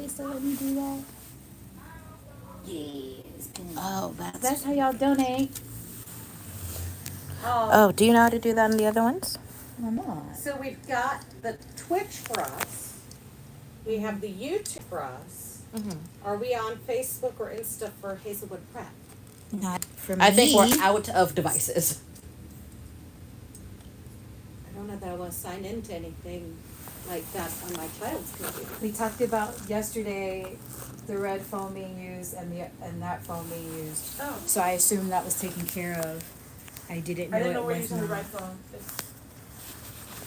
so let me do that. Yes. Oh, that's how y'all donate. Oh, do you know how to do that on the other ones? I'm not. So we've got the Twitch for us. We have the YouTube for us. Mm-hmm. Are we on Facebook or Insta for Hazelwood Prep? Not for me. I think we're out of devices. I don't know that I want to sign into anything like that on my child's computer. We talked about yesterday the red phone being used and that phone being used. Oh. So I assumed that was taken care of. I didn't know it was not. phone.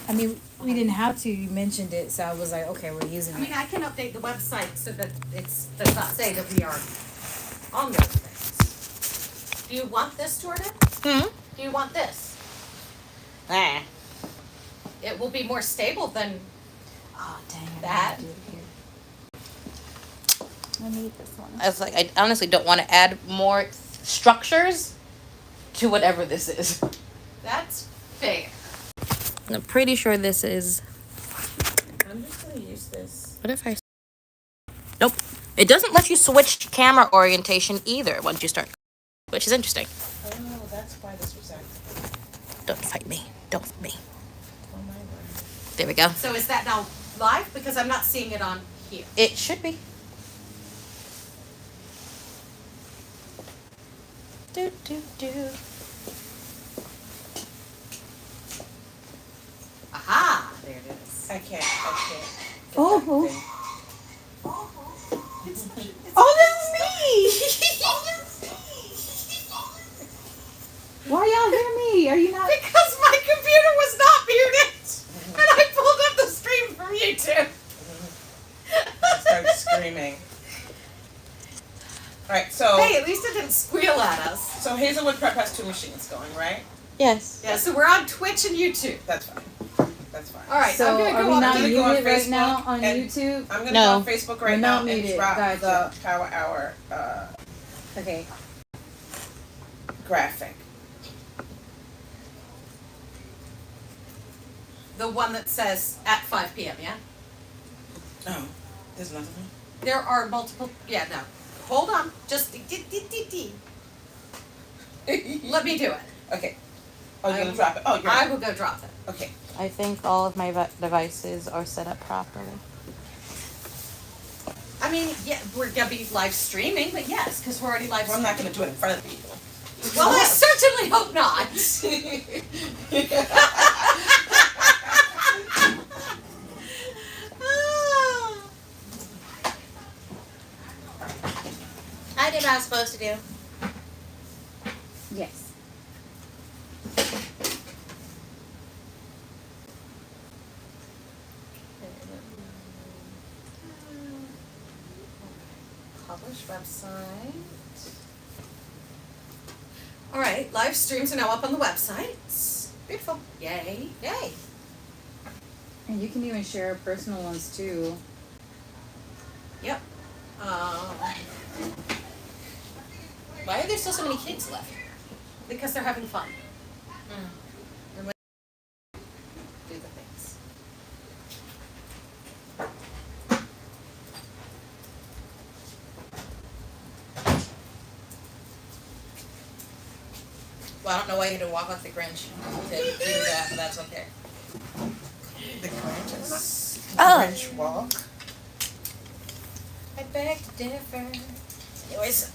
I mean, we didn't have to. You mentioned it, so I was like, okay, we're using I mean, it. I can update the website so that it does not say that we are on those things. Do you want this, Jordan? Hmm? Do you want this? Nah. It will be more stable than Oh dang! that. I need this one. I was like, I honestly don't want to add more structures to whatever this is. That's fair. I'm pretty sure this is. I'm just going to use this. What if I? Nope. It doesn't let you switch camera orientation either once you start, which is interesting. Oh, that's why this was activated. Don't fight me. Don't fight me. Oh, my word. There we go. So is that now live? Because I'm not seeing it on here. It should be. Do do do. Aha! There it is. I can't. Oh, why y'all hear me? Are you not? Because my computer was not muted, and I pulled up the stream from YouTube. I started screaming. Alright, so Hey, at least it didn't squeal at us. so Hazelwood Prep has 2 machines going, right? Yes. Yeah, so we're on Twitch and YouTube. That's fine. That's fine. All right, So I'm gonna are go we on. not I'm gonna go on muted right Facebook now on and- YouTube? I'm gonna No. go on Facebook right We're now not and muted. drop Gotcha. the Power Hour Okay. graphic. The one that says at 5 p.m., yeah? Oh, there's nothing. There are multiple, yeah, no. Hold on, just, let me do it. Okay. Oh, you're gonna drop it. Oh, you're I will go drop it. okay. I think all of my devices are set up properly. I mean, yeah, we're gonna be live streaming, but yes, because we're already live Well, I'm streaming. not gonna do it in front of people. Well, I certainly hope not. I did what I was supposed to do. Yes. Publish website. All right, live streams are now up on the website. Beautiful. Yay, yay. And you can even share personal ones too. Yep. Why are there still so many kids left? Because they're having fun. And do the things. Well, I don't know why you had to walk like the Grinch to do that, but that's okay. The Grinch is Oh. Grinch walk. I beg to differ. Anyways,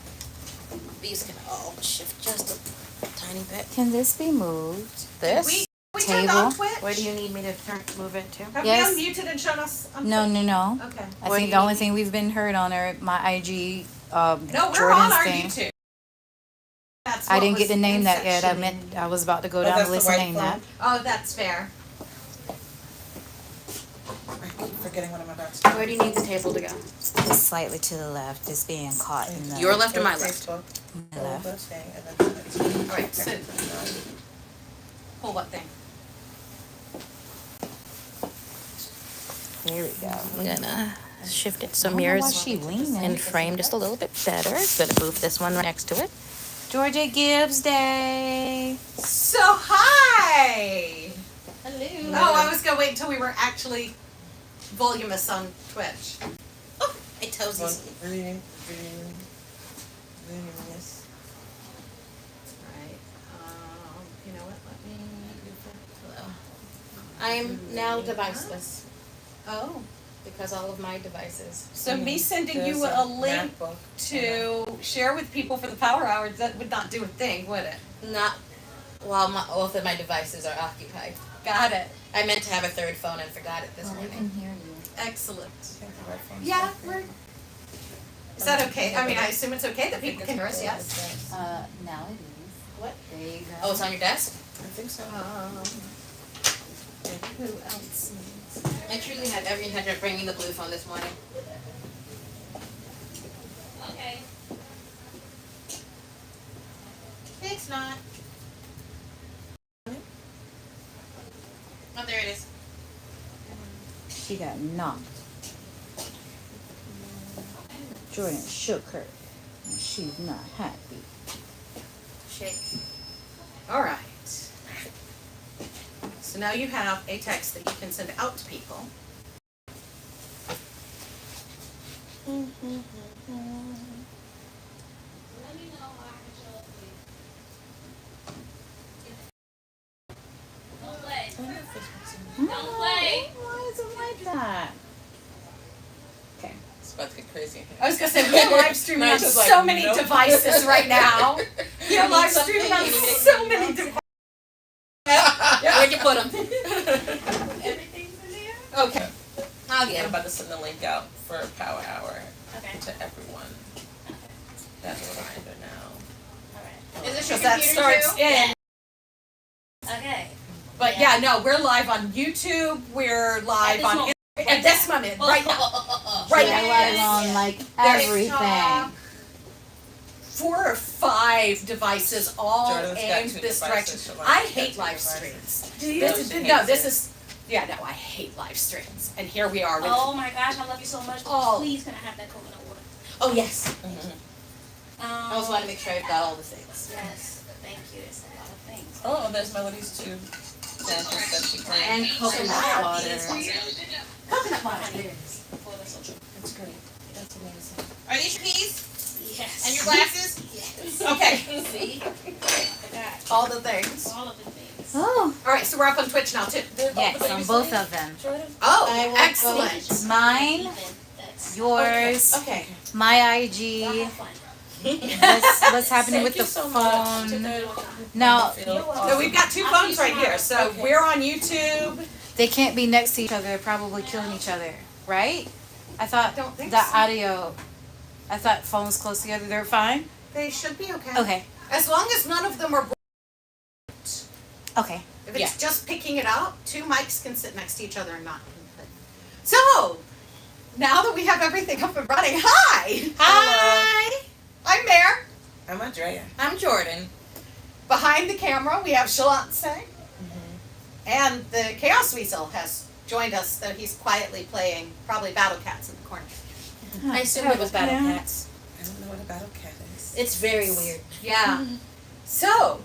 these can all shift just a tiny bit. Can this be moved? This? We turned on Twitch. Where do you need me to move it to? Have Yes. we unmuted and shown us on No, Twitch? no, no. Okay. I What do think you the only need? thing we've been heard on are my IG, No, we're on Jordan's our thing. YouTube. That's I what didn't get was to name in that yet. I section. meant I was about to go Oh, down that's the the list and white name phone? that. Oh, that's fair. I keep forgetting what I'm about to do. Where do you need the table to go? Just slightly to the left. It's being caught in the Your left or my Go left? Facebook, the go left. the thing, and then send it to me. All right, so pull what thing? There we go. I'm gonna shift it so I don't know why mirrors she leaning. and frame just a little bit better. Gonna move this one right next to it. Georgia Gibbs Day. So hi. Hello. Oh, I was gonna wait until we were actually voluminous on Twitch. Oh, I get toesies. Reading this. Right, you know what, let me. Hello. I am now deviceless Oh, because all of my devices. so me sending you There's a link MacBook. to share with people for the power hour, that would not do a thing, would it? Not while both of my devices are occupied. Got it, I meant to have a third phone and forgot it this Well, they morning. can hear you. excellent. I think the red phone's Yeah, back there. we're, is that okay? I mean, I assume it's okay that people can hear us, yes? Now it is. What? There you go. Oh, it's on your desk? I think so. Who else needs? I truly had every intention of bringing the blue phone this morning. Okay. It's not. Oh, there it is. She got knocked. Jordan shook her, and she's not happy. Shake. All right. So now you have a text that you can send out to people. Why is it like that? Okay. It's about to get crazy in here. I was gonna say, we're live streaming on Marisha's like, so many nope. devices right now. You're need live something, streaming on you need it. so many devices. Where'd you put them? Everything's in there? Okay. I'll I'm get 'em. about to send the link out for Power Hour Okay. to everyone. That's a reminder now. Is this your Because that computer starts too? in. Okay. But yeah, no, we're live on YouTube, we're live on, at this moment, right now. Right You're now. live on like There's everything. TikTok. 4 or 5 devices all Jordan's got aimed 2 this devices, direction. Shalon's I got hate 2 live devices. streams. Do you? This is, She no, hates this it. is, yeah, no, I hate live streams. And here we are with, Oh my gosh, I love you so much. Oh. Please, can I have that coconut water? Oh, yes. Mhm. I also want to make sure I've got all the things. Yes, thank you. It's a lot of things. Oh, there's Melody's 2 samples that she brought. And coconut water. coconut water. There it is. For the social. That's great. That's amazing. Are these your keys? Yes. And your glasses? Yes. Okay, See? I forgot all the things. all of the things. Oh, All right, so we're up on Twitch now too. yes, on both of them. Jordan? Oh, I will excellent. Mine, Even. That's. yours, Okay. my Y'all IG. have fun. What's happening with Thank you the so much. phone? Now, So we've got 2 phones right here. So Okay. we're on YouTube. they can't be next to each other, probably killing each other, right? I thought Don't think the so. audio, I thought phones close together, they're fine? They should be okay. Okay, As long as none of them are. okay. If it's Yeah. just picking it up, 2 mics can sit next to each other and not. So, now that we have everything up and running, hi! Hi. I'm Mare. I'm Andrea. I'm Jordan. Behind the camera, we have Shalance. And the Chaos Weasel has joined us, though he's quietly playing probably Battle Cats in the corner. I assumed it was Battle Yeah. Cats. I don't know what a battle cat is. It's very weird. Yeah. So,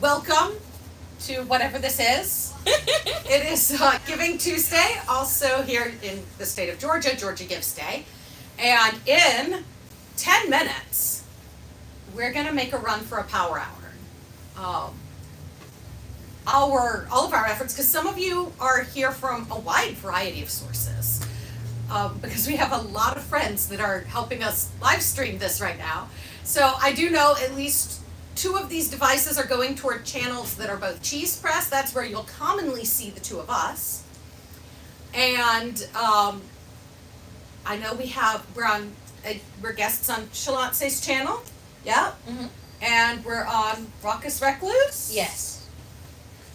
welcome to whatever this is. It is Giving Tuesday, also here in the state of Georgia, Georgia Gives Day. And in 10 minutes, we're going to make a run for a power hour. All of our efforts, because some of you are here from a wide variety of sources, because we have a lot of friends that are helping us live stream this right now. So I do know at least 2 of these devices are going toward channels that are both CheesePress, that's where you'll commonly see the 2 of us. And I know we're guests on Shalance's channel, yeah? Mhm. And we're on Raucous Recluse. Yes.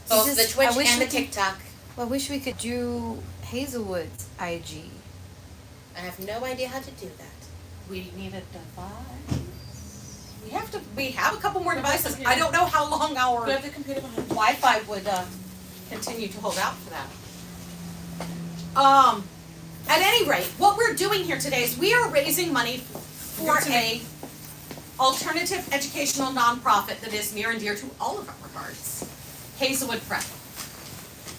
Both the Just- I Twitch wish and we the could- TikTok. Well, I wish we could do Hazelwood's IG. I have no idea how to do that. We need a device. We have a couple more devices. I don't know how long our Do you have the computer behind you? Wi-Fi would continue to hold out for that. At any rate, what we're doing here today is we are raising money for a alternative educational nonprofit that is near and dear to all of our hearts, Hazelwood Prep.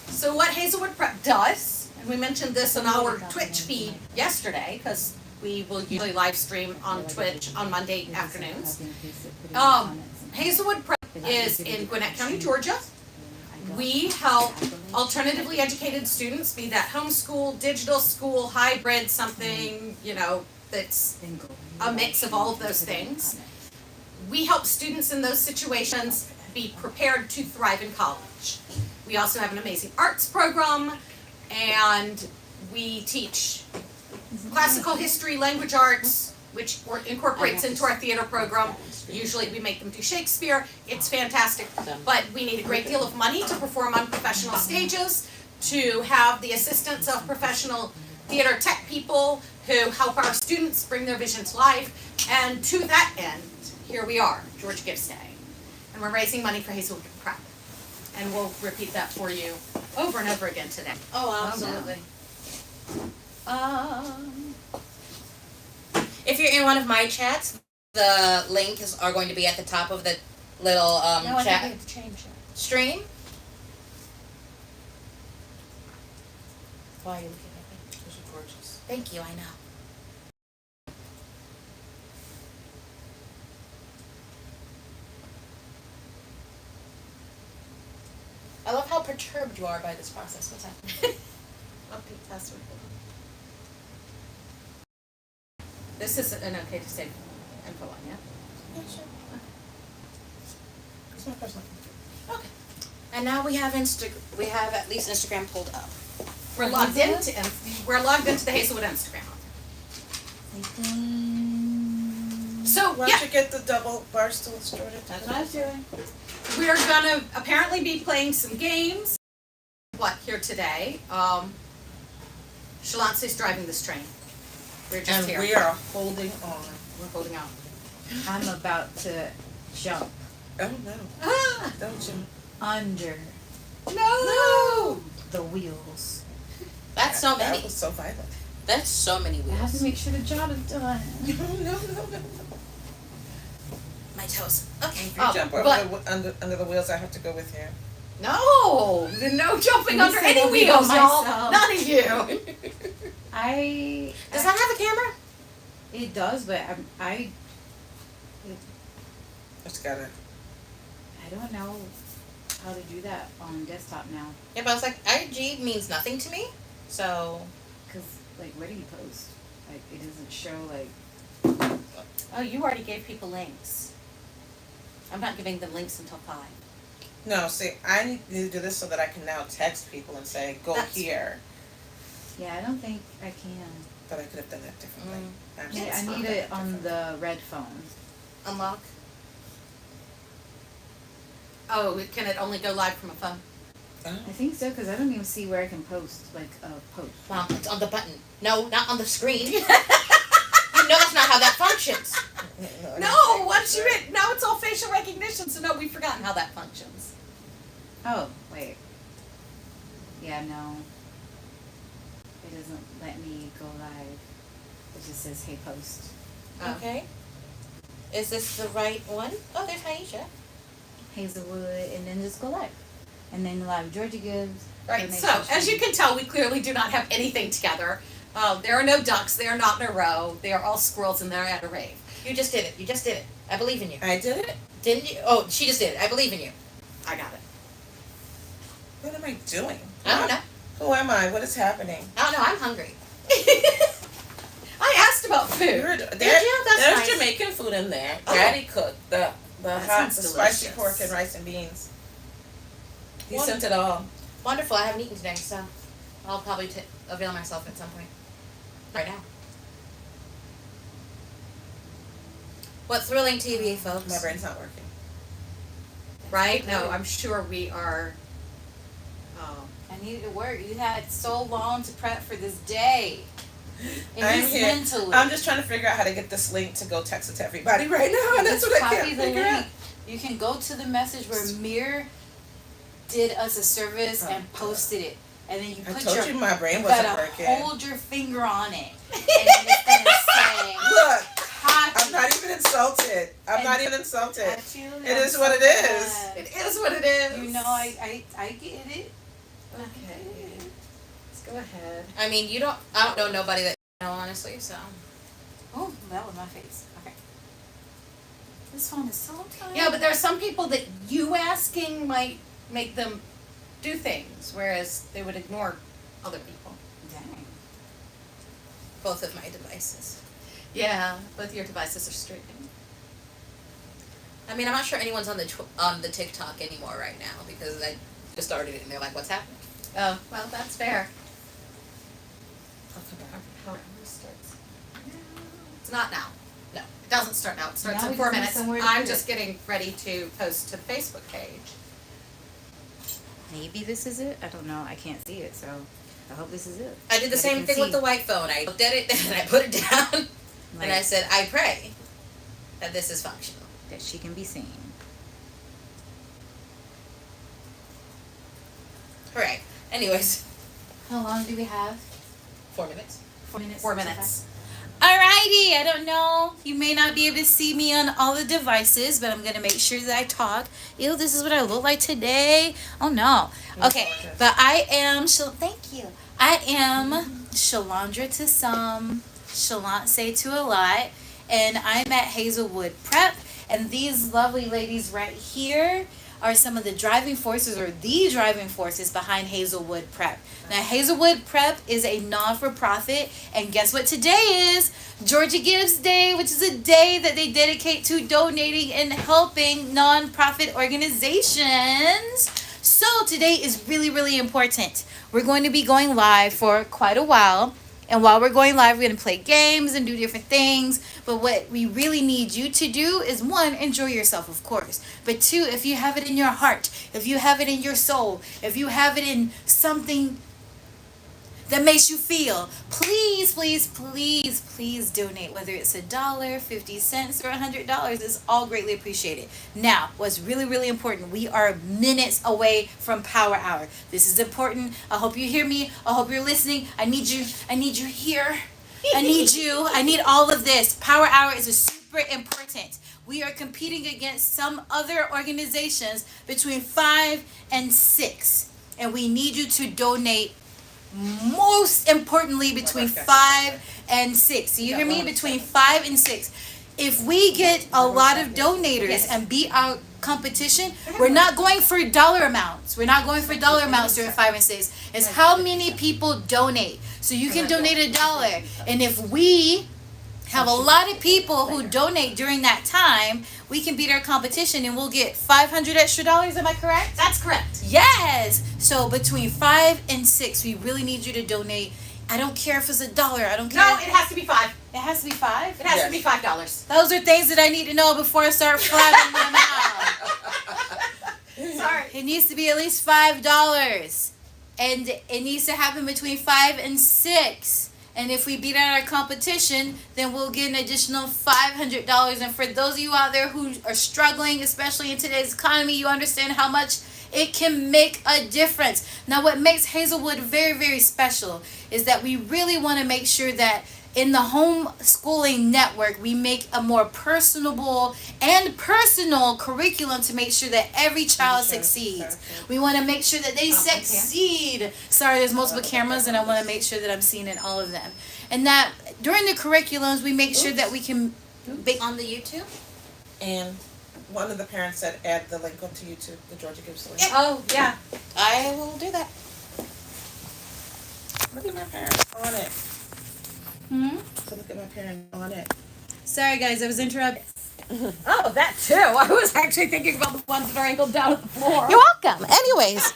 So what Hazelwood Prep does, and we mentioned this on our Twitch feed yesterday, because We will usually live stream on Twitch on Monday afternoons. Hazelwood Prep is in Gwinnett County, Georgia. We help alternatively educated students, be that homeschool, digital school, hybrid, something, that's a mix of all of those things. We help students in those situations be prepared to thrive in college. We also have an amazing arts program, and we teach classical history, language arts, which incorporates into our theater program. Usually we make them do Shakespeare. It's fantastic, but we need a great deal of money to perform on professional stages, to have the assistance of professional theater tech people who help our students bring their vision to life. And to that end, here we are, Georgia Gives Day. And we're raising money for Hazelwood Prep. And we'll repeat that for you over and over again today. Oh, absolutely. If you're in one of my chats, the links are going to be at the top of the little chat have to change it. stream. Why are you looking at me? Those are gorgeous. Thank you, I know. I love how perturbed you are by this process. What's happening? Update password. This is an okay to save info on, yeah? Yeah, sure. It's my personal computer. Okay. And now we have we have at least Instagram pulled up. We're logged into the Hazelwood Instagram. So, Why yeah, don't you get the double bar stools started? That's what I was doing. we're gonna apparently be playing some games. Here today? Shalance's driving this train. We're just And here. we are holding on. We're holding out. I'm about to jump Oh no, Ah! don't you? under No! the wheels. That's so many. That was so violent. That's so many I have wheels. to make sure the job is done. No. My toes. Okay. If you Oh, jump under the wheels, I have to go with you. No! No jumping Let under me sit any over wheels, by y'all. myself. None of you. Does that have a camera? It does, but Just gotta. I don't know how to do that on desktop now. Yeah, but I was like, IG means nothing to me. So Cause like, where do you post? Like, it doesn't show like. Oh, you already gave people links. I'm not giving them links until 5. No, see, I need to do this so that I can now text people and say, go That's- here. Yeah, I don't think I can. But I could have done that differently. Yeah, Absolutely. I need it on the red phone. unlock. Oh, can it only go live from a phone? Oh. I think so, cause I don't even see where I can post like a post. Well, it's on the button. No, not on the screen. You know that's not how that functions. No, once you hit, now it's all facial recognition, so no, we've forgotten how that functions. Oh, wait. Yeah, no. It doesn't let me go live. It just says, hey, post. Okay. Is this the right one? Oh, there's Aisha. Hazelwood, and then just go live. And then live Georgia Gives. Right, so as you can tell, we clearly do not have anything together. There are no ducks, they are not in a row, they are all squirrels and they're at a rave. You just did it. You just did it. I believe in you. I did it? Didn't you? Oh, she just did it. I believe in you. I got it. What am I doing? I don't know. Who am I? What is happening? I don't know. I'm hungry. I asked about food. you? That's There's nice. Jamaican food in there. Oh. Daddy cooked the That hot, sounds the spicy delicious. pork and rice and beans. He What? sent it all. Wonderful. I haven't eaten today, so I'll probably avail myself at some point. Right now. What thrilling TV, folks. My brain's not working. Right? No, I'm sure we are. I needed to work. You had so long to prep for this day. It I'm is here. mentally. I'm just trying to figure out how to get this link to go text it to everybody right now, and that's what I Copy can't the figure out. link. You can go to the message where Mir did us a service and posted it. And then you I put told your you my brain you wasn't gotta working. hold your finger on it. And then it's gonna say Look, copy. I'm not even insulted. I'm not even insulted. I feel It is what it is. bad. It is what it is. You know, I get it. Okay. Let's go ahead. I mean, I don't know nobody that you know, honestly, so. Oh, that was my face. Okay. This phone is so tiny. Yeah, but there are some people that you asking might make them do things, whereas they would ignore other people. Dang. Both of my devices. Yeah, both your devices are streaming. I mean, I'm not sure anyone's on the TikTok anymore right now because I just started it and they're like, "What's happening?" Oh, well, that's fair. How it starts. It's not now. No, it doesn't start now. It starts Now in we 4 just need minutes. somewhere to I'm put just it. getting ready to post to the Facebook page. Maybe this is it. I don't know. I can't see it, so I hope this is it. I did the That I same can thing with see. the white phone. I looked at it and I put it down and I Like, said, "I pray that this is functional." that she can be seen. Hooray. Anyways, How long do we have? 4 minutes. 4 minutes. 4 minutes. Alrighty, I don't know. You may not be able to see me on all the devices, but I'm gonna make sure that I talk. Ew, this is what I look like today. Oh no. Okay, but I am. Thank you. I am Shalandra to some, Shalance to a lot, and I'm at Hazelwood Prep. And these lovely ladies right here are some of the driving forces or the driving forces behind Hazelwood Prep. Now, Hazelwood Prep is a non-for-profit, and guess what today is? Georgia Gives Day, which is a day that they dedicate to donating and helping non-profit organizations. So today is really, really important. We're going to be going live for quite a while. And while we're going live, we're going to play games and do different things. But what we really need you to do is, one, enjoy yourself, of course. But two, if you have it in your heart, if you have it in your soul, if you have it in something that makes you feel, please, please, please, please donate. Whether it's $1, 50 cents, or $100 is all greatly appreciated. Now, what's really, really important, we are minutes away from Power Hour. This is important. I hope you hear me. I hope you're listening. I need you here. I need you. I need all of this. Power Hour is super important. We are competing against some other organizations between 5 and 6. And we need you to donate, most importantly, between 5 and 6. So you hear me? Between 5 and 6. If we get a lot of donators and beat our competition, we're not going for dollar amounts. We're not going for dollar amounts during 5 and 6. It's how many people donate. So you can donate $1. And if we have a lot of people who donate during that time, we can beat our competition and we'll get $500 extra. Am I correct? That's correct. Yes. So between 5 and 6, we really need you to donate. I don't care if it's $1. I don't care. No, it has to be 5. It has to be 5. It has to be $5. Those are things that I need to know before I start flapping my mouth. Sorry. It needs to be at least $5, and it needs to happen between 5 and 6. And if we beat out our competition, then we'll get an additional $500. And for those of you out there who are struggling, especially in today's economy, you understand how much it can make a difference. Now, what makes Hazelwood very, very special is that we really want to make sure that in the homeschooling network, we make a more personable and personal curriculum to make sure that every child succeeds. We want to make sure that they succeed. Sorry, there's multiple cameras, and I want to make sure that I'm seeing in all of them. And that during the curriculums, we make sure that we can On the YouTube? And one of the parents said add the link onto YouTube, the Georgia Gives link. Oh, yeah. I will do that. Look at my parents on it. So look at my parents on it. Sorry, guys, I was interrupted. Oh, that too. I was actually thinking about the ones that are angled down at the floor. You're welcome. Anyways.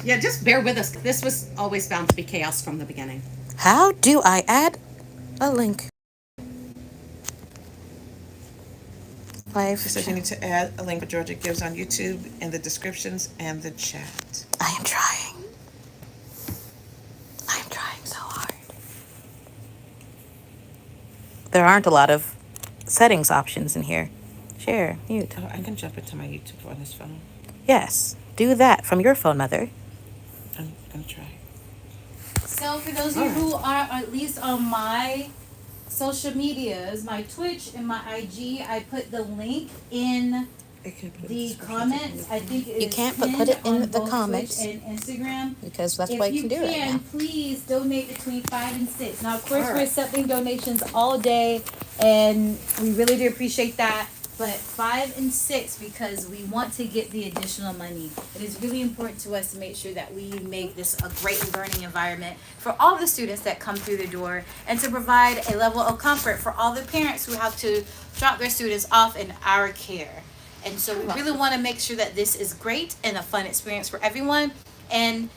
Yeah, just bear with us. This was always bound to be chaos from the beginning. How do I add a link? It says you need to add a link for Georgia Gives on YouTube in the descriptions and the chat. I am trying. I am trying so hard. There aren't a lot of settings options in here. Share, mute. Oh, I can jump into my YouTube on this phone. Yes, do that from your phone, Mother. I'm gonna try. So for those of you who are at least on my social medias, my Twitch and my IG, I put the link in It can put the a description. comments, I think it You is can't, but pinned put it in on the both comments. Twitch and Instagram. Because that's If what you you can do right can, now. please donate between 5 and 6. Now, of course, All we're right. accepting donations all day, and we really do appreciate that. But 5 and 6, because we want to get the additional money. It is really important to us to make sure that we make this a great learning environment for all the students that come through the door, and to provide a level of comfort for all the parents who have to drop their students off in our care. And so we really want to make sure that this is great and a fun experience for everyone. And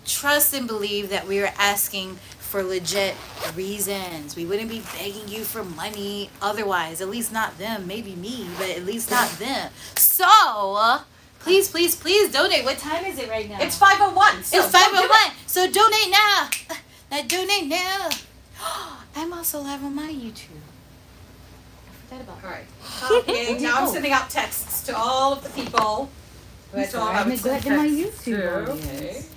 trust and believe that we are asking for legit reasons. We wouldn't be begging you for money otherwise. At least not them. Maybe me, but at least not them. So, please, please, please donate. What time is it right now? It's 5:01. So It's 5:01. So donate now. Now donate now. I'm also live on my YouTube. I forgot about All right. Copying. Now I'm Oh. sending out texts to all of the people. Who I I'm still sorry, I haven't sent neglected my texts YouTube to. audience.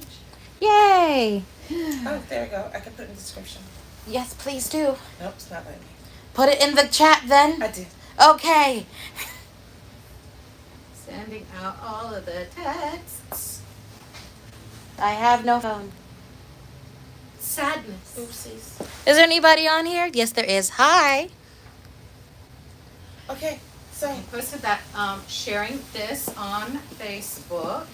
Yay! Oh, there we go. I can put in the description. Yes, please do. Nope, it's not letting me. Put it in the chat then. I did. Okay. Sending out all of the texts. I have no phone. Sadness. Oopsies. Is there anybody on here? Yes, there is. Hi. Okay, so I posted that sharing this on Facebook.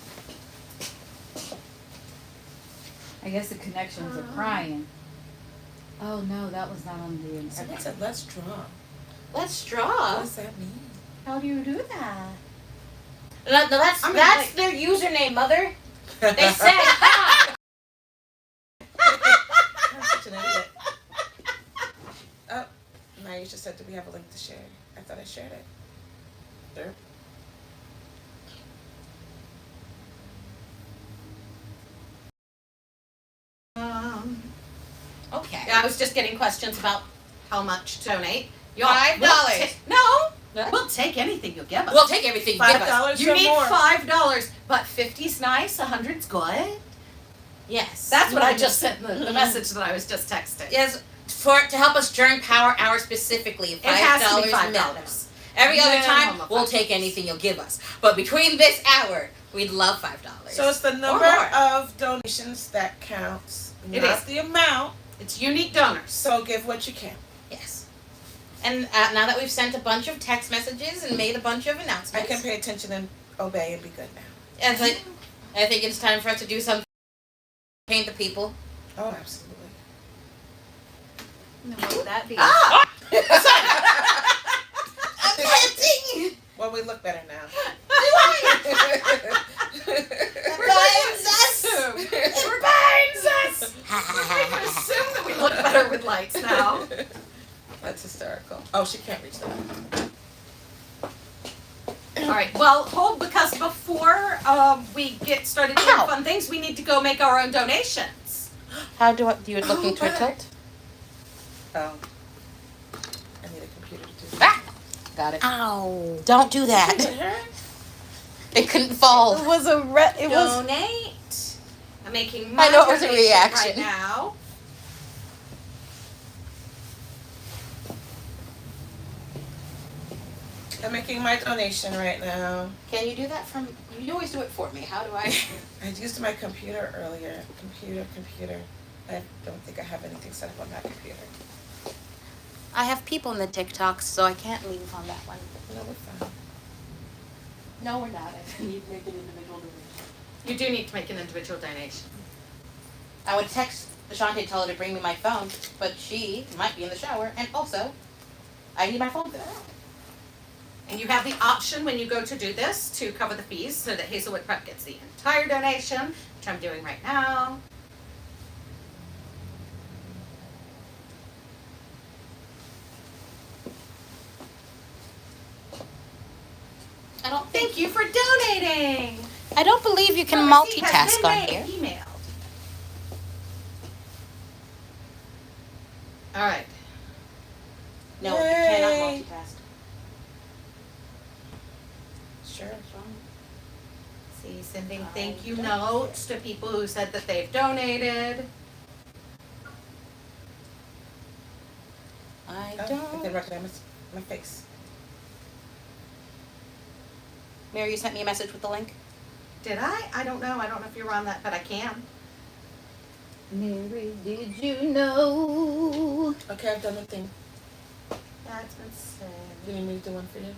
I guess the connections are crying. Oh no, that was not on the someone said let's draw. Let's What draw. does that mean? How do you do that? No, that's I mean, that's like- their username, mother. They said hi. I'm such an idiot. Oh, Naisha said, do we have a link to share? I thought I shared it. There. Okay. Yeah, I was just getting questions about how much to donate. $5. No, What? we'll take anything you'll give us. We'll take everything you give us. $5 You or need more. $5, but 50's nice, 100's good. Yes. That's what I just sent the message that I was just texting. Yes, to help us during Power Hour specifically. It has to be $5 $5. minimum. Every other Minimum time, of we'll $5. take anything you'll give us. But between this hour, we'd love $5. So it's the number more. of donations that counts, It not is. the amount. It's unique donors. So give what you can. Yes. And now that we've sent a bunch of text messages and made a bunch of I announcements, can pay attention and obey and be good now. I think it's time for us to do something. Paint the people. Oh, absolutely. What would that be? Ah! Well, we look better now. Reminds us. I can assume that we look better with lights now. That's hysterical. Oh, she can't reach that. All right. Well, hold, because before we get started doing Ow. fun things, we need to go make our own donations. How do you look into a tilt? Oh. I need a computer to do Ah! Got it. Ow! Don't do that. that. It couldn't fall. It was a it was Donate. I'm making my I know it was a donation reaction. right now. I'm making my donation right now. Can you do that from? You always do it for me. How do I? I used my computer earlier. Computer. I don't think I have anything set up on that computer. I have people in the TikToks, so I can't leave on that one. No, we're fine. No, we're not. I need to make an individual donation. You do need to make an individual donation. I would text Ashante, tell her to bring me my phone, but she might be in the shower, and also, I need my phone for that. And you have the option when you go to do this to cover the fees so that Hazelwood Prep gets the entire donation, which I'm doing right now. I don't think. Thank you for donating. I don't believe you can Your receipt has multitask been on made- here. Emailed. All right. No, you Yay. cannot multitask. Sure. See, sending thank you notes to people who said that they've donated. I Oh, I don't. can recognize my face. Mary, you sent me a message with the link. Did I? I don't know. I don't know if you were on that, but I can. Mary, did you know? Okay, I've done the thing. Yeah, it's been said. You need me to do one for you?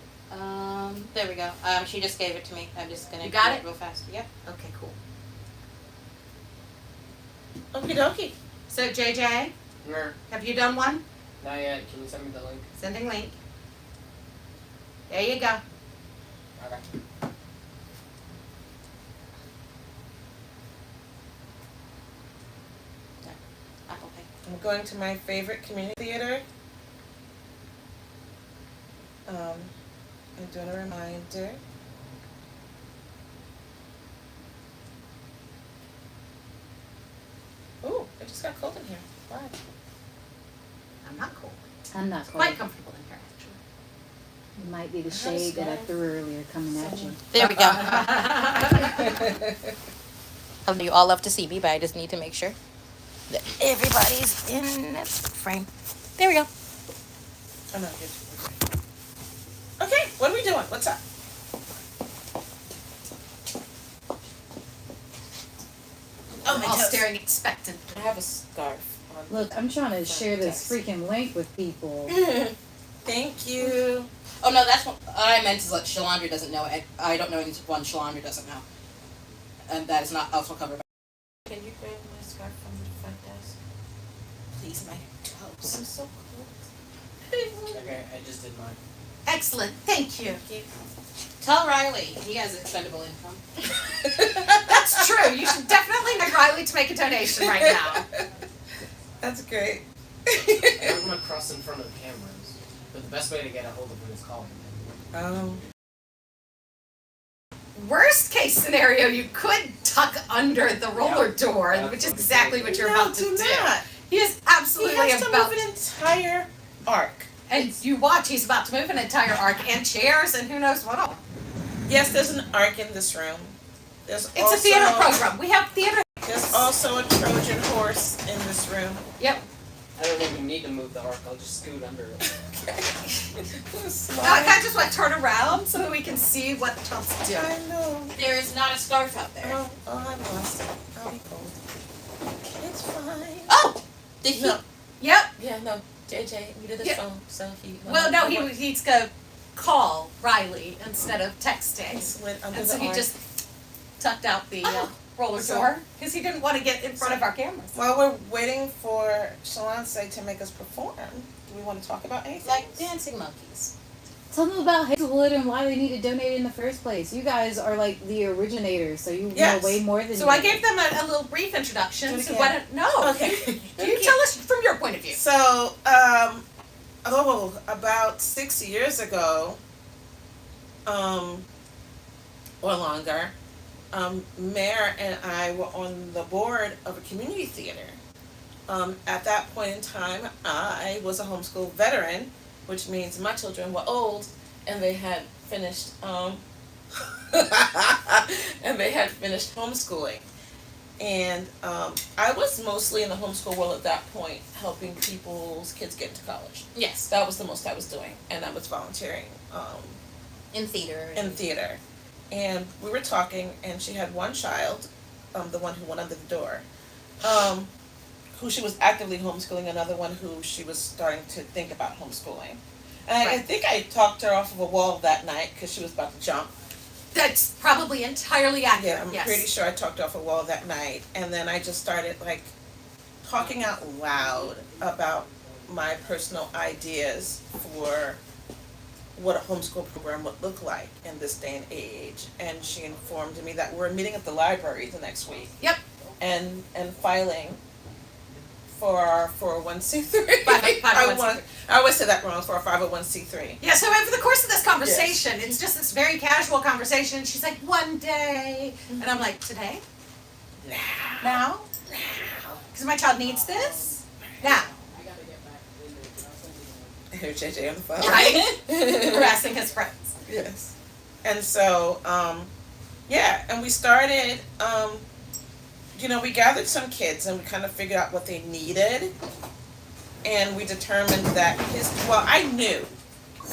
There we go. She just gave it to me. I'm just gonna You got do it? real fast. Yep. Okay, cool. Okie dokie. So, JJ, No, have you done one? not yet. Can you send me the link? Sending link. There you go. Okay. Apple Pay. I'm going to my favorite community theater. I'm doing a reminder. Ooh, it just got cold in here. Why? I'm not cold. I'm not It's quite quite. comfortable in here, actually. It might be the I have a shade that I scarf. threw earlier coming at you. There we go. I know you all love to see me, but I just need to make sure that everybody's in this frame. There we go. I'm not good. Okay, what are we doing? What's up? Oh, my all toes. staring expectantly. I have a scarf on. Look, I'm trying to share this Text. freaking link with people. Thank you. Oh no, that's what I meant is like Shalandra doesn't know it. I don't know anyone Shalandra doesn't know. And that is not also covered by. Can you grab my scarf from the front desk? Please, my toes. I'm so cold. Okay, I just did mine. Excellent. Thank you. Thank you. Tell Riley he has expendable income. That's true. You should definitely make Riley to make a donation right now. That's great. I don't want to cross in front of the cameras, but the best way to get a hold of him is calling him. Worst case scenario, you could tuck under the roller door, which is exactly what you're about to do do. not. He is He absolutely has to about move an entire arc. and you watch, he's about to move an entire arc and chairs and who knows what all. Yes, there's an arc in this room. There's It's a theater program. We have theater. There's also a Trojan horse in this room. Yep. I don't even need to move the arc, I'll just scoot under it. Now I kind of just want to turn around so that we can see what Tom's doing. I know. There is not a scarf out there. Oh, I'm lost. I'll be cold. It's fine. Oh! Did he? No. Yep. Yeah, no. JJ needed the Yeah. phone, so he. Well, no, he's gonna call Riley instead of He texting, slid under and the so he arc. just tucked out the roller So- door because he didn't want to get in front of our cameras. While we're waiting for Shalance to make us perform, do we want to talk about anything? Like dancing monkeys. Tell them about Hazelwood and why they need to donate in the first place. You guys are like the originators, so you Yes. know way more than So me. I gave them a little brief introduction. Do it So again. why don't no? Okay. You tell us from your point of view. So, about 6 years ago, or longer, Mayor and I were on the board of a community theater. At that point in time, I was a homeschool veteran, which means my children were old and they had finished homeschooling. And I was mostly in the homeschool world at that point, helping people's kids get into college. Yes. That was the most I was doing, and I was volunteering In theater. in theater. And we were talking, and she had one child, the one who went under the door, who she was actively homeschooling, another one who she was starting to think about homeschooling. And I Right. think I talked her off of a wall that night because she was about to jump. That's probably entirely accurate. Yeah, I'm yes. pretty sure I talked her off a wall that night. And then I just started like talking out loud about my personal ideas for what a homeschool program would look like in this day and age. And she informed me that we're meeting at the library the next week. Yep. And filing for our 401c3. 501c3. I always say that wrong, for our 501c3. Yeah, so over the course of this conversation, it's just this very casual conversation. She's like, one day. And I'm like, today? Now? Because my child needs this? Now. I hear JJ on the phone. Right? Harassing his friends. Yes. And so, and we started, we gathered some kids and we kind of figured out what they needed. And we determined that I knew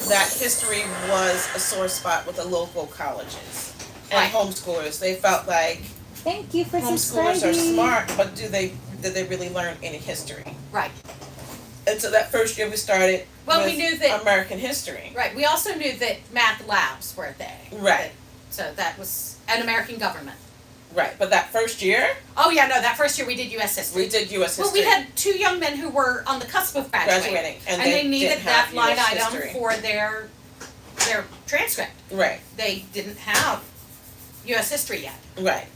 that history was a sore spot with the local colleges and Right. homeschoolers. They felt like Thank you for homeschoolers are subscribing. smart, but did they really learn any history? Right. And so that first year we started Well, with we knew that- American history. Right. We also knew that math labs were a thing. Right. So that was an American government. Right, but that first year Oh yeah, no, that first year we did U.S. history. we did U.S. Well, history. we had two young men who were on the cusp of graduating, and they needed didn't that have line US item history. for their transcript. Right, They didn't have U.S. history yet. right.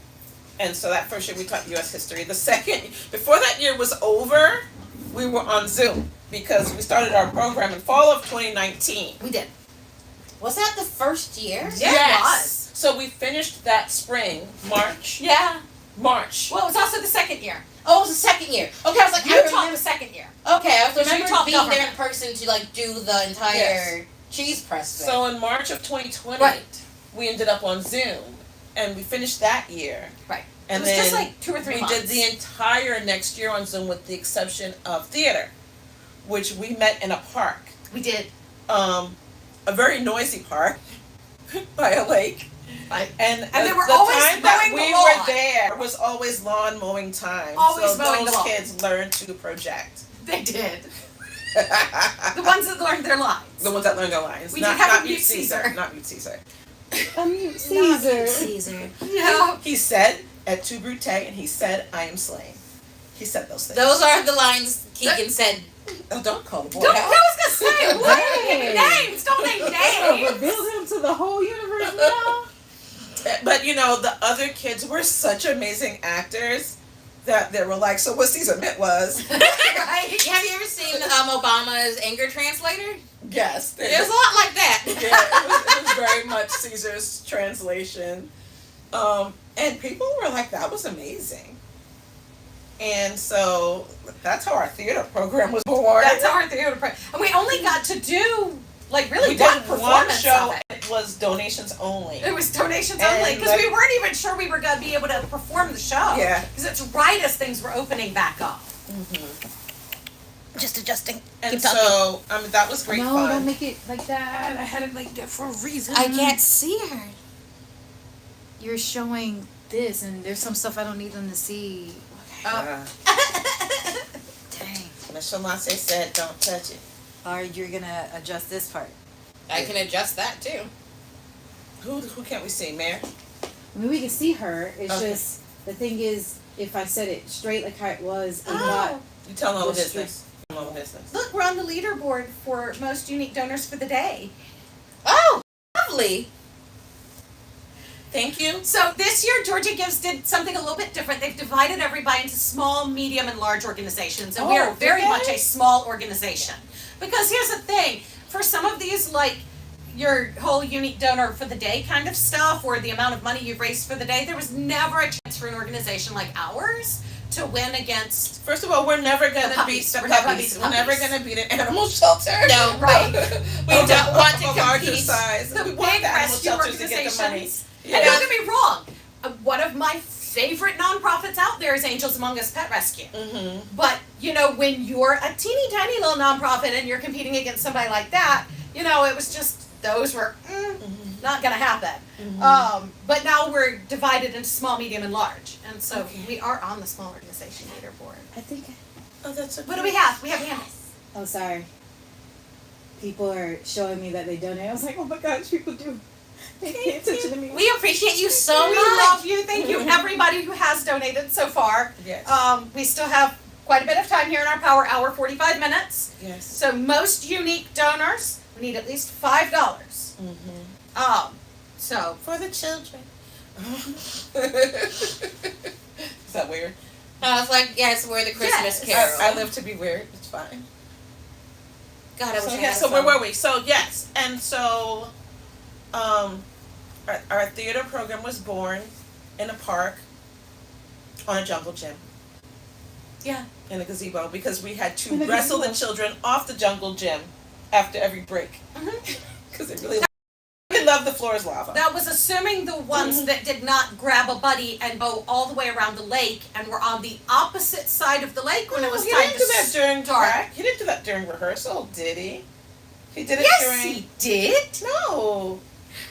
And so that first year we taught U.S. history. The second, before that year was over, we were on Zoom because we started our program in fall of 2019. We did. Was that the first year? Yeah, it was. So we finished that spring, March. Yeah. March. Well, it was also the second year. Oh, it was the second year. Okay, I was like, You I taught remember. the second year. Okay, I was Because you remember taught being there government. in person to like do the entire cheese press thing. So in March of 2020, Right. we ended up on Zoom, and we finished that year. Right. And it was then just like 2 or 3 we months. did the entire next year on Zoom with the exception of theater, which we met in a park, We did. a very noisy park by a lake. Right. And they were the always time that mowing the we lawn. were there was always lawn mowing time. Always so mowing the those lawn. kids learned to project. They did. The ones that learned their lines. The ones that learned their lines. We not, did have not a mute Caesar. Not mute Caesar. Caesar. Caesar. Yeah. He said at Tu Brute, and he said, "I am slain." He said those things. Those are the lines Keegan said. Oh, don't call the boy Don't, I out. was gonna say, what? Hey. Names, don't name names. Reveal him to the whole universe now. But you know, the other kids were such amazing actors that they were like, so what Caesar meant was, Right? Have you ever seen Obama's anger translator? yes. It was a lot like that. Yeah, it was very much Caesar's translation. And people were like, that was amazing. And so that's how our theater program was born. That's our theater program. And we only got to do, like, really we one did one performance show. of it. It was donations only. It was donations And only, because like- we weren't even sure we were going to be able to perform the show. Yeah. Because it's right as things were opening back up. Just adjusting. And Keep talking. so, I mean, that was great No, fun. don't make it like that. I had it like that for a reason. I can't see her. You're showing this, and there's some stuff I don't need them to see. Uh, Dang. Michelle Lasse said, don't touch it. Or you're gonna adjust this part. I can adjust that too. Who can't we see, Mayor? I mean, we can see her. It's Okay. just the thing is, if I said it straight like how it was, and Oh. not You tell all the Yes, business. Tell all the business. Look, we're on the leaderboard for most unique donors for the day. Oh, lovely. Thank you. So this year, Georgia Gives did something a little bit different. They've divided everybody into small, medium, and large organizations, and we Oh, are very did much they? a small organization. Because here's the thing: for some of these, like your whole unique donor for the day kind of stuff, or the amount of money you've raised for the day, there was never a chance for an organization like ours to win against. First of all, we're never The gonna beat puppies. the We're never gonna puppies. beat the We're never puppies. gonna beat an animal shelter. No, Right. we don't want to Of larger compete. size. The We big want the animal rescue shelters to get the money. organizations. And don't get me wrong, one of my favorite nonprofits out there is Angels Among Us Pet Rescue. Mm-hmm. But, you know, when you're a teeny tiny little nonprofit and you're competing against somebody like that, you know, it was just, those were not going to happen. But now we're divided into small, medium, and large. And so we are on the small organization leaderboard. I think. Oh, that's okay. What do we have? We have Hannah. Oh, sorry. People are showing me that they donate. I was like, oh my gosh, people do. They pay attention to me. We appreciate you so We much. love you. Thank you, everybody who has donated so far. Yes. We still have quite a bit of time here in our power hour, 45 minutes. Yes. So most unique donors, we need at least $5. Mm-hmm. So For the children. Is that weird? I was like, yes, we're the Christmas Yes. Carol. I live to be weird. It's fine. God, I wish So I yeah, had so some. where were we? So yes, and so, our theater program was born in a park, on a jungle gym. Yeah. In a gazebo, because we had to In a wrestle the gazebo. children off the jungle gym after every break, Mhm. because they really love the floor is lava. That was assuming the ones that did not grab a buddy and go all the way around the lake and were on the opposite side of the lake when it was he time didn't do that to during start. He didn't do that during rehearsal, did he? He did it Yes, during. he did. No,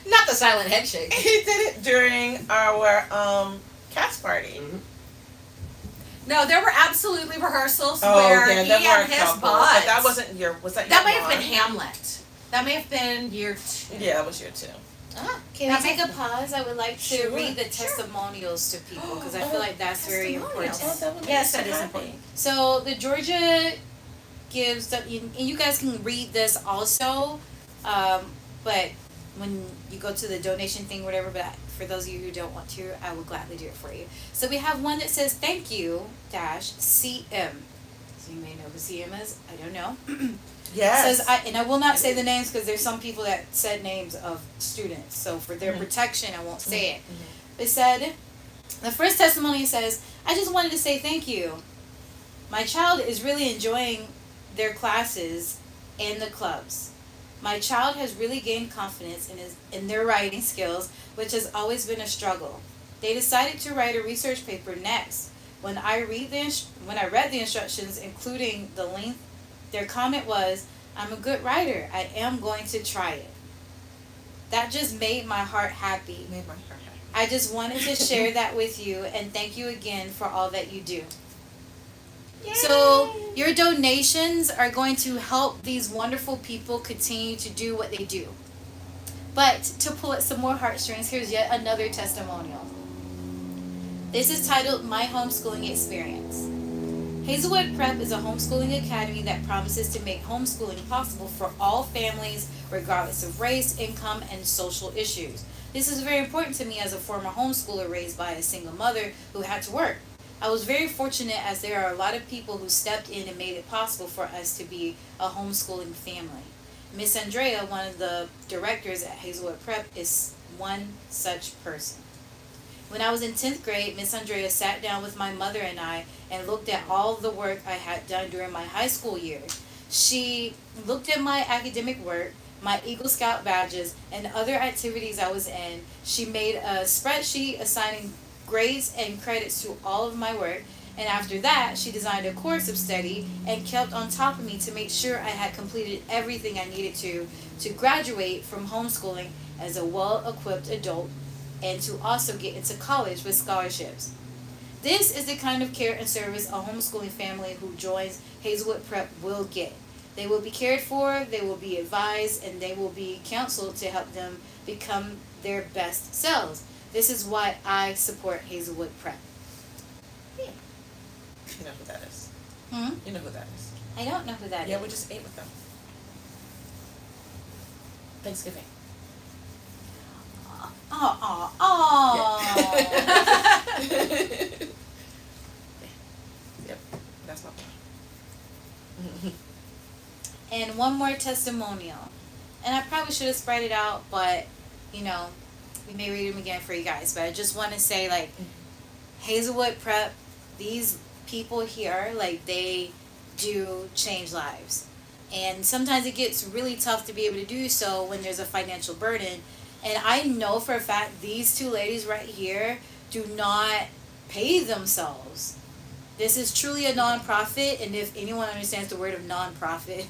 Not the silent head shake. he did it during our cast party. Mhm. No, there were absolutely rehearsals Oh, where yeah, he there were had a his couple, buds. but that wasn't your. Was that your? That may have one? been Hamlet. That may have been year 2. Yeah, that was your 2. Can we take a pause? I would like to Sure. read the testimonials to people because I feel like that's very Testimonials. important. Yes, that is important. So the Georgia gives the, and you guys can read this also, but when you go to the donation thing, whatever. But for those of you who don't want to, I will gladly do it for you. So we have one that says thank you dash CM. So you may know who CM is. I don't know. Yes. Says and I will not say the names because there's some people that said names of students. So for their protection, I won't say it. It said, the first testimony says, I just wanted to say thank you. My child is really enjoying their classes and the clubs. My child has really gained confidence in their writing skills, which has always been a struggle. They decided to write a research paper next. When I read the instructions, including the length, their comment was, I'm a good writer. I am going to try it. That just made my heart happy. Made my heart happy. I just wanted to share that with you and thank you again for all that you do. So your donations are going to help these wonderful people continue to do what they do. But to pull at some more heartstrings, here's yet another testimonial. This is titled My Homeschooling Experience. Hazelwood Prep is a homeschooling academy that promises to make homeschooling possible for all families, regardless of race, income, and social issues. This is very important to me as a former homeschooler raised by a single mother who had to work. I was very fortunate as there are a lot of people who stepped in and made it possible for us to be a homeschooling family. Miss Andrea, one of the directors at Hazelwood Prep, is one such person. When I was in 10th grade, Miss Andrea sat down with my mother and I and looked at all the work I had done during my high school years. She looked at my academic work, my Eagle Scout badges, and other activities I was in. She made a spreadsheet assigning grades and credits to all of my work, and after that, she designed a course of study and kept on top of me to make sure I had completed everything I needed to graduate from homeschooling as a well-equipped adult and to also get into college with scholarships. This is the kind of care and service a homeschooling family who joins Hazelwood Prep will get. They will be cared for, they will be advised, and they will be counseled to help them become their best selves. This is why I support Hazelwood Prep. You know who that is. You know who that is. I don't know who that is. Yeah, we just ate with them. Thanksgiving. Yep, that's my plan. And one more testimonial. And I probably should have spread it out, but, you know, we may read them again for you guys. But I just want to say, like, Hazelwood Prep, these people here, like, they do change lives. And sometimes it gets really tough to be able to do so when there's a financial burden. And I know for a fact these two ladies right here do not pay themselves. This is truly a nonprofit, and if anyone understands the word of nonprofit,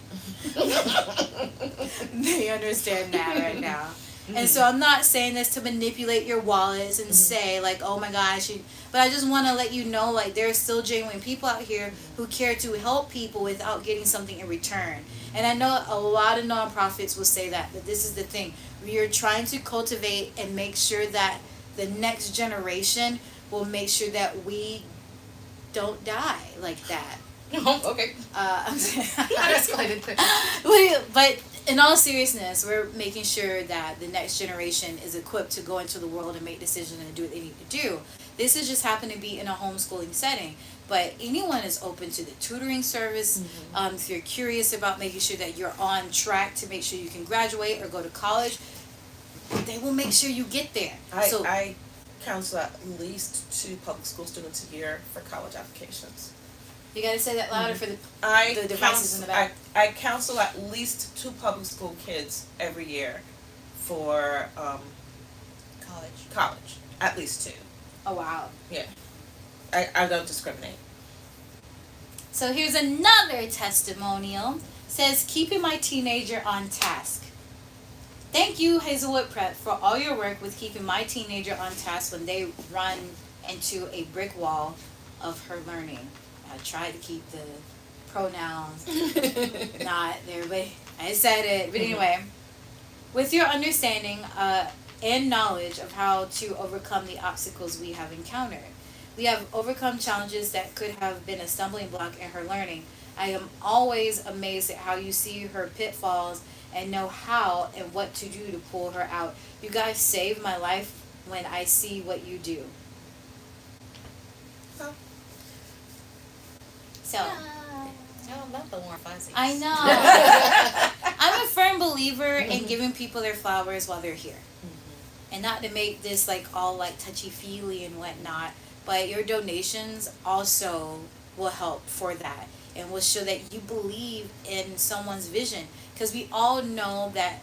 they understand that right now. And so I'm not saying this to manipulate your wallets and say, like, oh my gosh, but I just want to let you know, like, there are still genuine people out here who care to help people without getting something in return. And I know a lot of nonprofits will say that, but this is the thing. We are trying to cultivate and make sure that the next generation will make sure that we don't die like that. Oh, okay. I escalated. But in all seriousness, we're making sure that the next generation is equipped to go into the world and make decisions and do what they need to do. This has just happened to be in a homeschooling setting, but anyone is open to the tutoring service. If you're curious about making sure that you're on track to make sure you can graduate or go to college, they will make sure you get there. I counsel at least 2 public school students a year for college applications. You gotta say that louder for the I devices in the back. I counsel at least 2 public school kids every year for college. At least 2. Oh wow. Yeah. I don't discriminate. So here's another testimonial. says, keeping my teenager on task. Thank you, Hazelwood Prep, for all your work with keeping my teenager on task when they run into a brick wall of her learning. I tried to keep the pronouns not there, but I said it. But anyway, with your understanding and knowledge of how to overcome the obstacles we have encountered, we have overcome challenges that could have been a stumbling block in her learning. I am always amazed at how you see her pitfalls and know how and what to do to pull her out. You guys save my life when I see what you do. Oh. So, Oh, that's a more fuzzy. I know. I'm a firm believer in giving people their flowers while they're here. And not to make this like all like touchy-feely and whatnot, but your donations also will help for that and will show that you believe in someone's vision. Because we all know that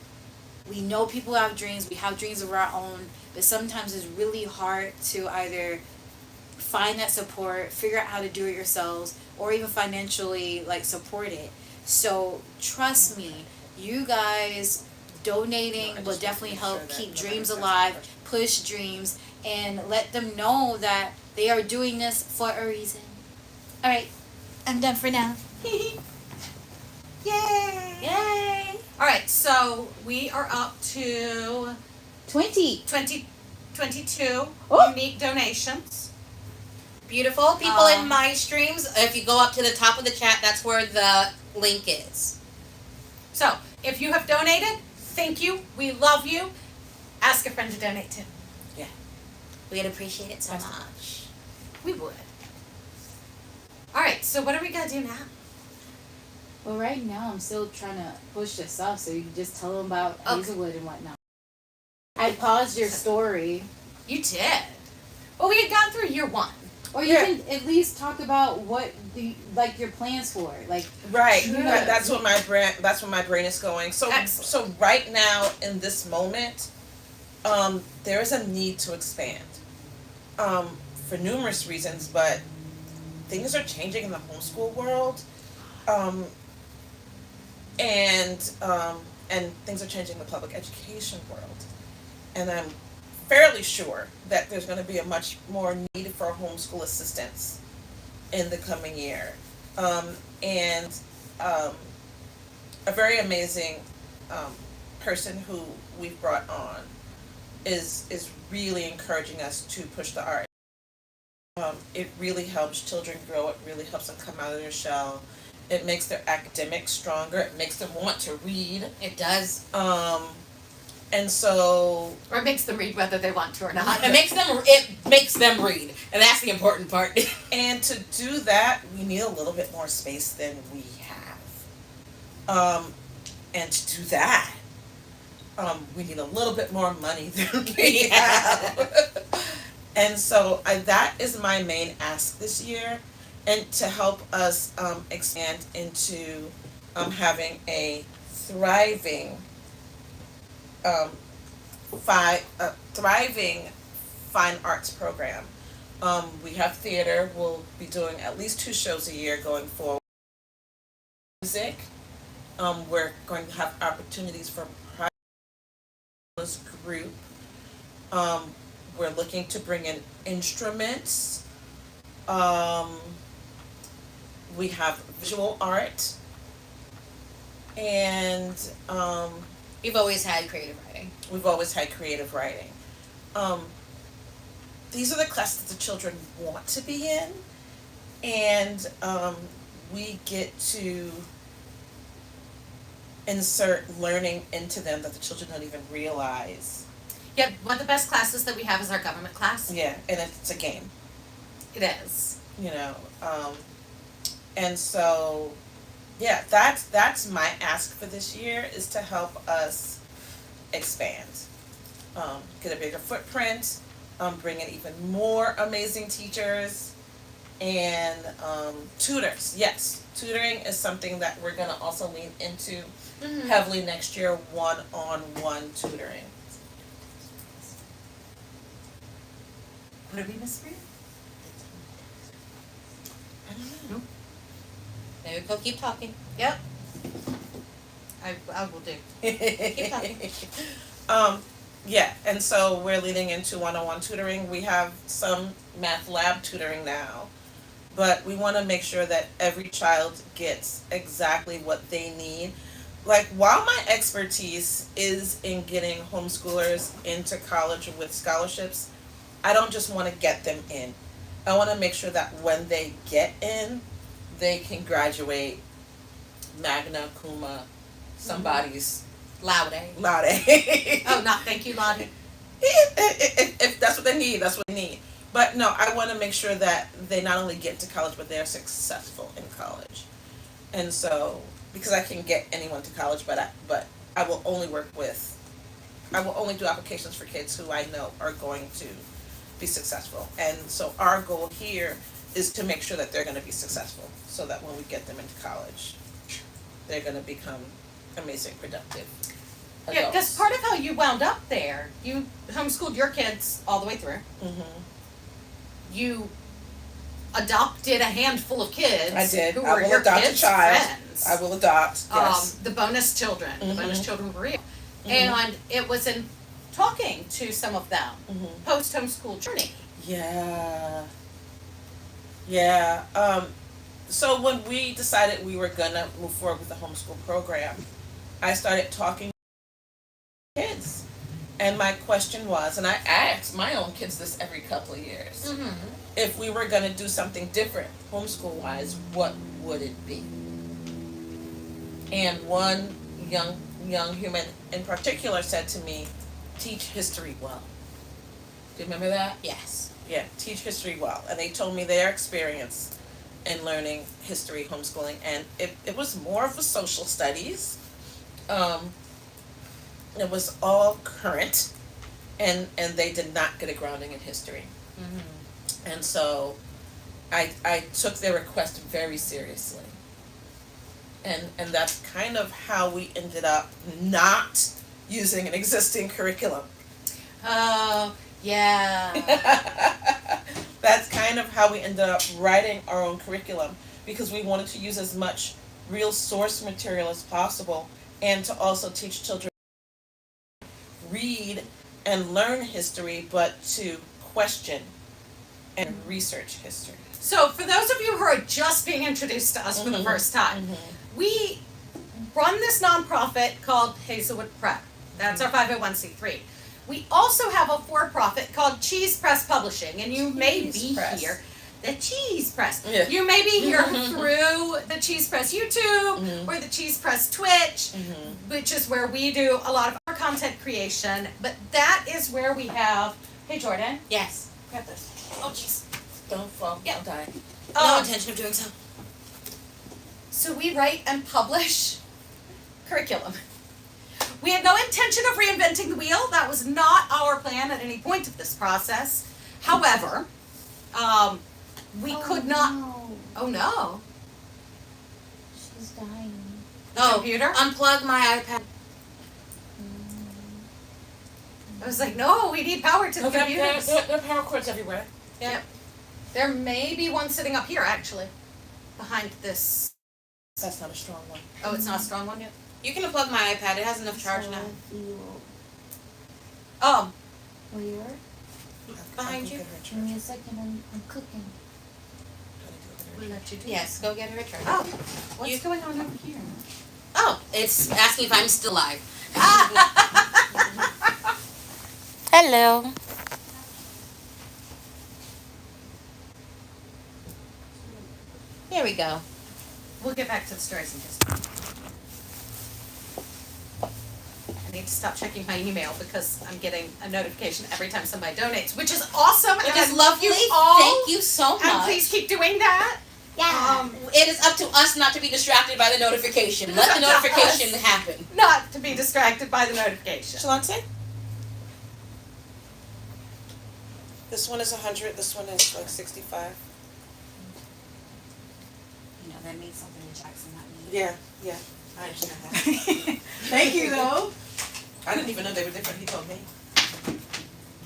we know people have dreams, we have dreams of our own, but sometimes it's really hard to either find that support, figure out how to do it yourselves, or even financially like support it. So trust me, you guys donating will definitely help keep dreams alive, push dreams, and let them know that they are doing this for a reason. All right, I'm done for now. Yay! Yay! All right, so we are up to 22 Oh. unique donations. Beautiful people in my streams. If you go up to the top of the chat, that's where the link is. So if you have donated, thank you. We love you. Ask a friend to donate too. We'd appreciate it so much. We would. All right, so what are we gonna do now? Well, right now I'm still trying to push this off, so you can just tell them about Hazelwood and whatnot. I paused your story. You did. Well, we had gone through year one. Or you can at least talk about what your plans for it. Like, Right. Yeah. That's what my brain is going. So Excellent. so right now in this moment, there is a need to expand. For numerous reasons, but things are changing in the homeschool world. And things are changing in the public education world. And I'm fairly sure that there's going to be a much more need for homeschool assistance in the coming year. And a very amazing person who we've brought on is really encouraging us to push the art. It really helps children grow. It really helps them come out of their shell. It makes their academics stronger. It makes them want to read. It does. And so, Or it makes them read whether they want to or not. It makes them read, and that's the important part. and to do that, we need a little bit more space than we have. And to do that, we need a little bit more money than we have. And so that is my main ask this year, and to help us expand into having a thriving fine arts program. We have theater. We'll be doing at least 2 shows a year going forward. Music. We're going to have opportunities for private group. We're looking to bring in instruments. We have visual art. And We've always had creative writing. we've always had creative writing. These are the classes that the children want to be in, and we get to insert learning into them that the children don't even realize. Yeah, one of the best classes that we have is our government class. Yeah, and it's a game, It is. you know. And so, yeah, that's my ask for this year, is to help us expand, get a bigger footprint, bring in even more amazing teachers, and tutors. Yes, tutoring is something that we're gonna also lean into heavily next year, one-on-one tutoring. What did we miss for you? I don't know. There we go. Keep talking. Yep. I will do. Keep talking. Yeah, and so we're leading into one-on-one tutoring. We have some math lab tutoring now, but we want to make sure that every child gets exactly what they need. Like, while my expertise is in getting homeschoolers into college with scholarships, I don't just want to get them in. I want to make sure that when they get in, they can graduate magna cum somebody's Laude. laude. Oh, not thank you, Lottie. If that's what they need, that's what they need. But no, I want to make sure that they not only get to college, but they're successful in college. And so, because I can get anyone to college, but I will only I will only do applications for kids who I know are going to be successful. And so our goal here is to make sure that they're going to be successful, so that when we get them into college, they're going to become amazing, productive adults. Yeah, because part of how you wound up there, you homeschooled your kids all the way through. Mm-hmm. You adopted a handful of kids. I did. Who I were will your adopt a kids' child. friends. I will adopt. Yes. The bonus children. The Mhm. bonus children were real. Mhm. And it was in talking to some of them Mhm. post homeschool journey. Yeah. Yeah. So when we decided we were gonna move forward with the homeschool program, I started talking to kids. And my question was, and I asked my own kids this every couple of years, Mm-hmm. if we were gonna do something different homeschool wise, what would it be? And one young human in particular said to me, teach history well. Do you remember that? Yes. Yeah, teach history well. And they told me their experience in learning history homeschooling, and it was more of a social studies. It was all current, and they did not get a grounding in history. Mm-hmm. And so I took their request very seriously. And that's kind of how we ended up not using an existing curriculum. Oh, yeah. That's kind of how we ended up writing our own curriculum, because we wanted to use as much real source material as possible, and to also teach children read and learn history, but to question and research history. So for those of you who are just being introduced to us for the Mhm. first time, we run this nonprofit called Hazelwood Prep. That's our 501c3. We also have a for-profit called CheesePress Publishing, and you may be CheesePress. here. The CheesePress. Yeah. You may be here through the CheesePress YouTube Mhm. or the CheesePress Twitch, Mm-hmm. which is where we do a lot of our content creation. But that is where we have. Hey Jordan, Yes. grab this. Oh jeez. Don't fall, Yeah. don't die. No intention of doing so. So we write and publish curriculum. We had no intention of reinventing the wheel. That was not our plan at any point of this process. However, we could not. No. Oh no! She's dying. Oh, Computer? unplug my iPad. I was like, no, we need power to the computers. There are power cords everywhere. Yep. There may be one sitting up here actually, behind this. That's not a strong one. Oh, it's not a strong one yet. You can unplug my iPad. It has enough charge So now. I feel Where? Behind you. Give me a second, I'm cooking. We'll let you do. Yes, go get her a charge. Oh, what's You- going on over here? Oh, it's asking if I'm still alive. Hello. Here we go. We'll get back to the stories in just a minute. I need to stop checking my email because I'm getting a notification every time somebody donates, which is awesome. Which and is I lovely. love you all. Thank you so much. And please keep doing that. Yeah. It is up to us not to be distracted by the notification. Let the notification happen. Not to be distracted by the notification. Shalante? This one is 100, this one is like 65. You know, that means something to Jackson, not me. Yeah, I understand that. Thank you, though. I didn't even know they were different, he told me.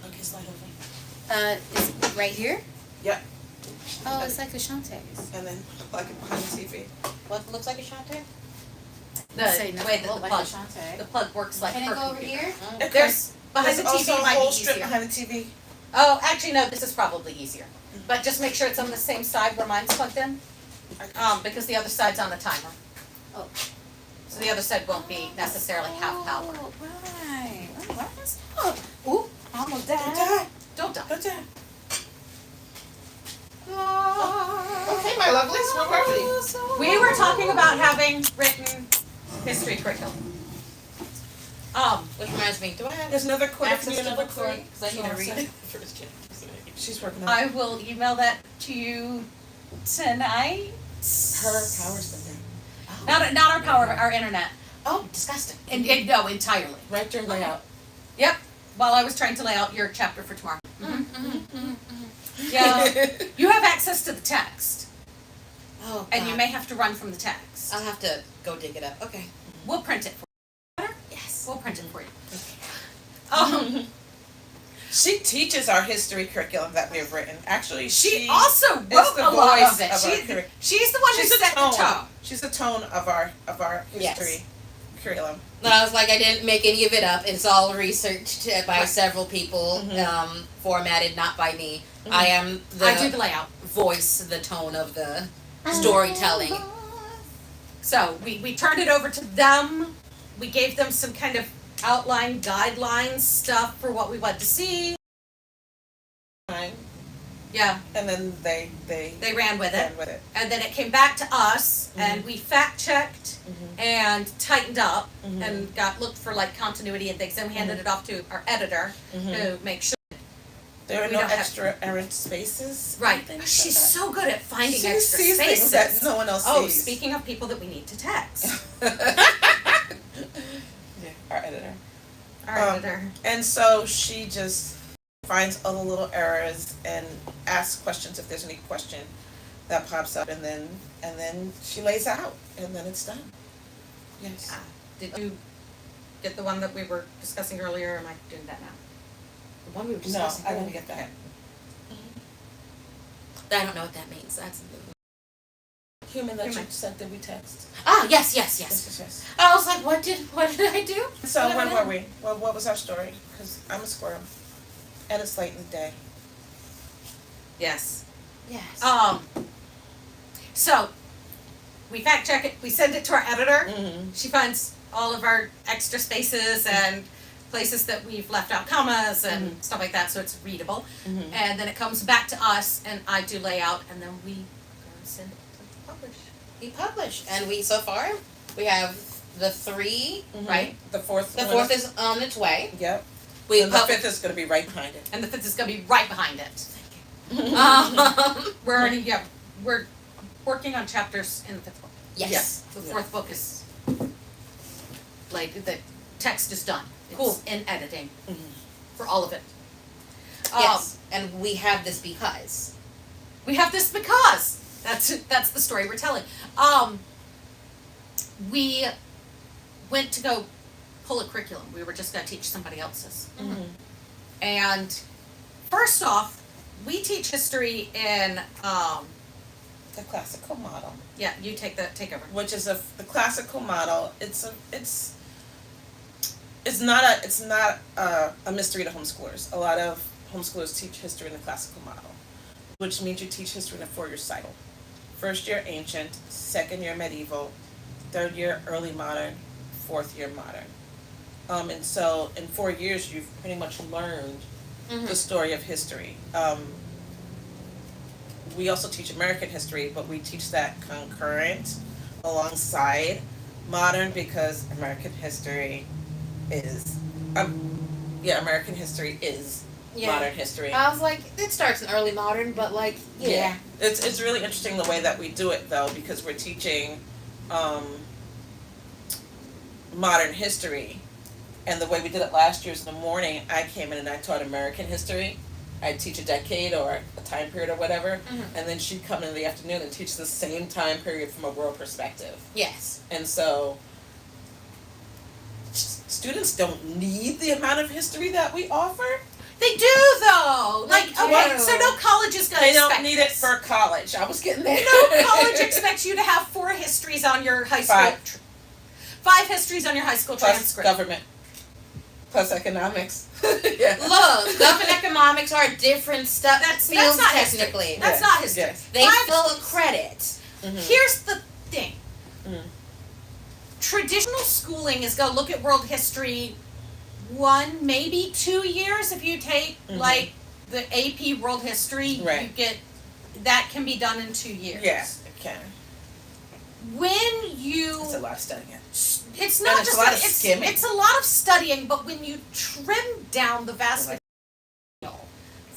Okay, slide over. Is it right here? Yep, Oh, it's like Ashante's. and then like behind the TV. What looks like Ashante? Say the way that no, the like plug, Ashante. the plug works like Can her it go over computer. here? There's behind the There's TV also a might whole be strip easier. behind the TV. Oh, actually no, this is probably easier. But just make sure it's on the same side where mine's plugged in, because the other side's on the timer. Oh. So the other side won't be necessarily half power. Oh, right. What is that? Ooh, almost Don't died. die. Don't die. Don't die. Okay, my lovelies, where were we? We were talking about having written history curriculum. Which reminds me, do I have There's another quarter for access you, to number book for 3. it? Because I need to read it. First chapter. She's working on I it. will email that to you tonight. Her power's been down. Not our power, our internet. Oh, disgusting. And no, entirely. Right during layout. Yep. While I was trying to lay out your chapter for tomorrow. Yeah. You have access to the text, Oh, and you God. may have to run from the text. I'll have to go dig it up. Okay. We'll print it for you. Yes. We'll print it for you. She teaches our history curriculum that we've written. Actually, She also is wrote the a lot voice of it. of our She, curriculum. she's the one who She's set the the tone. tone. She's the tone of our Yes. history curriculum. No, I was like, I didn't make any of it up. It's all researched by Right. several people, Mhm. formatted not by me. Mhm. I am I do the the layout. voice, the tone of the storytelling. So we turned it over to them. We gave them some kind of outline guidelines stuff for what we wanted to see. Fine. Yeah, And then they they ran with it. ran with it. And then it came back to us and we fact checked Mhm. and tightened up Mhm. and looked for like continuity and things. Then we handed it off to our editor Mhm. to make sure. There are We no don't have- extra errant spaces. Right. Things She's like so good at finding She extra sees things spaces. that no one else Oh, sees. speaking of people that we need to text. Yeah, our editor. Our editor. And so she just finds all the little errors and asks questions if there's any question that pops up, and then she lays out, and then it's done. Yes. Did you get the one that we were discussing earlier? Or am I doing that now? The one we were No, discussing. I didn't get that. I don't know what that means. That's Human that you Human. sent that we text. ah yes. Yes. I was like, what did I do? So What when happened? were we? Well, what was our story? Because I'm a squirrel, and it's late in the day. Yes. Yes. So we fact check it. We send it to our editor. Mm-hmm. She finds all of our extra spaces and places that we've left out commas and stuff like that, so it's readable. Mm-hmm. And then it comes back to us, and I do layout, and then we send it to publish. We publish, and so far we have the 3, right? The fourth. The one 4th is on its way. Yep. We And the fifth is going to be right behind it. And the 5th is going to be right behind it. We're already, we're working on chapters in the 5th book. Yes. The 4th book is, like, the text is done. It's Cool. in editing Mhm. for all of it. Yes. And we have this because. We have this because that's the story we're telling. We went to go pull a curriculum. We were just going to teach somebody else's. Mhm. And first off, we teach history in The classical model, yeah, you take over. which is the classical model. It's not a mystery to homeschoolers. A lot of homeschoolers teach history in the classical model, which means you teach history in a 4-year cycle. First year ancient, second year medieval, third year early modern, fourth year modern. And so in 4 years you've pretty much learned the story of history. We also teach American history, but we teach that concurrent alongside modern because American history is American history is modern history. I was like, it starts in early modern, but like, yeah. It's really interesting the way that we do it though, because we're teaching modern history, and the way we did it last year is in the morning I came in and I taught American history. I'd teach a decade or a time period or whatever, and then she'd come in the afternoon and teach the same time period from a world perspective. Yes. And so students don't need the amount of history that we offer. They do though. Like They okay, do. so no college is going to They expect don't need it this. for college. I was getting there. No college expects you to have 4 histories on your high school. 5. 5 histories on your high school Plus transcript. government. Plus economics. Yeah. Look, government economics are different stuff. That's fields not history. technically. That's Yes, not history. yes. They 5 fill a histories. credit. Mhm. Here's the thing. Mm. Traditional schooling is going to look at world history 1, maybe 2 years. If you take Mhm. like the AP World History, you Right. get that can be done in 2 years. Yeah, it can. When you It's a lot of studying. it's And not it's just a lot of it's, skimming. it's a lot of studying, but when you trim down the vast material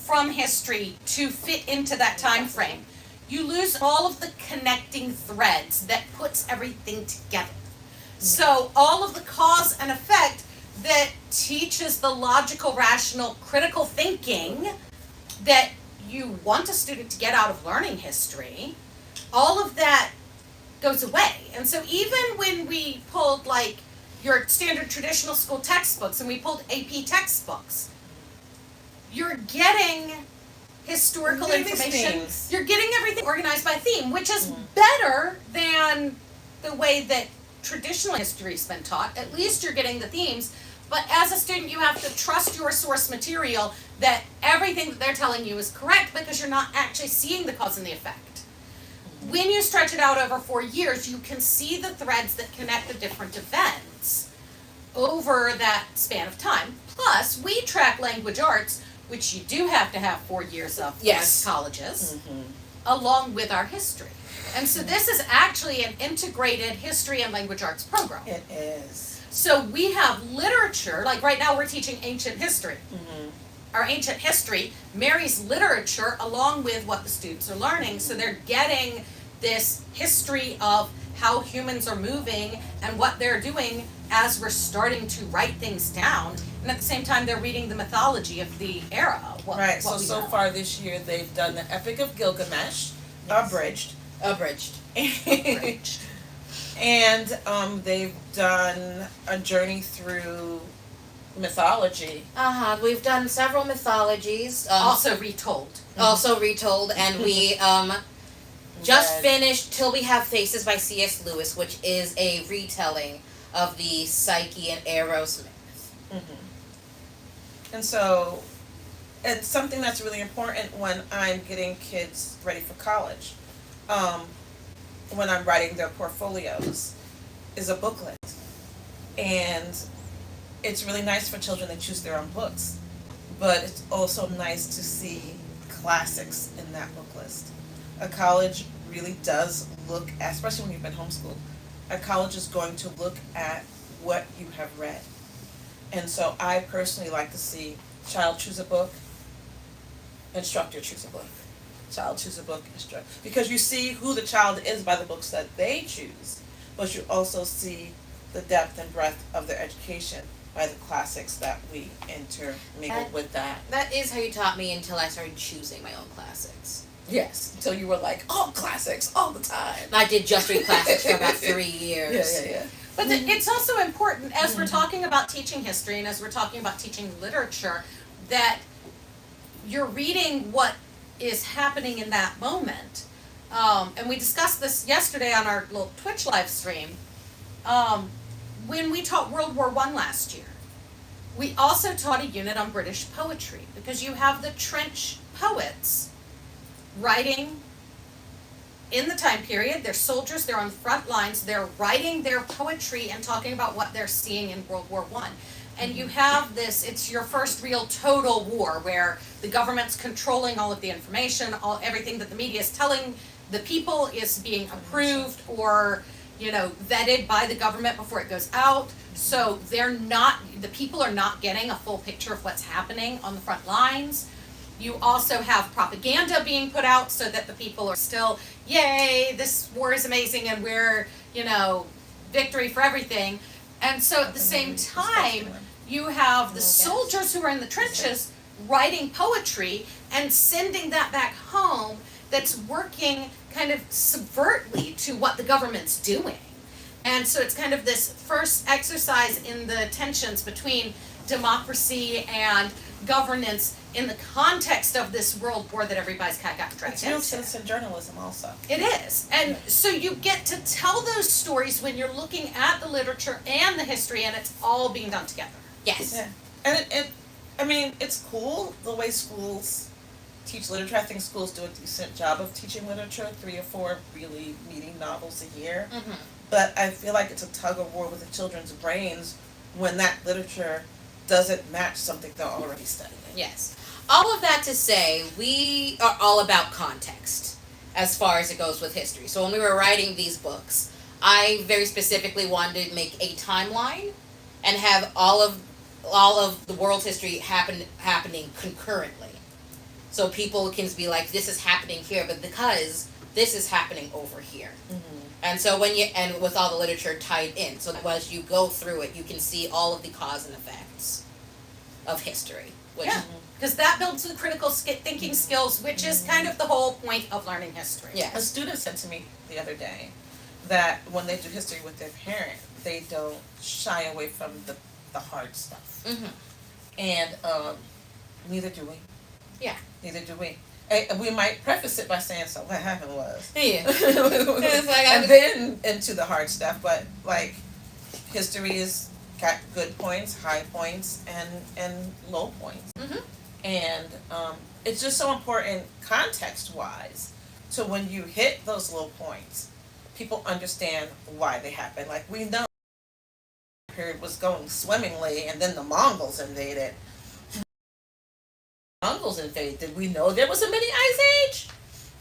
from history to fit into that time frame, you lose all of the connecting threads that puts everything together. So all of the cause and effect that teaches the logical, rational, critical thinking that you want a student to get out of learning history, all of that goes away. And so even when we pulled like your standard traditional school textbooks and we pulled AP textbooks, you're getting historical You're getting these information. themes. You're getting everything organized by theme, which is Mhm. better than the way that traditional history's been taught. At least you're getting the themes. But as a student, you have to trust your source material that everything that they're telling you is correct because you're not actually seeing the cause and the effect. When you stretch it out over 4 years, you can see the threads that connect the different events over that span of time. Plus, we track language arts, which you do have to have 4 years of Yes. most colleges, Mm-hmm. along with our history. And so this is actually an integrated history and language arts program. It is. So we have literature, like right now we're teaching ancient history. Mm-hmm. Our ancient history marries literature along with what the students are learning. So they're getting this history of how humans are moving and what they're doing as we're starting to write things down. And at the same time, they're reading the mythology of the era. Right, what we so know. far this year, they've done the Epic of Gilgamesh, abridged. Abridged. And they've done a journey through mythology. We've done several mythologies. Also retold. Also retold, and we just Read. finished Till We Have Faces by C.S. Lewis, which is a retelling of the Psyche and Eros myth. And so it's something that's really important when I'm getting kids ready for college. When I'm writing their portfolios, is a booklet. And it's really nice for children to choose their own books. But it's also nice to see classics in that book list. A college really does look at, especially when you've been homeschooled, a college is going to look at what you have read. And so I personally like to see child choose a book, instructor choose a book. Child choose a book, instructor. Because you see who the child is by the books that they choose, but you also see the depth and breadth of their education by the classics that we intermingle with that. That is how you taught me until I started choosing my own classics. Yes, until you were like, all classics, all the time. I did just read classics for about 3 years. Yeah. But it's also important as we're talking about teaching history and as we're talking about teaching literature that you're reading what is happening in that moment. And we discussed this yesterday on our little Twitch live stream. When we taught World War I last year, we also taught a unit on British poetry because you have the trench poets writing in the time period. They're soldiers, they're on the front lines, they're writing their poetry and talking about what they're seeing in World War I. And you have this, it's your first real total war where the government's controlling all of the information, everything that the media is telling the people is being approved or, vetted by the government before it goes out. So the people are not getting a full picture of what's happening on the front lines. You also have propaganda being put out so that the people are still, yay, this war is amazing and we're, victory for everything. And so at the same time, you have the soldiers who are in the trenches writing poetry and sending that back home that's working kind of subvertly to what the government's doing. And so it's kind of this first exercise in the tensions between democracy and governance in the context of this world war that everybody's kind of got dragged It's real into. citizen journalism also. It is. And so you get to tell those stories when you're looking at the literature and the history, and it's all being done together. Yes. Yeah. And I mean, it's cool the way schools teach literature. I think schools do a decent job of teaching literature, 3 or 4 really meaty novels a year. Mm-hmm. But I feel like it's a tug of war with the children's brains when that literature doesn't match something they're already studying. Yes. All of that to say, we are all about context as far as it goes with history. So when we were writing these books, I very specifically wanted to make a timeline and have all of the world's history happening concurrently. So people can be like, this is happening here, but because this is happening over here. Mm-hmm. And so and with all the literature tied in, so that as you go through it, you can see all of the cause and effects of history. Which, Yeah. Because that builds the critical thinking skills, which is kind of the whole point of learning history. A yes. student said to me the other day that when they do history with their parent, they don't shy away from the hard stuff. Mm-hmm. And neither do we. Yeah. Neither do we. We might preface it by saying, so what happened was. Yeah. It's like And then into the hard stuff, but like history has got good points, high points, and low points. Mhm. And it's just so important context-wise to when you hit those low points, people understand why they happen. Like we know the period was going swimmingly and then the Mongols invaded. Did we know there was a mini ice age?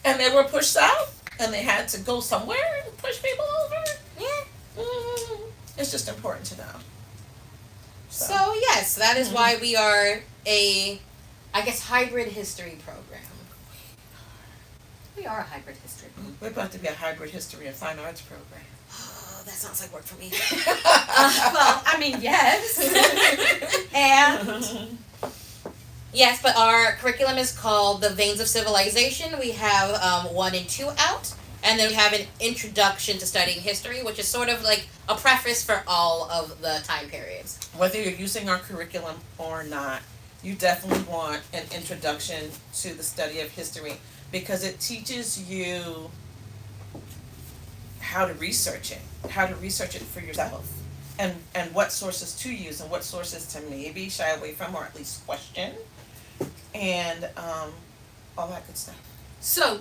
And they were pushed south and they had to go somewhere and push people over? Yeah. It's just important to know. So yes, that is why we are a, I guess, hybrid history program. We are a hybrid history. We're about to be a hybrid history and fine arts program. Oh, that sounds like work for me. Well, I mean, yes. And Yes, but our curriculum is called The Veins of Civilization. We have 1 and 2 out. And then we have an introduction to studying history, which is sort of like a preface for all of the time periods. Whether you're using our curriculum or not, you definitely want an introduction to the study of history because it teaches you how to research it for yourself, and what sources to use and what sources to maybe shy away from or at least question, and all that good stuff. so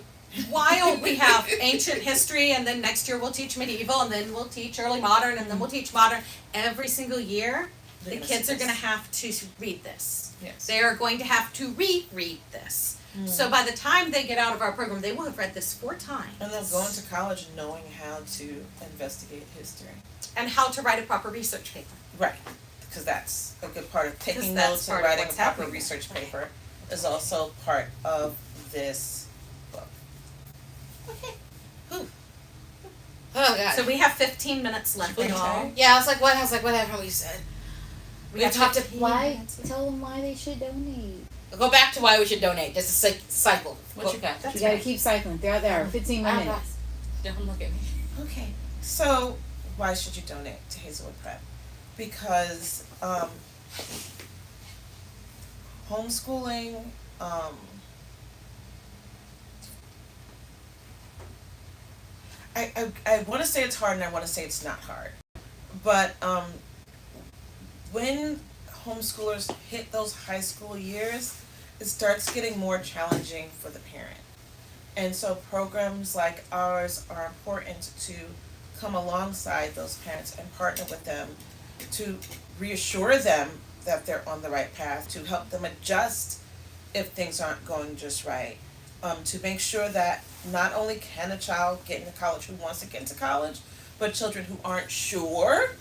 while we have ancient history and then next year we'll teach medieval and then we'll teach early modern and then we'll teach modern, every single year the kids are going to have to read this. Yes. They are going to have to reread this. So by the time they get out of our program, they will have read this 4 times. And they'll go into college knowing how to investigate history. And how to write a proper research paper. Right, because that's a good part of taking 'Cause that's notes and part of writing a what's proper happening. research paper is also part of this book. Okay. Oh god. So we have 15 minutes left, Okay. y'all. yeah, I was like, what haven't we said? We We've have talked to 15 Why? minutes. Tell them why they should donate. go back to why we should donate. Just a cycle. What you got? That's You gotta right. keep cycling throughout there. 15 Ah, minutes. Don't look at me. Okay, so why should you donate to Hazelwood Prep? Because homeschooling, I want to say it's hard and I want to say it's not hard, but when homeschoolers hit those high school years, it starts getting more challenging for the parent. And so programs like ours are important to come alongside those parents and partner with them to reassure them that they're on the right path, to help them adjust if things aren't going just right, to make sure that not only can a child get into college who wants to get into college, but children who aren't sure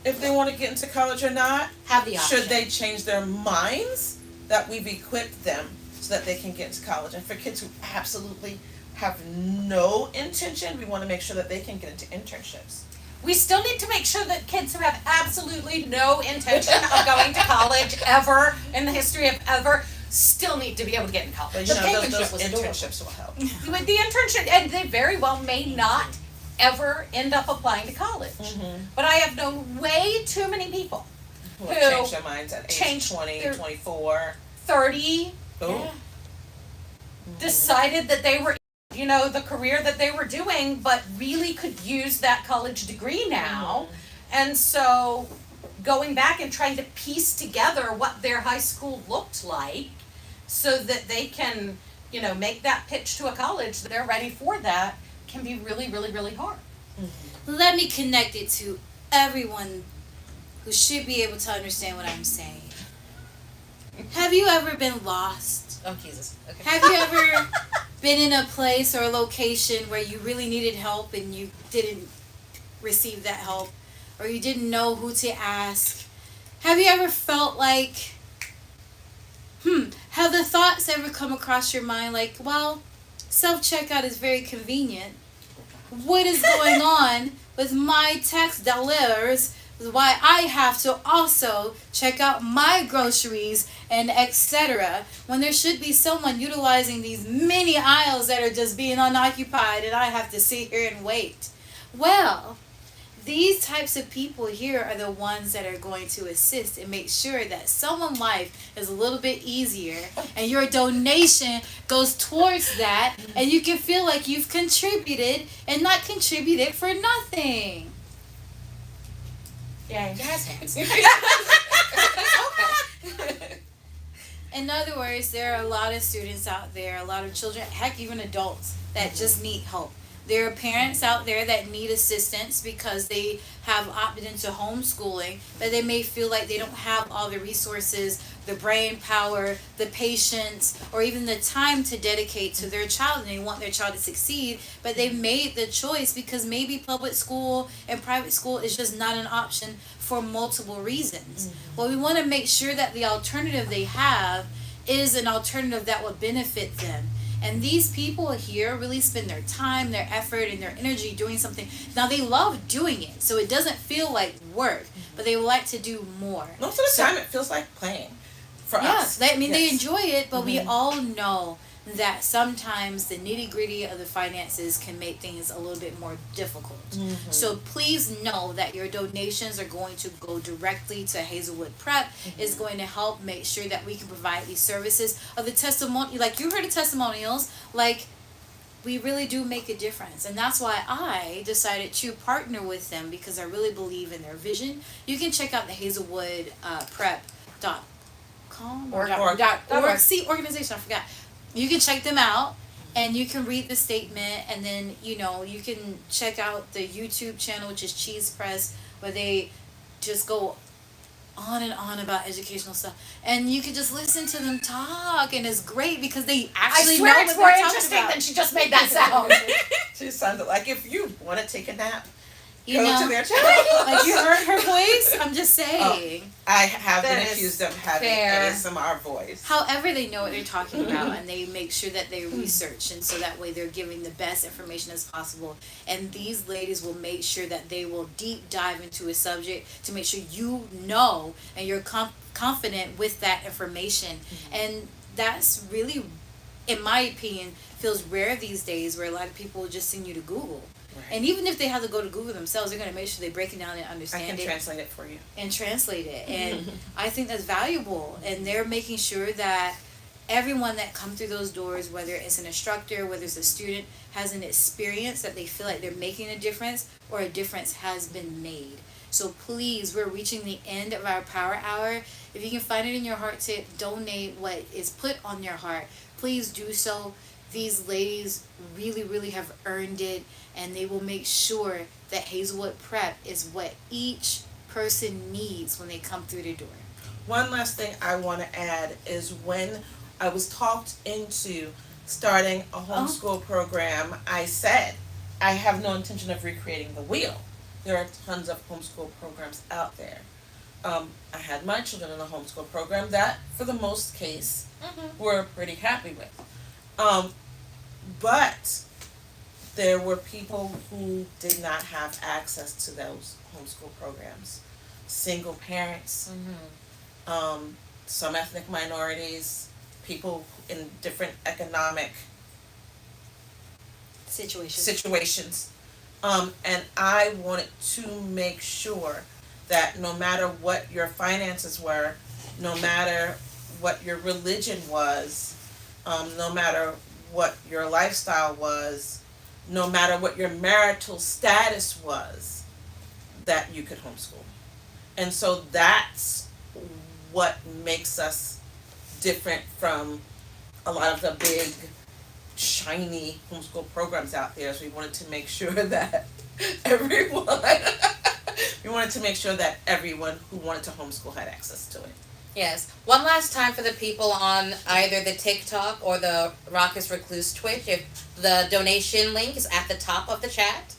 if they want to get into college or not, Have the option. should they change their minds, that we've equipped them so that they can get into college. And for kids who absolutely have no intention, we want to make sure that they can get into internships. We still need to make sure that kids who have absolutely no intention of going to college ever in the history of ever still need to be able to get in college. But you The know, penguin those ship was adorable. internships will help. With the internship, and they very well may not ever end up applying to college. Mm-hmm. But I have known way too many people Who who have changed their minds at age changed 20, their- 24. 30, Ooh. decided that they were, the career that they were doing, but really could use that college degree now. And so going back and trying to piece together what their high school looked like so that they can, make that pitch to a college that they're ready for that can be really, really, really hard. Let me connect it to everyone who should be able to understand what I'm saying. Have you ever been lost? Oh Jesus. Okay. Have you ever been in a place or a location where you really needed help and you didn't receive that help, or you didn't know who to ask? Have you ever felt like, have the thoughts ever come across your mind like, well, self-checkout is very convenient. What is going on with my tax dollars? Why I have to also check out my groceries and etc. when there should be someone utilizing these many aisles that are just being unoccupied and I have to sit here and wait. Well, these types of people here are the ones that are going to assist and make sure that someone's life is a little bit easier and your donation goes towards that and you can feel like you've contributed and not contributed for nothing. Yay. Jazz hands. Okay. In other words, there are a lot of students out there, a lot of children, heck, even adults that just need help. There are parents out there that need assistance because they have opted into homeschooling, but they may feel like they don't have all the resources, the brain power, the patience, or even the time to dedicate to their child, and they want their child to succeed, but they've made the choice because maybe public school and private school is just not an option for multiple reasons. Well, we want to make sure that the alternative they have is an alternative that would benefit them. And these people here really spend their time, their effort, and their energy doing something. Now, they love doing it, so it doesn't feel like work, but they would like to do more. Most of the time, it feels like playing for us. They Yes. enjoy it, but we all know that sometimes the nitty-gritty of the finances can make things a little bit more difficult. So please know that your donations are going to go directly to Hazelwood Prep. Is going to help make sure that we can provide these services of the testimony. Like you heard of testimonials, like we really do make a difference, and that's why I decided to partner with them because I really believe in their vision. You can check out the Hazelwood prep.com or Org. .org. See, organization, I forgot. You can check them out and you can read the statement, and then you can check out the YouTube channel, which is CheesePress, where they just go on and on about educational stuff, and you can just listen to them talk, and it's great because they actually I swear know it's what more they're talking interesting about. than she just made that sound. She sounded like if you want to take a nap, You go know, to their channel. like you heard her voice. I'm just saying. I have been That is accused of having fair. ASMR voice. However, they know what they're talking about, and they make sure that they research, and so that way they're giving the best information as possible. And these ladies will make sure that they will deep dive into a subject to make sure you know and you're confident with that information. And that's really, in my opinion, feels rare these days, where a lot of people will just send you to Google. Right. And even if they have to go to Google themselves, they're going to make sure they break it down and I understand can it translate it for you. and translate it. And I think that's valuable. And they're making sure that everyone that come through those doors, whether it's an instructor, whether it's a student, has an experience that they feel like they're making a difference or a difference has been made. So please, we're reaching the end of our power hour. If you can find it in your heart to donate what is put on your heart, please do so. These ladies really, really have earned it, and they will make sure that Hazelwood Prep is what each person needs when they come through the door. One last thing I want to add is when I was talked into starting a homeschool program, I said I have no intention of recreating the wheel. There are tons of homeschool programs out there. I had my children in a homeschool program that, for the most case, were pretty happy with. But there were people who did not have access to those homeschool programs. Single parents, some ethnic minorities, people in different economic Situation. situations. And I wanted to make sure that no matter what your finances were, no matter what your religion was, no matter what your lifestyle was, no matter what your marital status was, that you could homeschool. And so that's what makes us different from a lot of the big, shiny homeschool programs out there. Is we wanted to make sure that everyone, we wanted to make sure that everyone who wanted to homeschool had access to it. Yes. One last time for the people on either the TikTok or the Raucous Recluse Twitch, if the donation link is at the top of the chat,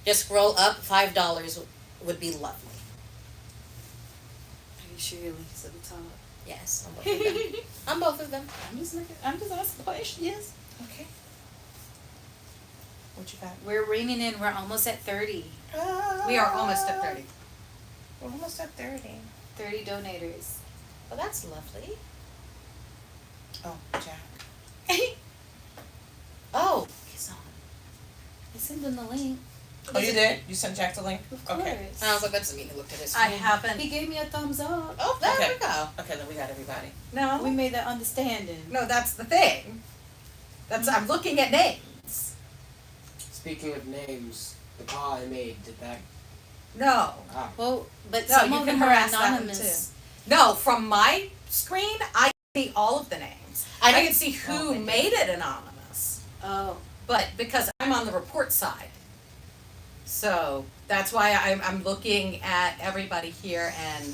just scroll up. $5 would be lovely. Are you sure your link is at the top? Yes, on both of them. On both of them. I'm just asking questions. Okay. What you got? We're ringing in. We're almost at 30. We are almost at 30. We're almost at 30. 30 donators. Well, that's lovely. Oh, Jack. Oh, he's on. I sent them the link. Oh, you did? You sent Jack the link? Of course. Okay. I was like, that doesn't mean he looked at his I phone. haven't. He gave me a thumbs up. Oh, there Okay. we go. Okay, then we got everybody. No. We made that understanding. No, that's the thing. I'm looking at names. Speaking of names, the call I made, did that? No. Well, but No, some you of can them are harass that one anonymous. No, from my screen, I see all of the names. I can see who made it anonymous. Oh. But because I'm on the report side. So that's why I'm looking at everybody here and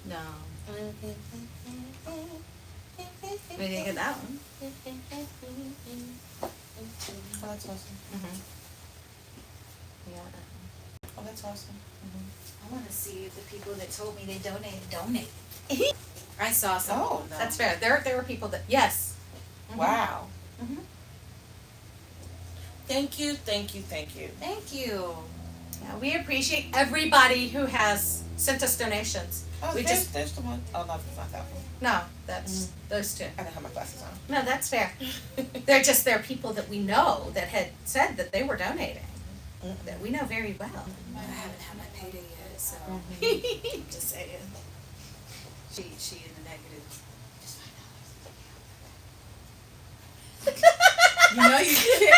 no. We didn't get that one. Oh, that's awesome. Yeah. Oh, that's awesome. I want to see if the people that told me they donate. I saw some Oh, of them, though. That's fair. There were people that yes. Wow. Mhm. Thank you, thank you, thank you. Thank you. Yeah, we appreciate everybody who has sent us donations. Oh, We there's, just- there's the one. Oh, no, it's not that one. No, that's those two. I don't have my glasses on. No, that's fair. They're people that we know that had said that they were donating. That we know very well. I haven't had my payday yet, so I'm just saying. She in the negative. You know you can't.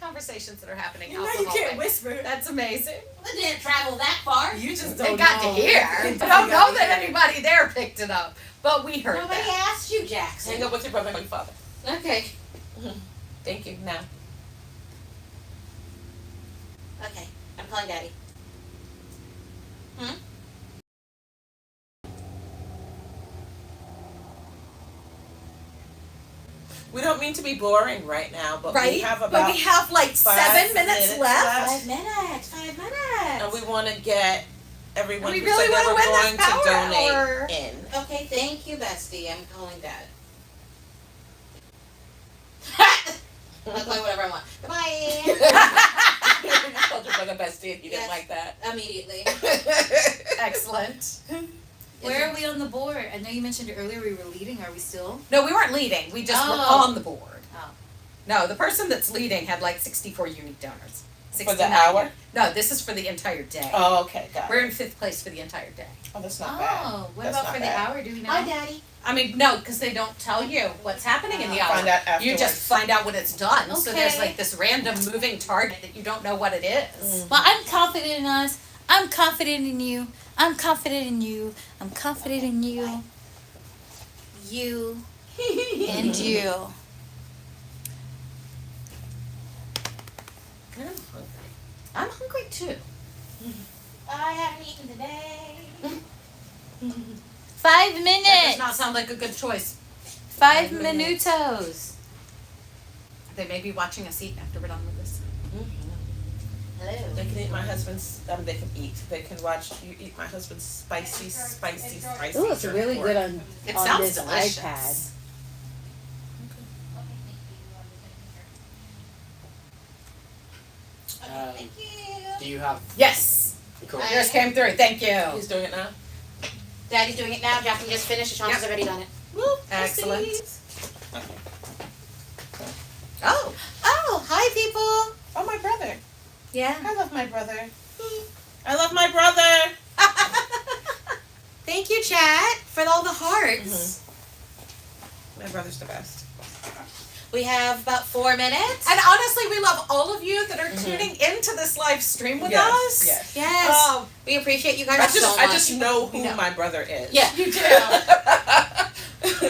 Conversations that are happening You out know the you can't hallway. whisper. That's amazing. It didn't travel that far. You just They don't got know. to hear. I don't know that anybody there picked it up, but we heard Nobody that. asked you, Jackson. Hang up with your brother and your father. Okay. Thank you. Now. Okay. I'm calling Daddy. We don't mean to be boring right now, but Right? we have But about we have like 5 7 minutes left. 5 minutes. 5 minutes. and we want to get everyone We who really said they wanna were win going this to power donate hour. in. Okay, thank you, bestie. I'm calling Dad. I'll call you whatever I want. Goodbye. You told your brother bestie and he didn't Yes. like that. Immediately. Excellent. Where are we on the board? I know you mentioned earlier we were leading. Are we still? No, we weren't leading. We just were Oh. on the board. Oh. No, the person that's leading had like 64 unique donors. For the 69. hour? No, this is for the entire day. Oh, okay, got We're it. in 5th place for the entire day. Oh, that's not bad. Oh, what That's about not for bad. the hour? Do we know? Hi, Daddy. I mean, no, because they don't tell you what's happening in the hour. Find out afterwards. You just find out when it's done. So there's Okay. like this random moving target that you don't know what it is. Well, I'm confident in us. I'm confident in you. I'm confident in you. I'm confident in you. You and you. I'm hungry too. I haven't eaten today. 5 That does minutes. not sound like a good choice. 5 minutos. They may be watching us eat after we're done with this. Hello. They can eat my husband's. They can eat. They can watch you eat my husband's spicy. Ooh, it's really good on It on sounds this delicious. iPad. Thank you. Do you have? Yes, Cool. yours came through. Thank you. He's doing it now. Daddy's doing it now. Jackson just finished. Sean has Yep. already done it. Excellent. Okay. Oh, Oh, hi, people. Oh, my brother. Yeah. I love my brother. I love my brother. Thank you, chat, for all the hearts. My brother's the best. We have about 4 minutes. And honestly, we love all of you that are tuning into this live stream with Yes, us. yes. Yes. We appreciate you guys so much. I just know who We know. my brother is. Yeah. You do.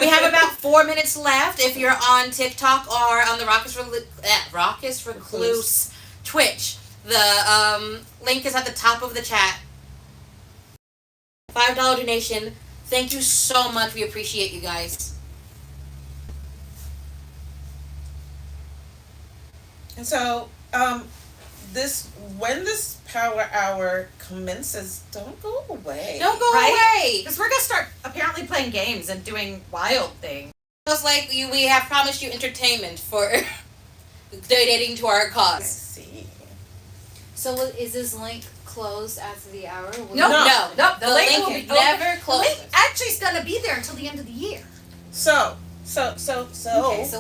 We have about 4 minutes left. If you're on TikTok or on the Raucous Recluse Twitch, the link is at the top of the chat. $5 donation. Thank you so much. We appreciate you guys. And so, when this power hour commences, don't go away. Don't go Right? away. Because we're going to start apparently playing games and doing wild things. Just like we have promised you entertainment for donating to our Let's cause. see. So is this link closed after the hour? Will No, you- no. The link will be never open. The closes. link actually is going to be there until the end of the year. So. Okay, so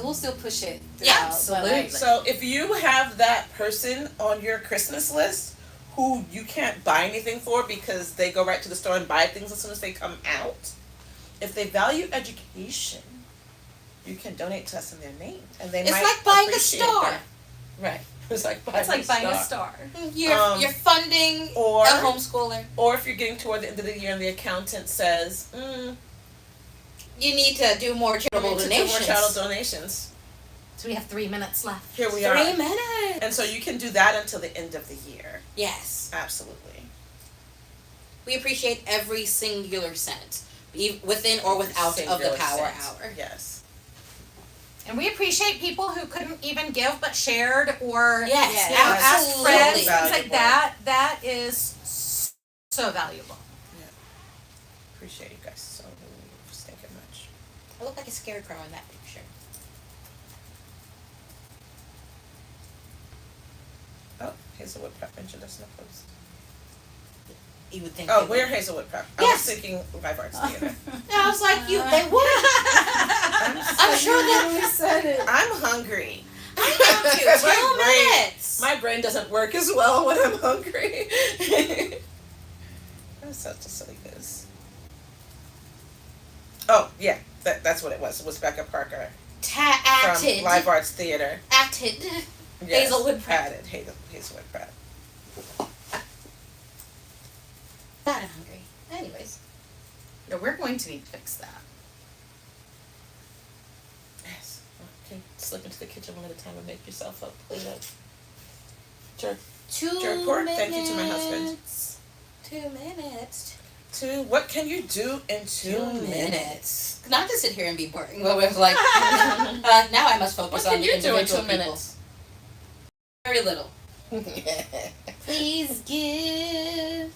we'll still push it throughout. Yeah, absolutely. But like, So if you have that person on your Christmas list who you can't buy anything for because they go right to the store and buy things as soon as they come out, if they value education, you can donate to us in their name, and they It's might like buying a appreciate star. that. Right. It's like buying, It's like buying a star. You're funding Or a homeschooler. or if you're getting toward the end of the year and the accountant says, You need to do more charitable to do donations. more charitable donations. So we have 3 minutes left. Here we 3 are. minutes. And so you can do that until the end of the year. Yes. Absolutely. We appreciate every singular cent, within or without of the Singular power cent. hour. Yes. And we appreciate people who couldn't even give but shared or Yes, you know, asked absolutely. friends, things like Valuable. that. That is so valuable. Appreciate you guys so stinking much. I look like a scarecrow in that picture. Oh, Hazelwood Prep mentioned us in the post. You would think. Oh, they we're would. Hazelwood Prep. I Yes. was thinking Live Arts Theater. I was like, they would. I'm sure that we said it. I'm hungry. I am too. 2 minutes. My brain doesn't work as well when I'm hungry. That's such a silly goose. Oh, yeah. That's what it was. It was Becca Parker Acted. from Live Arts Theater. Acted. Yes, Hazelwood Prep. added Hazelwood Prep. God, I'm hungry. Anyways. Yeah, we're going to need to fix that. Yes. Okay, slip into the kitchen one at a time and make yourself up. Please. Jerk. 2 Jerk pork. minutes. Thank you to my husband. 2 minutes. What can you do in 2 minutes? Not to sit here and be boring. But we're like, now I must focus on the individual people. Very little. Please give.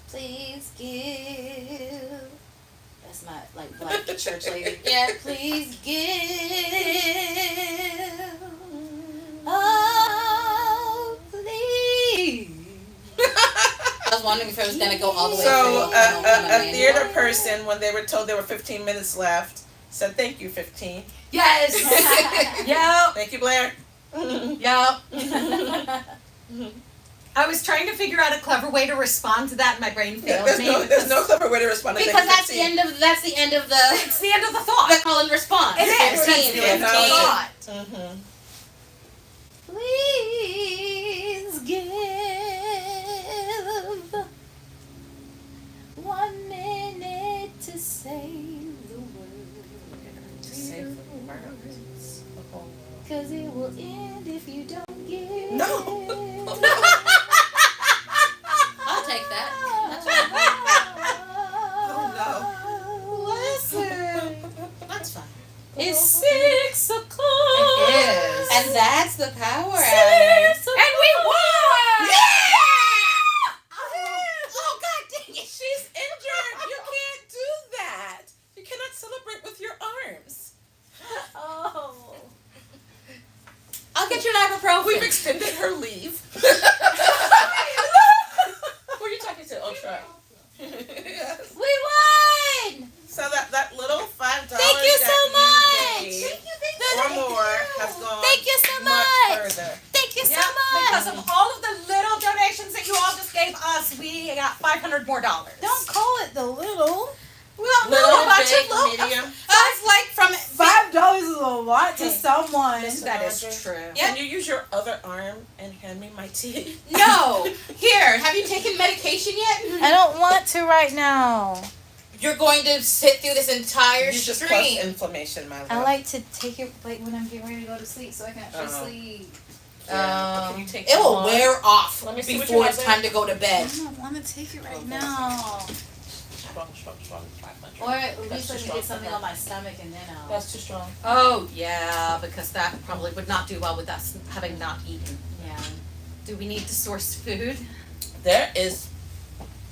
Please give. That's not like black church lady. Yeah. Please give. Oh, please. I was wondering if I was gonna go all the way So through. a theater person, when they were told there were 15 minutes left, said, "Thank you, 15." Yes. Yep. Thank you, Blair. Yep. I was trying to figure out a clever way to respond to that, and my brain failed me. There's no clever way to respond. to Because thank you, that's the end of the It's the end of the thought. the call and response. It is. 15, It's the end of the 15. thought. 15. Please give 1 minute to say the word. Save the words. The whole world. 'Cause it will end if you don't give. No. I'll take that. That's fine. Oh Listen. That's fine. It's 6 o'clock. It is. And that's the power hour. 6 o'clock. And we won! Oh God dang it! She's injured. You can't do that. You cannot celebrate with your arms. Oh. I'll get you an ibuprofen. We've extended her leave. Who are you talking to? Oh, try. Yes. We won! So that little $5 Thank you so much. gave or more has gone Thank you so much much. further. Thank you so Yep, much. because of all of the little donations that you all just gave us, we got $500 more. Don't call it the little. Well, Little, no, a bunch big, of little. medium. That's like from $5 is a lot to someone. That is true. Can you use your other arm and hand me my tea? No. Here, have you taken medication yet? I don't want to right now. You're going to sit through this entire You just stream. caused inflammation, my love. I like to take it like when I'm getting ready to go to sleep so I can actually sleep. Yeah. Can you take It will one? wear off Let me see what before you it's have time to go to bed. I don't want to take it right Okay. now. Strong. Or at least That's let too me get strong something for on my stomach and then I'll. That's too strong. Oh, yeah, because that probably would not do well with us having not eaten. Yeah. Do we need to source food? There is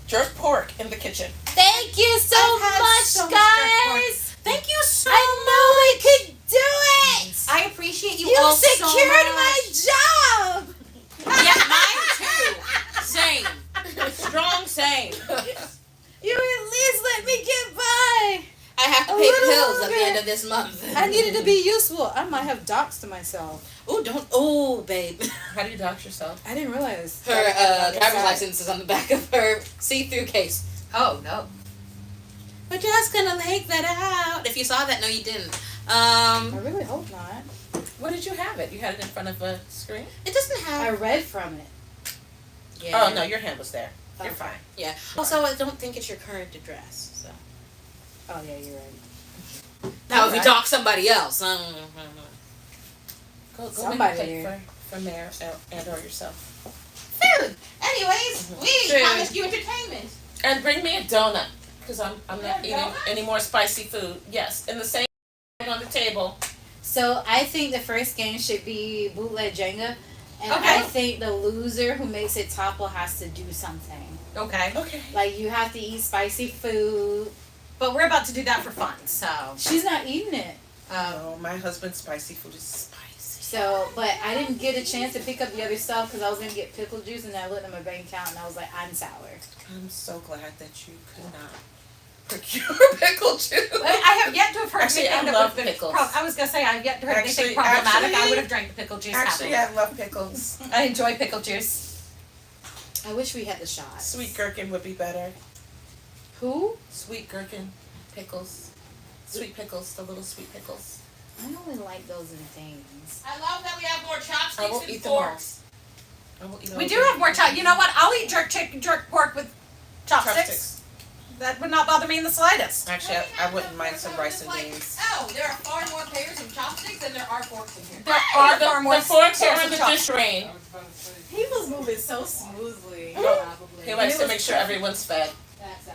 jerk pork in the kitchen. Thank you so I've had much, so much guys. Thank you so I know I could do it. I appreciate you, You all secured so much. my job. Yeah, mine too. Same. Strong same. You at least let me get by. I have to A pay little pills at longer. the end of this month. I needed to be useful. I might have doxed myself. Oh, don't. Oh, babe. How do you dox yourself? I didn't realize. Her driver's license is on the back of her see-through case. Oh, no. We're just gonna make that out. If you saw that, no, you didn't. I really hope not. Where did you have it? You had it in front of a screen? It doesn't I have. read from it. Yeah. Oh, no, your hand was there. You're Okay. fine. Yeah. Also, I don't think it's your current address. So Oh yeah, you're right. now, if you Alright. talk somebody else, Go Somebody make a here. plate for Mayor and or yourself. food. Anyways, we Food. promised you entertainment. And bring me a donut, because I'm not eating any more spicy food. Yes, in the same on the table. So I think the first game should be bootleg Jenga, and Okay. I think the loser who makes it topple has to do something. Okay. Okay. Like you have to eat spicy food. But we're about to do that for fun, so. She's not eating it. Oh, my husband's spicy food is spicy. So, but I didn't get a chance to pick up the other stuff because I was gonna get pickle juice, and I looked at my bank account and I was like, I'm sour. I'm so glad that you could not procure pickle juice. I have yet to have heard Actually, anything I that love would have been pickles. I was gonna say I've yet to heard anything Actually- problematic. I actually- would have drank the pickle juice Actually, happily. I love pickles. I enjoy pickle juice. I wish we had the shots. Sweet gherkin would be better. Who? Sweet gherkin, pickles. Sweet pickles, the little sweet pickles. I only like those in things. I love that we have more I chopsticks will and eat them all. forks. I will eat all We of do them. have more You know what? I'll eat jerk pork with chopsticks. That would not bother me in the slightest. Actually, I wouldn't mind some rice and beans. Oh, there are far more pairs of chopsticks than there are forks in here. There are The, far more the forks are pairs in of the chopsticks. dish drain. He was moving so smoothly. He likes to make sure everyone's fed. That's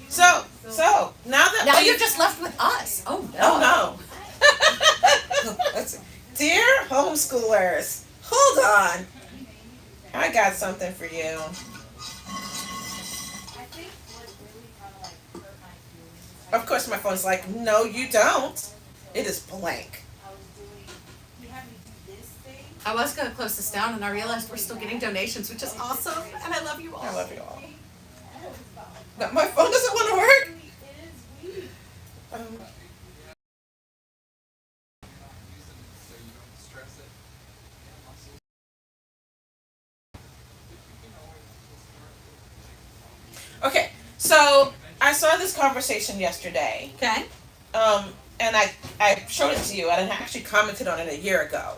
So now that Now we've- you're just left with us. Oh no. Oh no. Dear homeschoolers, hold on. I got something for you. Of course my phone's like, no you don't. It is blank. I was gonna close this down and I realized we're still getting donations, which is awesome, and I love you all. I love you all. No, my phone doesn't want to work. Okay, so I saw this conversation yesterday, Okay. and I showed it to you, and I actually commented on it a year ago.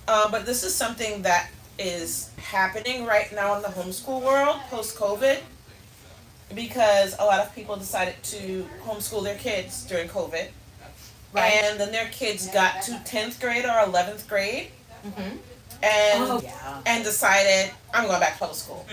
But this is something that is happening right now in the homeschool world post-COVID, because a lot of people decided to homeschool their kids during COVID, Right. and then their kids got to 10th grade or 11th grade, Mm-hmm. and Oh yeah. and decided I'm going back to public school.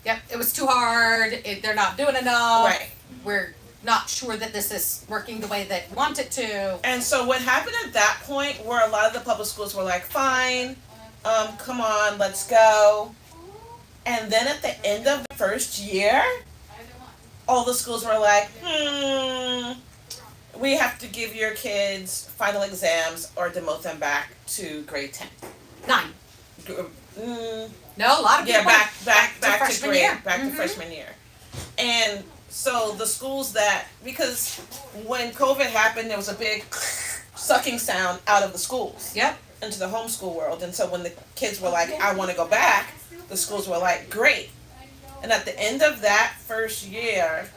Yep. It was too hard. They're not doing enough. Right. We're not sure that this is working the way that we want it to. And so what happened at that point where a lot of the public schools were like, fine, come on, let's go. And then at the end of the first year, all the schools were like, we have to give your kids final exams or demote them back to grade 10. 9. No, a lot of people. back to freshman grade, year. back to Mhm. freshman year. And so the schools that, because when COVID happened, there was a big sucking sound out of the schools. Yep. into the homeschool world. And so when the kids were like, I want to go back, the schools were like, great. And at the end of that first year,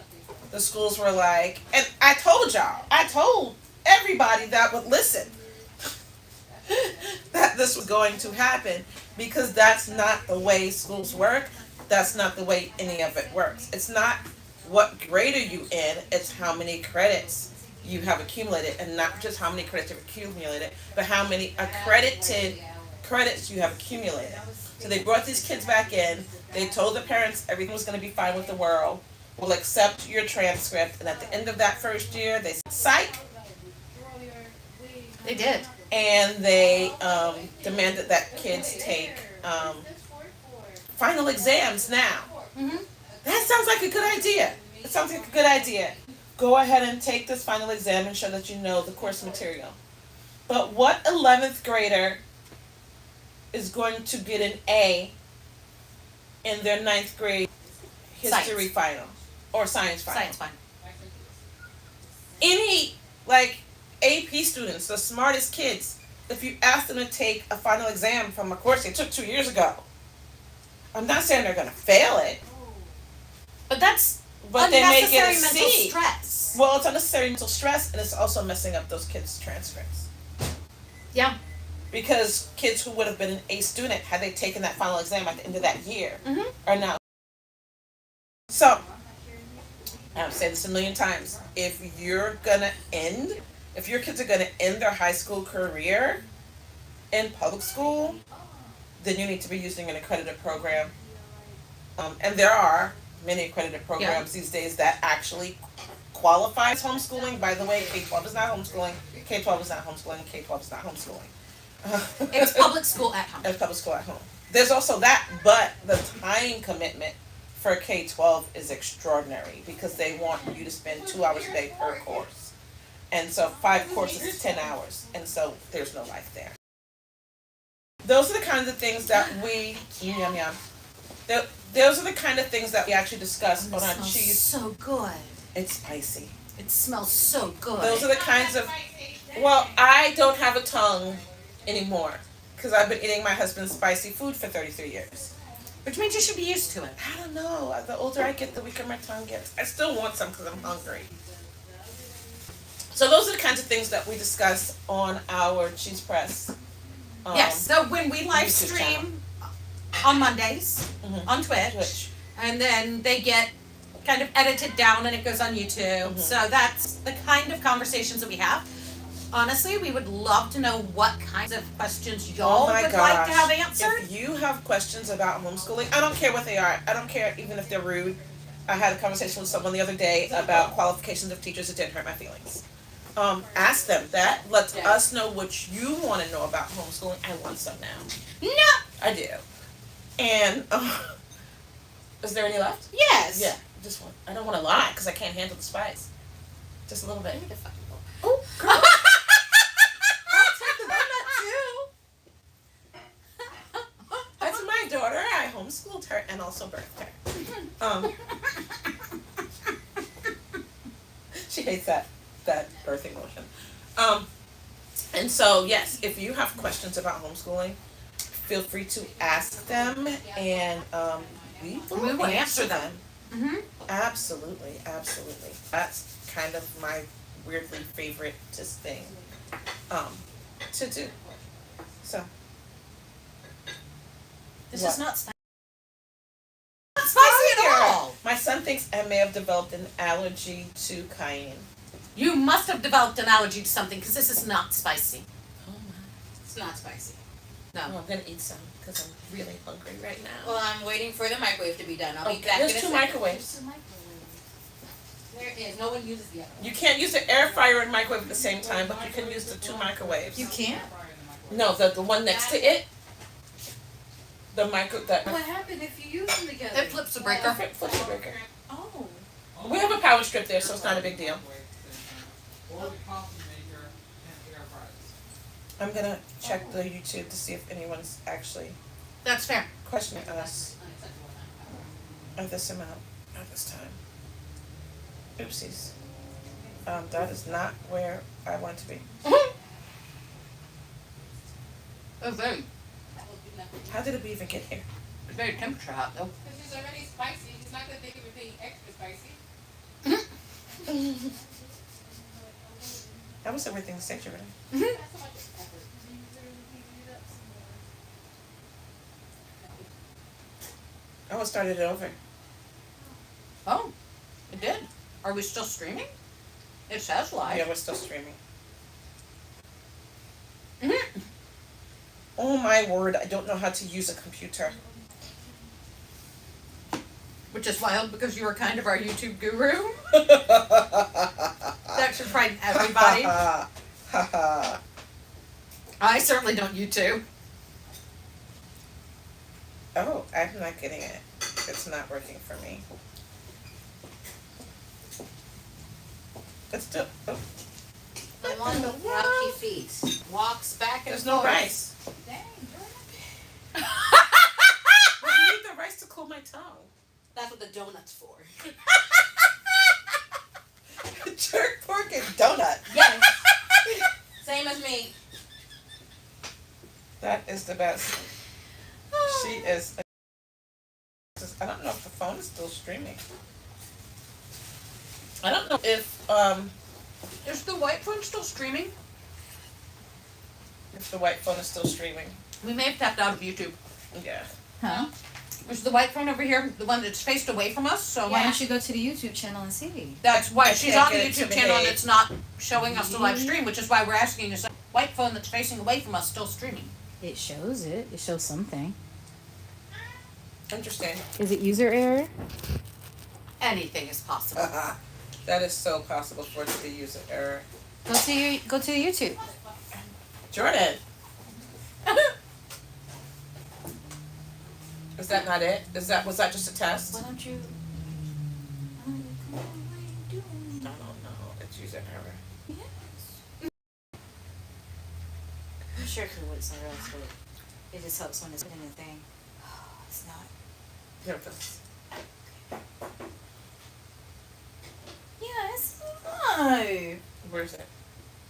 the schools were like, and I told everybody that would listen that this was going to happen, because that's not the way schools work. That's not the way any of it works. It's not what grade are you in, it's how many credits you have accumulated, and not just how many credits you've accumulated, but how many accredited credits you have accumulated. So they brought these kids back in, they told the parents everything was going to be fine with the world, we'll accept your transcript, and at the end of that first year, they said, psych, They did. and they demanded that kids take final exams now. Mm-hmm. That sounds like a good idea. It sounds like a good idea. Go ahead and take this final exam and show that you know the course material. But what 11th grader is going to get an A in their 9th grade history final or science final? Science fine. Any, like, AP students, the smartest kids, if you ask them to take a final exam from a course they took 2 years ago, I'm not saying they're going to fail it, But that's but they may unnecessary get a mental C. stress. Well, it's unnecessary mental stress, and it's also messing up those kids' transcripts. Yeah. Because kids who would have been an A student had they taken that final exam at the end of that year Mhm. are now. So, I've said this a million times. If your kids are gonna end their high school career in public school, then you need to be using an accredited program. And there are many accredited programs these days that actually qualify as homeschooling. By the way, K-12 is not homeschooling, K-12 is not homeschooling, K-12 is not homeschooling. It's public school at home. It's public school at home. There's also that, but the time commitment for K-12 is extraordinary because they want you to spend 2 hours a day per course. And so 5 courses is 10 hours, and so there's no life there. Those are the kinds of things that we, those are the kind of things that we actually discuss on our Smells cheese. so good. It's spicy. It smells so good. Those are the kinds of, well, I don't have a tongue anymore because I've been eating my husband's spicy food for 33 years. Which means you should be used to it. I don't know. The older I get, the weaker my tongue gets. I still want some because I'm hungry. So those are the kinds of things that we discuss on our Cheese Press. Yes. So when we live YouTube stream on Mondays on Twitch, and then they get kind of edited down and it goes on YouTube. So that's the kind of conversations that we have. Honestly, we would love to know what kinds of questions y'all would like to have answered. If you have questions about homeschooling, I don't care what they are. I don't care even if they're rude. I had a conversation with someone the other day about qualifications of teachers. It didn't hurt my feelings. Ask them that. Let us know what you want to know about homeschooling. I want some now. No. I do. And is there any left? Yes. Yeah, just one. I don't want to lie because I can't handle the spice. Just a little bit. Oh, girl. I'll take the donut too. That's my daughter. I homeschooled her and also birthed her. She hates that birthing motion. And so yes, if you have questions about homeschooling, feel free to ask them, and we will answer them. Mhm. Absolutely, absolutely. That's kind of my weirdly favorite just thing to do. So This What? is not spicy. Not spicy at all. My son thinks I may have developed an allergy to cayenne. You must have developed an allergy to something because this is not spicy. Oh my. It's not spicy. Oh, I'm gonna eat some because I'm really hungry right now. Well, I'm waiting for the microwave to be done. I'll be Okay, back in there's a 2 second. microwaves. There is. No one uses the other one. You can't use the air fryer and microwave at the same time, but you can use the 2 microwaves. can't? No, the one next to it. The micro that What happened if you use them together? It flips the breaker. flip the breaker. Oh. We have a power strip there, so it's not a big deal. I'm gonna check the YouTube to see if anyone's actually That's fair. questioning us of this amount at this time. Oopsies. That is not where I want to be. Oh, very, How did it even get here? very temperature hot though. Because it's already spicy. It's not gonna think of it being extra spicy. That was everything said, Jordan. Not so much effort. Oh, it started it over. Oh, it did. Are we still streaming? It says live. Yeah, we're still streaming. Mhm. Oh my word, I don't know how to use a computer. Which is wild because you are kind of our YouTube guru. That should frighten everybody. I certainly don't YouTube. Oh, I'm not getting it. It's not working for me. It's still. Oh, The one with rocky feet walks back and there's forth. no rice. Dang, Well, you need the rice to cool my tongue. that's what the donut's for. Jerk pork and donut. Yes. Same as me. That is the best. She is. I don't know if the phone is still streaming. I don't know if Is the white phone still streaming? the white phone is still streaming. We may have tapped out of YouTube. Yeah. Huh? Is the white phone over here the one that's faced away from us? So Why don't you go to the YouTube channel and see? that's why I she's can't on the get it to YouTube channel and behave. it's not showing us the live stream, which is why we're asking is the white phone that's facing away from us still streaming? It shows it. It shows something. Interesting. Is it user error? Anything is possible. That is so possible for it to be user error. Go to YouTube. Jordan. Is that not it? Was that just a test? Why don't you? I don't know. It's user error. I'm sure it could work somewhere else, but it just helps when it's in the thing. It's not. Here it goes. Yeah, it's live. Where is it?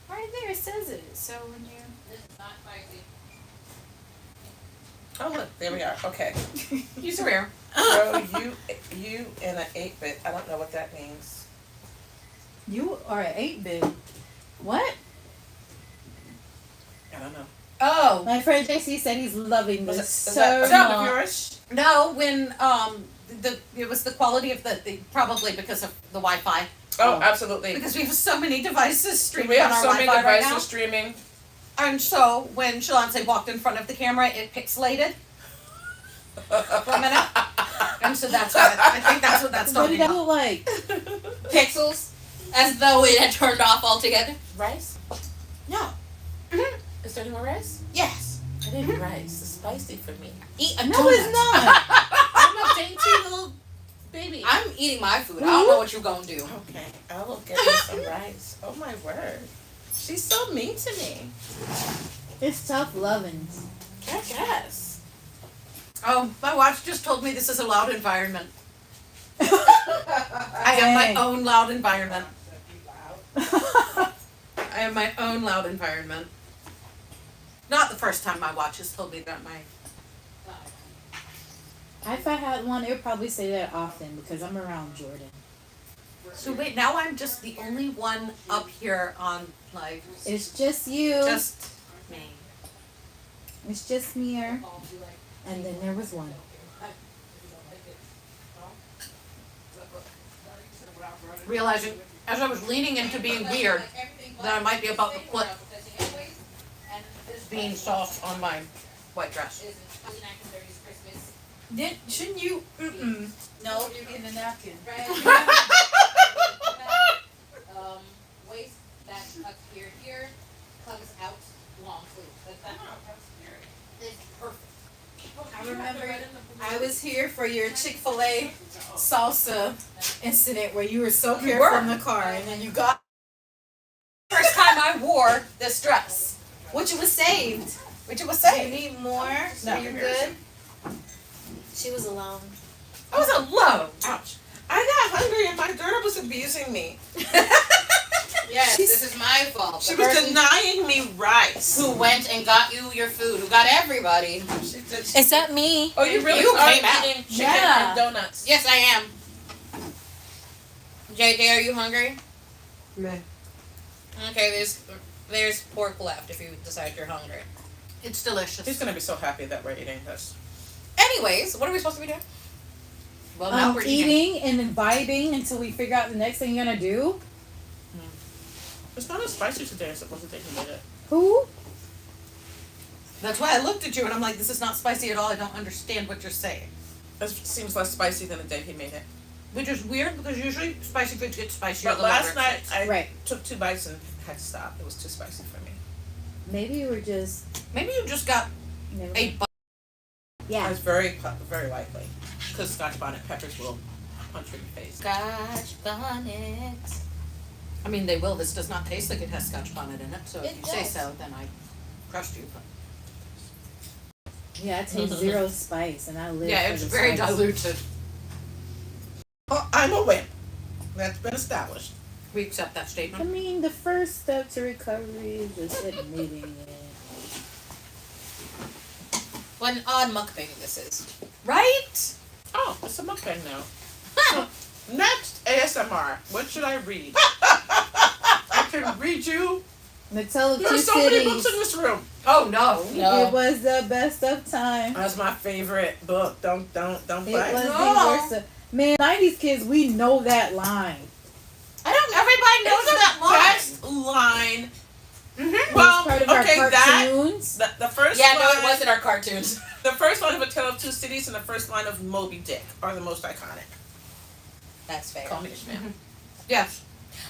Right there, it says it. So when you. This is not spicy. Oh look, there we are. Okay. User error. So you in an 8-bit. I don't know what that means. You are an 8-bit. What? I don't know. Oh My friend JC said he's loving Was this it, is so that of much. yours? no, when it was the quality of the probably because of the Wi-Fi. Oh, absolutely. Because we have so many devices streaming We have on our so many Wi-Fi right devices now. streaming. And so when Shalance walked in front of the camera, it pixelated for a minute. And so that's what I think that's what that's What did talking that about. look like? Pixels, as though it had turned off altogether. Rice? No. Is there any more rice? Yes. I need rice. It's spicy for me. Eat a No, donut. it's not. I'm a dainty little baby. I'm eating my food. I don't know what you're gonna do. Okay, I will get me some rice. Oh my word. She's so mean to me. It's tough loving. I guess. Oh, my watch just told me this is a loud environment. I have my Dang. own loud environment. I have my own loud environment. Not the first time my watch has told me that my If I had one, it would probably say that often because I'm around Jordan. So wait, now I'm just the only one up here on like It's just you. just me. It's just me here. And then there was one. Realizing as I was leaning into being weird that I might be about to put bean sauce on my white dress. Shouldn't you? Mm-mm. No, you're getting a napkin. Waist that tucks here comes out long sleeve. It's perfect. I remember I was here for your Chick-fil-A salsa incident where you were so You careful were. in the car and then you got, First time I wore this dress, which was saved. which it was Do you saying. need more? No, Are you here. good? She was alone. I was alone. Ouch. I got hungry and my daughter was abusing me. Yes, this is my fault. She The was person denying me rice. who went and got you your food, who got everybody. She did. Is that me? Oh, you really You are came out. eating chicken Yeah. and donuts. Yes, I am. JJ, are you hungry? Meh. Okay, there's pork left if you decide you're hungry. It's delicious. He's gonna be so happy that we're eating this. Anyways, what are we supposed to be doing? Well, now we're eating. Eating and vibing until we figure out the next thing you're gonna do. It's not as spicy today as it was the day he made it. Who? That's why I looked at you and I'm like, this is not spicy at all. I don't understand what you're saying. It seems less spicy than the day he made it. Which is weird because usually spicy foods get spicier. But the longer last it night sits. I Right. took 2 bites and had to stop. It was too spicy for me. Maybe you were just. Maybe you just got Never a mind. bite. I Yeah. was very likely. Because Scotch bonnet peppers will punch you in the face. Scotch bonnets. I mean, they will. This does not taste like it has Scotch bonnet in it. So if It you say does. so, then I trust you. But Yeah, I taste zero spice, and I live. yeah, for it's the very spice. diluted. Oh, I'm a wimp. That's been established. We accept that I statement. mean, the first step to recovery is just admitting it. What an odd mukbang this is. Right? Oh, it's a mukbang now. So, next ASMR. What should I read? I can read you. The Tale of Two There's so many Cities. books in this room. Oh no. No. It was the best of times. That's my favorite book. Don't It fight. was No. the worst of. Man, 90s kids, we know that line. I don't. Everybody knows It's that the line. best line. Mm-hmm. Well, It's part of our okay, that cartoons. the first Yeah, line, no, it wasn't our cartoons. the first line of A Tale of Two Cities and the first line of Moby Dick are the most iconic. That's fair. Call me Ishmael. Yes.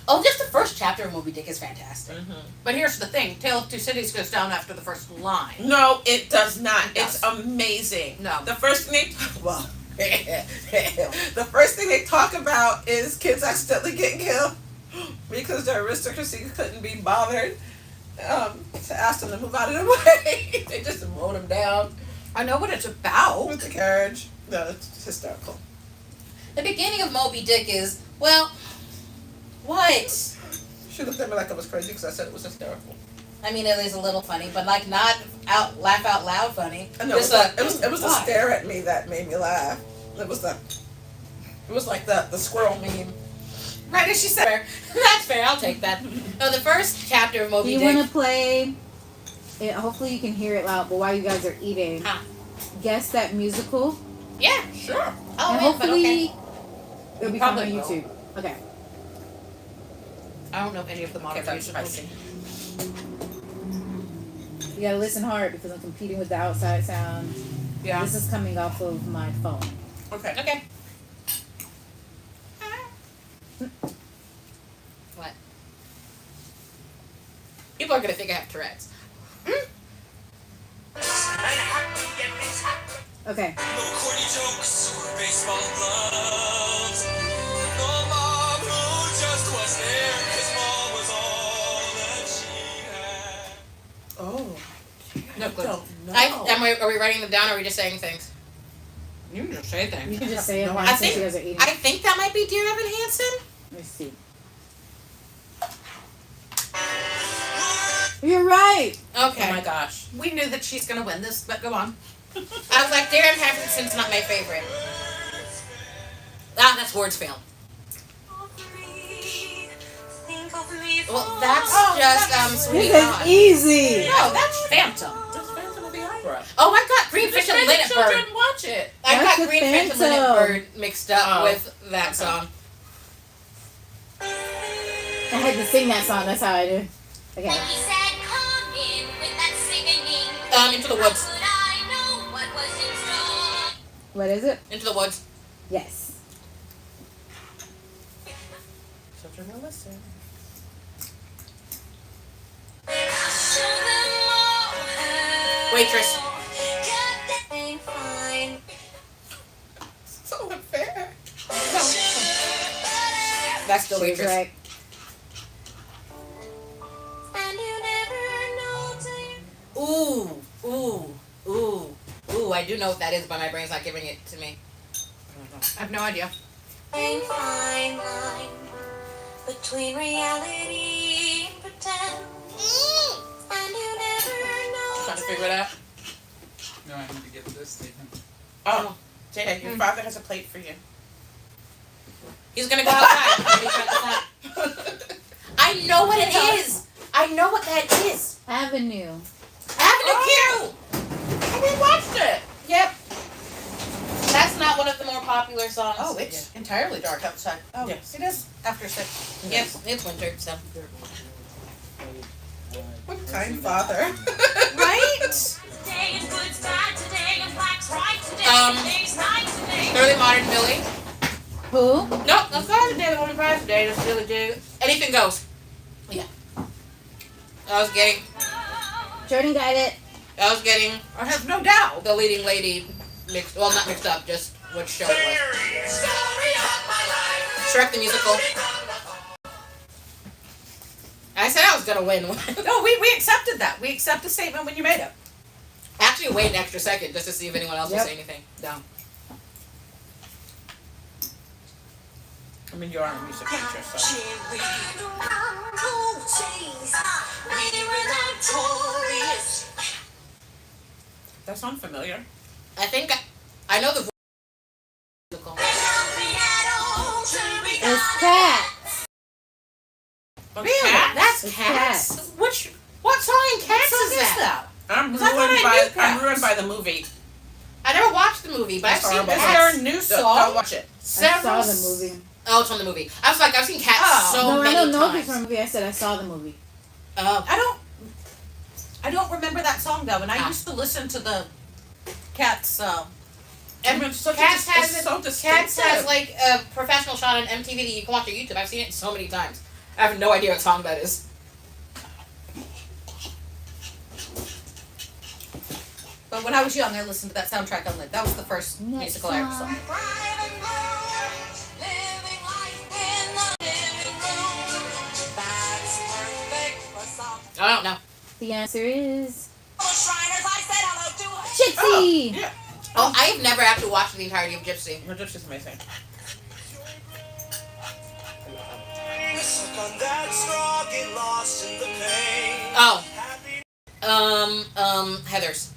Oh, just the first chapter of Moby Dick is fantastic. But here's the thing: Tale of Two Cities goes down after the first line. No, it does not. It does. It's amazing. No. The first thing the first thing they talk about is kids accidentally getting killed because the aristocracy couldn't be bothered to ask them to move out of the way. They just rode them down I know what it's about. with the carriage. No, it's hysterical. The beginning of Moby Dick is, well, what? She looked at me like I was crazy because I said it was hysterical. I mean, it is a little funny, but like not laugh out loud funny. I know, Just it was the why? stare at me that made me laugh. It was like the squirrel meme. Right as she said. That's fair. I'll take that. No, the first chapter of Do Moby you Dick. want to play? It, hopefully, you can hear it loud. But while you guys are eating, Huh. guess that musical. Yeah. Sure. Oh, and man, but hopefully, okay. it'll be coming on Probably YouTube. Okay. I don't know any of the modern Okay, that's musicals. spicy. You gotta listen hard because I'm competing with the outside sound. Yeah. This is coming off of my phone. Okay. Okay. What? People are gonna think I have Tourette's. Okay. No corny jokes or baseball gloves. No mom who just was there 'cause mom was all that she had. Oh. No I clue. don't know. Are we writing them down or are we just saying things? You can just say You things. can just say it No, once I since think you guys are eating. I think that might be Dear Evan Hansen. Let me see. You're right. Okay. Oh my gosh. We knew that she's gonna win this, but go on. I was like, Dear Evan Hansen's not my favorite. Ah, that's Words Fail. Well, that's just Sweetie This is Todd. easy. No, that's Phantom. That's Phantom of the Opera. Oh, I got Green Fish and Linnet Bird. Children watch it. I That's got the Green Fish and Linnet Phantom. Bird mixed up Oh. with that song. I had to sing that song. That's how I do. Okay. Into the Woods. What is it? Into the Woods. Yes. Children will listen. Waitress. So unfair. That's still She was Waitress. right. Ooh, ooh, ooh, ooh. I do know what that is, but my brain's not giving it to me. I have no idea. Fine line between reality figure it out. No, I need to get this statement. Oh, Jada, your father has a plate for you. He's gonna go outside. I know what it is. I know what that is. Avenue. Avenue Q. We watched it. Yep. That's not one of the more popular songs. Oh, it's entirely dark outside. Oh, Yes. it is after 6. Yep, it's winter, so. What kind father? Right? Early modern Billy. Who? Nope, that's not the day the woman prize today. That's Billy Dude. Anything goes. Yeah. I was getting Jordan got it. I have no doubt. the leading lady mixed, well, not mixed up, just which show it was. Shrek the Musical. I said I was gonna win. No, we accepted that. We accept the statement when you made it. Actually, wait an extra second just to see if anyone else will Yep. say anything. No. I mean, you are a music teacher, so. That sounds familiar. I think I know the voice. Musical. It's Cats. Really? Cats? That's It's Cats. Cats. What song in Cats What is song that? I'm I thought I ruined knew by Cats. I'm ruined by the movie. I never watched the movie, but I've It's seen horrible. Is Cats. there a new Don't song? watch it. I saw the movie. Oh, it's from the movie. I was like, I've seen Cats Oh. so No, I many don't know if times. it's from a movie. I said I saw the movie. Oh. I don't remember that song though, and I Ah. used to listen to the Cats. And It's such a Cats has it's so Cats distinctive. has like a professional shot on MTV that you can watch on YouTube. I've seen it so many times. I have no idea what song that is. But when I was young, I listened to that soundtrack on That was the first musical I ever saw. I don't know. The answer is Oh, Gypsy. yeah. Oh, I have never actually watched the entirety of Gypsy. Her Gypsy's amazing. Oh. Heather's.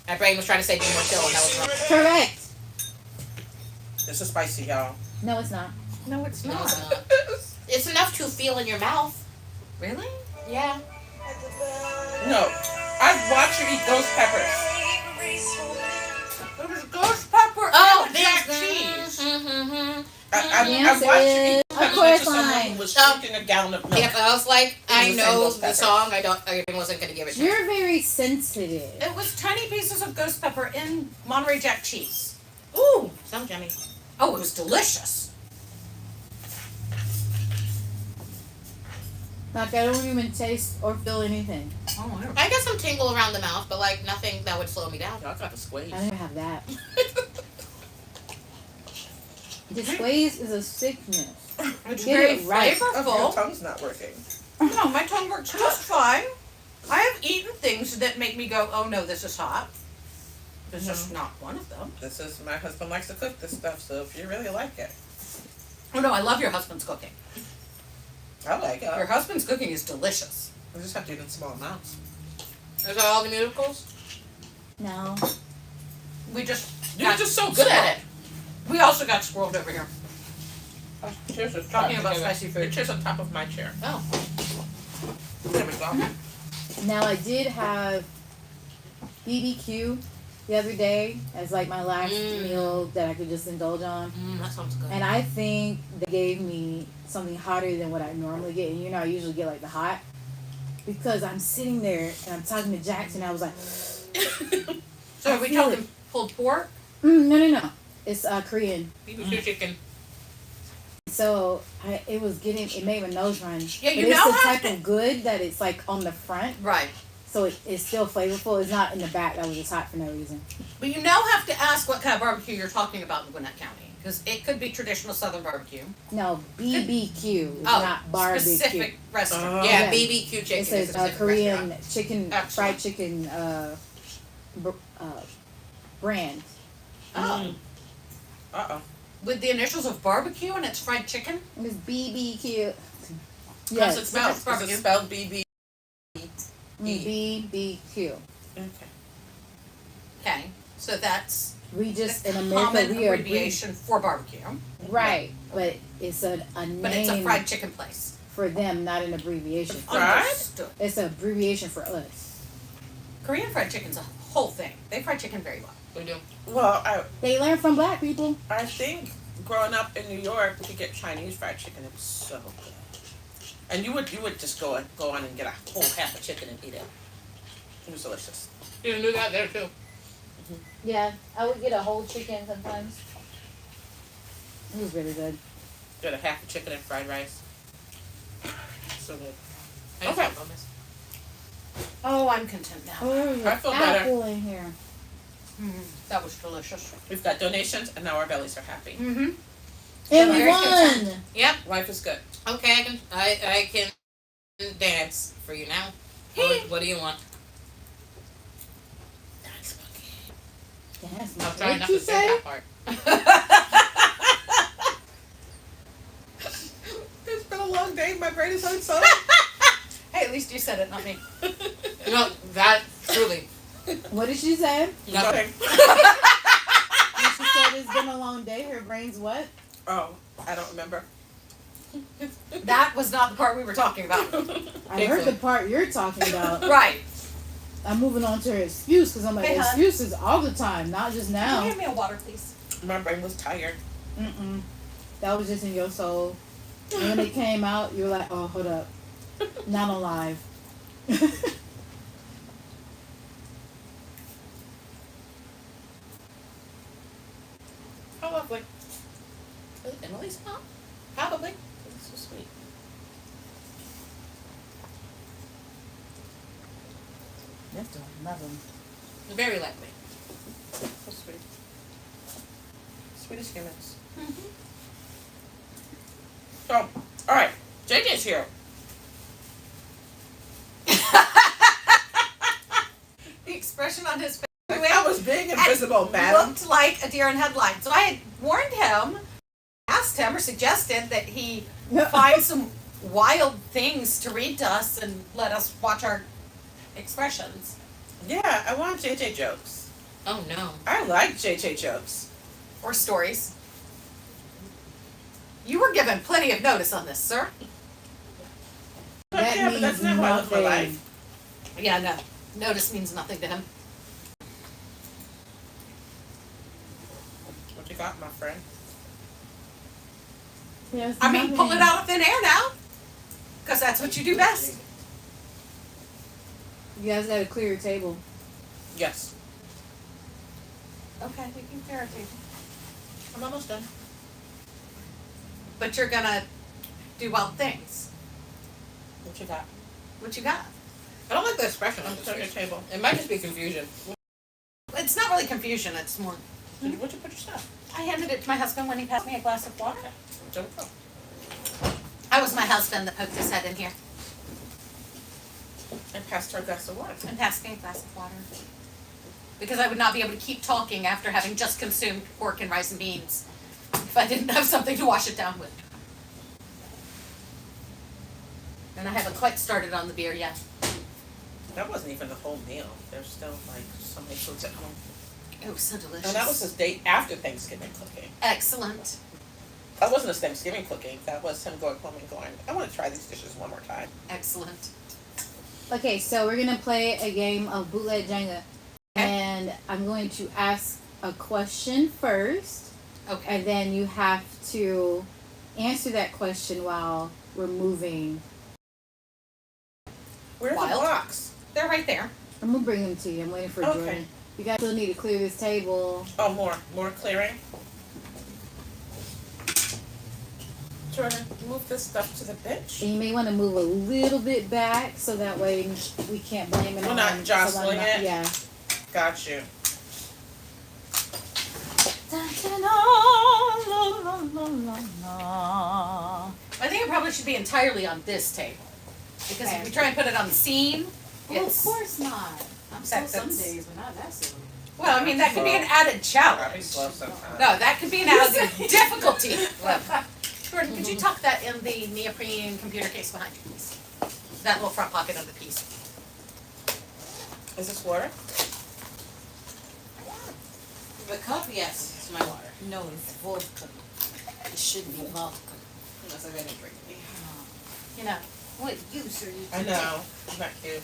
My brain was trying to say Be More Chill, and that was wrong. Correct. This is spicy, y'all. No, it's not. No, it's No, not. it's not. It's enough to feel in your mouth. Really? Yeah. No. I've watched her eat ghost peppers. It was ghost pepper Oh, and jack cheese. The I've answer watched her is eat a peppers chorus into someone line. who was drinking a gallon of milk. Yep, I was like, I It was know ghost the pepper. song. I wasn't gonna give it to her. You're very sensitive. It was tiny pieces of ghost pepper in Monterey Jack cheese. Ooh, sounds yummy. Oh, it was delicious. Like I don't even taste or feel anything. Oh, I got some tingle around the mouth, but like nothing that would slow me down. Y'all got the squeeze. I don't have that. The squeeze is a sickness. It's Get very it right. Oh, your flavorful. tongue's not working. No, my tongue works just fine. I have eaten things that make me go, oh no, this is hot. This is just not one of them. This is, my husband likes to cook this stuff, so if you really like it. Oh no, I love your husband's cooking. I like it. Your husband's cooking is delicious. I just have to eat in small amounts. Is that all the musicals? No. We just You're got just so good at it. We also got squirreled over here. Cheers is Talking about spicy Your food. chair's on top of my chair. Oh. There we go. Now I did have BBQ the other day as like my last meal that I could just indulge on. That sounds good. And I think they gave me something hotter than what I normally get. And you know I usually get like the hot. Because I'm sitting there and I'm talking to Jackson, I was like, So are we feel talking pulled pork? no. It's Korean. BBQ chicken. So it made my nose run. Yeah, you but now it's the have type of good that it's like on the front. Right. So it's still flavorful. It's not in the back that was just hot for no reason. But you now have to ask what kind of barbecue you're talking about in Gwinnett County. Because it could be traditional Southern barbecue. No, BBQ. It's Oh, not barbecue. specific restaurant. Yeah, Yeah. BBQ chicken. It is says a specific Korean restaurant. chicken, Excellent. fried chicken brand. Oh. Uh-oh. With the initials of barbecue and it's fried chicken? It's BBQ. How's it Yes. spelled? It's barbecue. Is it spelled BB? BBQ. Okay. Okay, so that's We just the in America common we are abbreviation for barbecue, right, but it's a name but it's a fried chicken place. for them, not an abbreviation. Fried? Understood. It's an abbreviation for us. Korean fried chicken's a whole thing. They fry chicken very well. We do. Well, They learn from black people. I think growing up in New York, we could get Chinese fried chicken. It was so good. And you would just go on and get a whole half a chicken and eat it. It was delicious. You can do that there too. Yeah, I would get a whole chicken sometimes. It was really good. Get a half a chicken and fried rice. So good. Okay. Oh, I'm content now. Oh, I feel better. apple in here. That was delicious. We've got donations and now our bellies are happy. Mm-hmm. And we Very won. Yep. Life is good. Okay, I can dance for you now. What do you want? Yes, I'll try what not you to say say? that part. It's been a long day. My brain is hurt so. Hey, at least you said it, not me. No, that truly. What did she say? Nothing. When she said it's been a long day, her brain's what? Oh, I don't remember. That was not the part we were talking about. I heard the part you're talking about. Right. I'm moving on to her excuse because I'm like, Hey, hon. excuses all the time, not just Can you now. give me a water, please? My brain was tired. Mm-mm. That was just in your soul. And when it came out, you were like, oh, hold up. Not on live. How lovely. Is it Emily's mom? Probably. That's so sweet. That's doing nothing. Very likely. So sweet. Sweet as humans. So, alright. JJ's here. The expression on his face I was being invisible, madam. looked like a deer in headlights. So I had warned him, asked him, or suggested that he find some wild things to read to us and let us watch our expressions. Yeah, I want JJ jokes. Oh no. I like JJ jokes. Or stories. You were given plenty of notice on this, sir. That Yeah, but that's means not how I live my nothing. life. Yeah, no. Notice means nothing to him. What you got, my friend? Yes, I mean, pull nothing. it out of thin air now. Because that's what you do best. You guys got to clear your table. Yes. Okay, we can clear our table. I'm almost done. But you're gonna do wild things. What you got? What you got? I don't like the expression. I'm clear your table. It might just be confusion. It's not really confusion, it's more. Where'd you put your stuff? I handed it to my husband when he passed me a glass of water. Don't go. I was my husband that poked his head in here And passed her a glass of water. and passed me a glass of water. Because I would not be able to keep talking after having just consumed pork and rice and beans if I didn't have something to wash it down with. And I haven't quite started on the beer yet. That wasn't even the whole meal. There's still like so many foods at home. It was so delicious. And that was his day after Thanksgiving cooking. Excellent. That wasn't his Thanksgiving cooking. That was him going home and going, I want to try these dishes one more time. Excellent. Okay, so we're gonna play a game of bootleg Jenga, and I'm going to ask a question first, Okay. and then you have to answer that question while we're moving. Where are the Wild. blocks? They're right there. I'm gonna bring them to you. I'm waiting for Okay. Jordan. You guys still need to clear this table. Oh, more clearing. Jordan, move this stuff to the bench. And you may want to move a little bit back so that way we can't blame it We're on not someone jostling not- it? Yeah. Got you. I think it probably should be entirely on this table. Because if we try and put it on the seam, Well, of it's. course not. I'm That- so some that's- days, but not that silly. Well, I mean, that could be an added I'll be challenge. slow sometimes. No, that could be an added difficulty level. Jordan, could you tuck that in the neoprene computer case behind you, please? That little front pocket of the piece. Is this water? The cup, yes, it's my water. No, it's vodka. It should be vodka. Unless I didn't drink any. You know, What use are you I know. Not cute.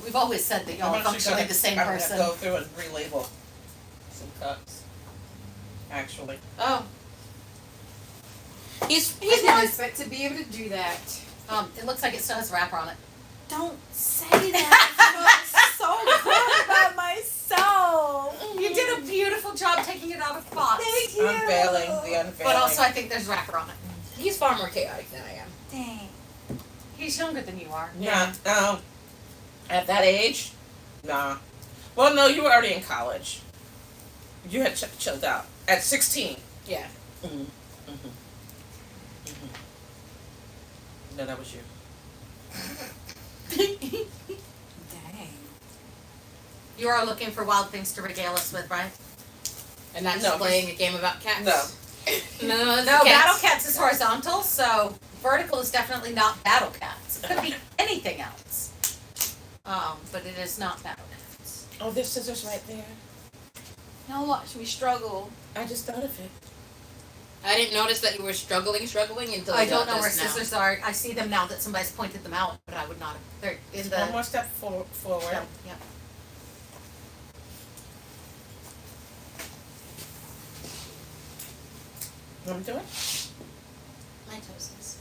we've always said that y'all I'm are actually functionally gonna- the same I'm person. gonna go through and relabel some cups. Actually. Oh. He's I didn't not. expect to be able to do that. It looks like it still has wrapper on it. Don't say that. I'm so good about myself. You did a beautiful job taking it out of the box. Thank you. Unveiling the unveiling. But also, I think there's wrapper on it. He's far more chaotic than I am. Dang. He's younger than you are. Nah, at that age, nah. Well, no, you were already in college. You had chilled out at 16. Yeah. Mm-hmm. Mm-hmm. Mm-hmm. No, that was you. Dang. You are looking for wild things to regale us with, right? And not No, just playing a game about cats. No. No, it's No, cats. Battle Cats is horizontal, so vertical is definitely not Battle Cats. It could be anything else. But it is not Battle Cats. Oh, there's scissors right there. Now watch me struggle. I just thought of it. I didn't notice that you were struggling until I you don't got know where this now. scissors are. I see them now that somebody's pointed them out, but I would not have. They're in the. One more step forward. Yeah. You want me to do it? My toesies.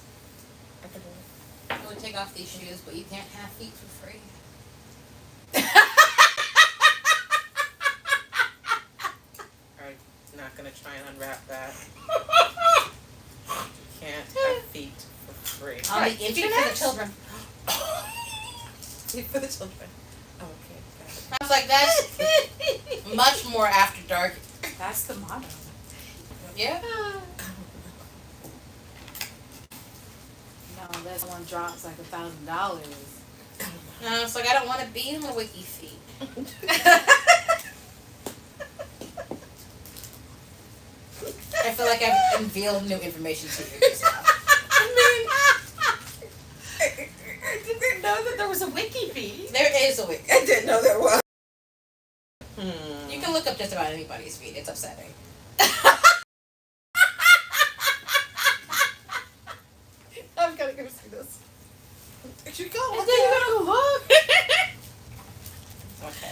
I can do it. I would take off these shoes, but you can't have feet for free. I'm not gonna try and unwrap that. You can't have feet for free. On Right, the feet for internet? the children. Feet for the children. Okay, got it. I was like, that's much more after dark. That's the motto. Yeah. No, unless one drops like $1,000. No, it's like I don't want to be in the wiki feed. I feel like I've unveiled new information to you just now. I didn't know that there was a wiki feed. There is a wiki. I didn't know there was. You can look up just about anybody's feed. It's upsetting. I'm gonna go see this. You go. And then you gotta go look. Okay.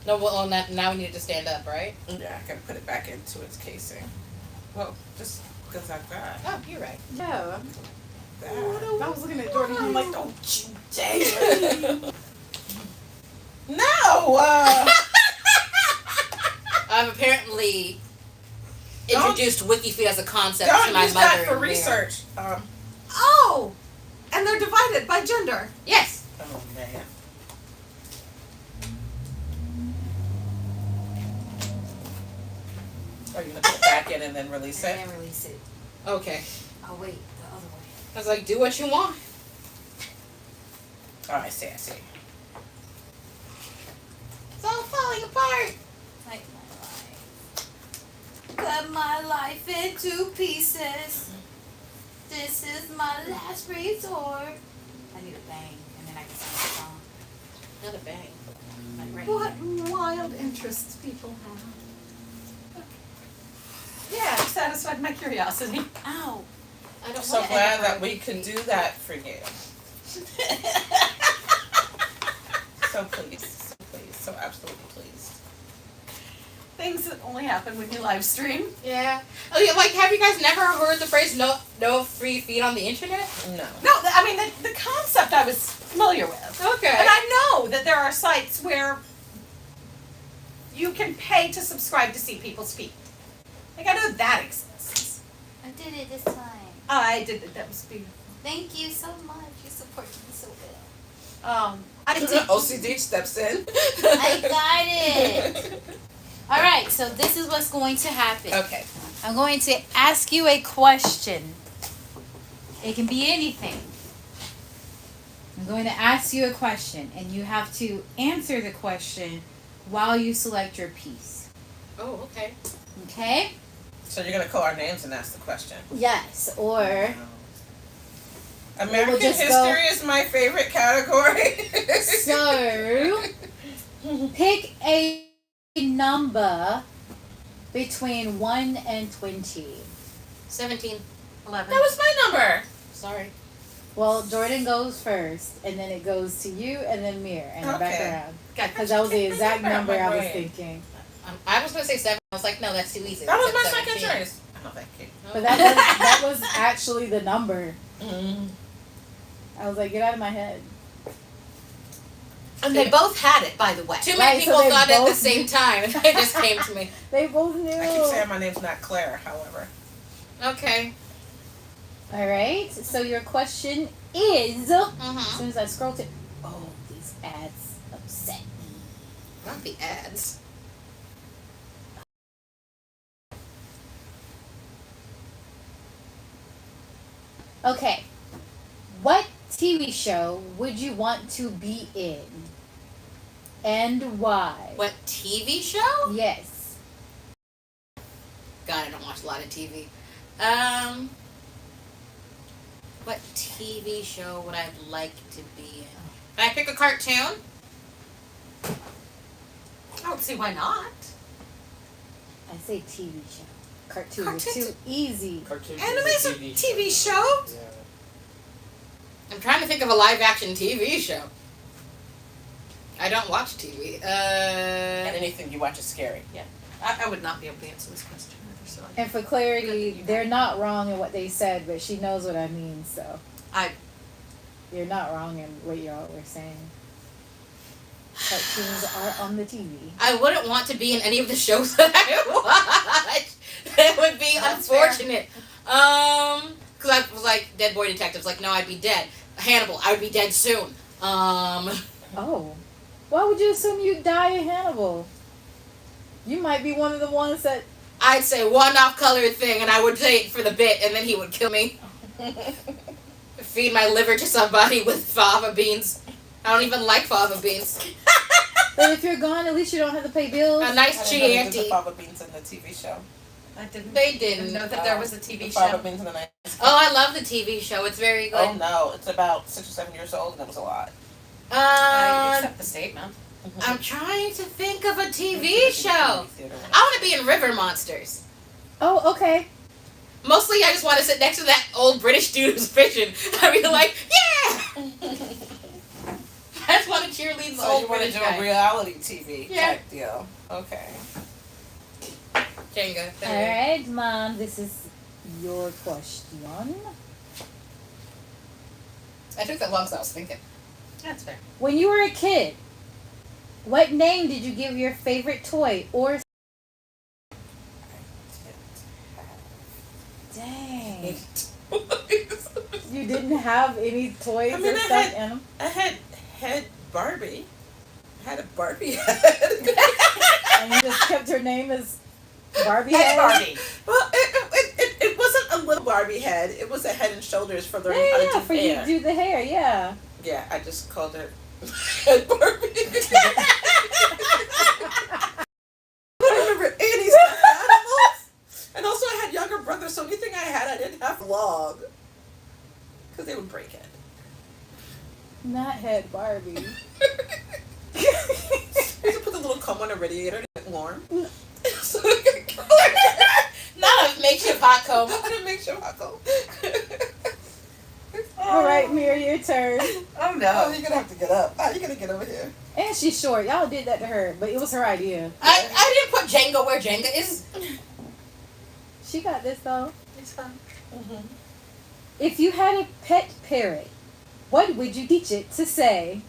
No, well, now we need to stand up, right? Yeah, I gotta put it back into its casing. Well, just because I've got Oh, you're right. Yeah. that. I was looking at Jordan. I'm like, don't you dare. No! I've apparently introduced WikiFeed as a concept Don't to my use mother. that for and research. Oh! And they're divided by gender. Yes. Oh, man. Are you gonna put it back in and then release it? And then release it. Okay. Oh wait, the other way. I was like, do what you want. Oh, I see. It's all falling apart. Like my life. Cut my life into pieces. This is my last resort. I need a bang, and then I can sing the song. Not a bang. Like right What here. wild interests people have. Yeah, I've satisfied my curiosity. Ow. I don't So want to glad end that up we could do that for you. So pleased, so absolutely pleased. Things that only happen when you live stream. Yeah. Oh yeah. Like, have you guys never heard the phrase "no free feed on the internet"? No. No, I mean, the concept I was familiar with. Okay. And I know that there are sites where you can pay to subscribe to see people's feet. Like, I know that exists. I did it this time. I did it. That was beautiful. Thank you so much. You support me so well. I did. OCD steps in. I got it. All right, so this is what's going to happen. Okay. I'm going to ask you a question. It can be anything. I'm going to ask you a question, and you have to answer the question while you select your piece. Oh, okay. Okay? So you're gonna call our names and ask the question. Yes, or American just history is my favorite category. So, pick a number between 1 and 20. 17. 11. That was my number. Sorry. Well, Jordan goes first, and then it goes to you, and then Mir, and then back Okay. around. Gotcha. Because that was the exact number I was Right. thinking. I was gonna say 7. I was like, no, that's too easy. That was I my said second 17. choice. Oh, thank you. But that was actually the number. Mm. I was like, get out of my head. And they both had it, by the way. Too Right, many so people they thought it at the both- same time. It just came to me. They both knew. I keep saying my name's not Claire, however. Okay. All right. So your question is, as Mm-hmm. soon as I scroll to, oh, these ads upset me. Not the ads. Okay. What TV show would you want to be in? And why? What TV show? Yes. God, I don't watch a lot of TV. What TV show would I like to be in? Can I pick a cartoon? I don't see why not. I say TV show. Cartoon is Cartoons- too easy. Cartoon Anime's a TV show. Yeah. I'm trying to think of a live action TV show. I don't watch TV. And anything you watch is scary. I would not be able to answer this question either, so And for clarity, they're not wrong in what they said, but she knows what I mean, so. I- You're not wrong in what y'all were saying. Cartoons are on the TV. I wouldn't want to be in any of the shows that I watch. That would be That's fair. unfortunate. Because I was like, Dead Boy Detectives, like, no, I'd be dead. Hannibal, I would be dead soon. Oh. Why would you assume you'd die in Hannibal? You might be one of the ones that. I'd say one off-colored thing, and I would say it for the bit, and then he would kill me. Feed my liver to somebody with fava beans. I don't even like fava beans. But if you're gone, at least you don't have to pay bills. A nice I didn't know they did the Chianti. fava beans in the TV show. I didn't They didn't. know that there was a TV the show. fava beans in the night. Oh, I love the TV show. It's very good. Oh no, it's about 6 or 7 years old and it was a lot. I accept the statement. I'm trying to think of a TV show. I want to be in River Monsters. Oh, okay. Mostly, I just want to sit next to that old British dude who's fishing. I'd be like, yeah! I just want to cheerlead the So old you want to British do guy. a reality TV Yeah. type deal. Okay. Jenga. Alright, Mom, this is your question. I took that long because I was thinking. That's fair. When you were a kid, what name did you give your favorite toy or. Dang. You didn't have any toys I mean, or I stuff in them? I had Barbie. I had a Barbie head. And you just kept her name as Barbie Head head? Barbie. Well, it wasn't a little Barbie head. It was a Head and Shoulders for learning how to Yeah, do for hair. you to do the hair, yeah. Yeah, I just called her Head Barbie. I remember Annie's animals. And also I had younger brothers, so anything I had I didn't have long. Because they would break it. Not head Barbie. I used to put the little comb on the radiator to get warm. So Not a makeshift hot comb. to make sure I go. Alright, Mira, your turn. Oh Oh, no. you're gonna have to get up. How are you gonna get over here? And she's short. Y'all did that to her, but it was her idea. I didn't put Jenga where Jenga is. She got this though. It's fun. Mm-hmm. If you had a pet parrot, what would you teach it to say?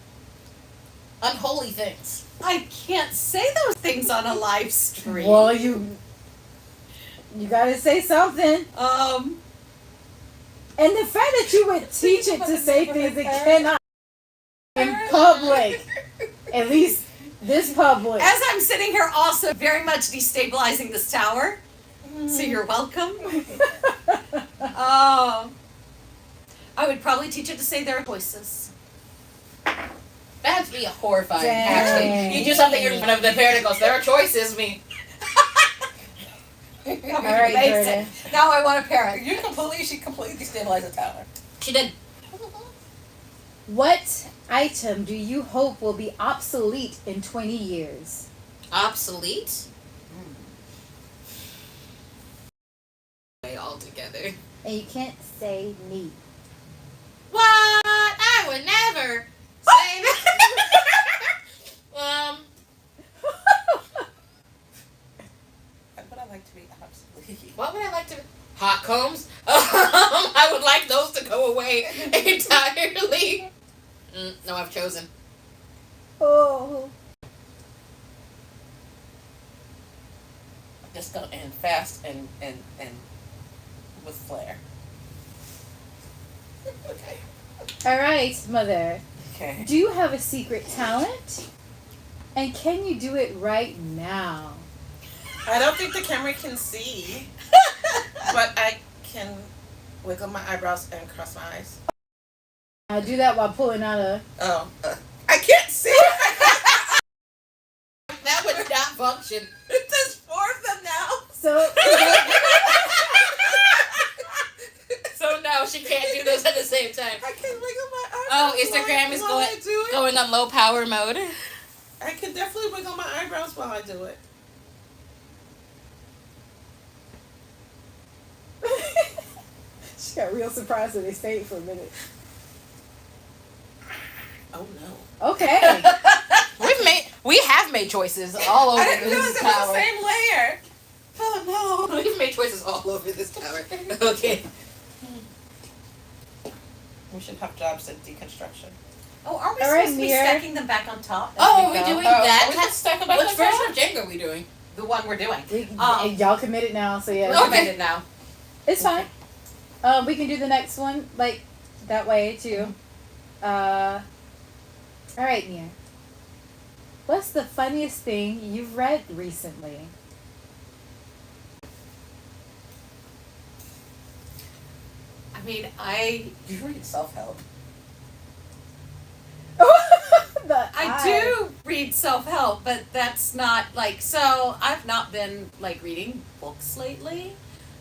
Unholy things. I can't say those things on a live stream. Well, you gotta say something. And the fact that you would teach it to say things it cannot in public, at least this public. As I'm sitting here also very much destabilizing this tower, so you're welcome. I would probably teach it to say their choices. That'd be horrifying, Dang. actually. You do something in front of the parent and goes, there are choices, me. All right, Jordan. Now I want a parrot. She completely destabilized the tower. She did. What item do you hope will be obsolete in 20 years? Obsolete? Altogether. And you can't say me. What? I would never say that. What would I like to be obsolete? What would I like to? Hot combs. I would like those to go away entirely. No, I've chosen. Oh. Just go in fast and with flair. Okay. All right, Mother. Okay. Do you have a secret talent? And can you do it right now? I don't think the camera can see, but I can wiggle my eyebrows and cross my eyes. I do that while pulling out a. Oh, I can't see. That would not function. There's 4 of them now. So. So no, she can't do those at the same time. I can wiggle my eyebrows. Oh, Instagram is while I do it. going on low power mode. I can definitely wiggle my eyebrows while I do it. She got real surprised when they stayed for a minute. Oh no. Okay. We have made choices all over I didn't realize this it was tower. the same layer. Oh no. We've made choices all over this tower. Okay. We should have jobs in deconstruction. Oh, are we All right, supposed to be Mira. stacking them back on top? as Oh, are we we go? doing Oh, that? we can stack them back Which on version top? of Jenga are we doing? The one we're doing. And y'all committed now, so yeah. We're Okay. committed now. It's fine. We can do the next one like that way too. All right, Mia. What's the funniest thing you've read recently? I mean, You read self-help. I do read self-help, but that's not like, so I've not been like reading books lately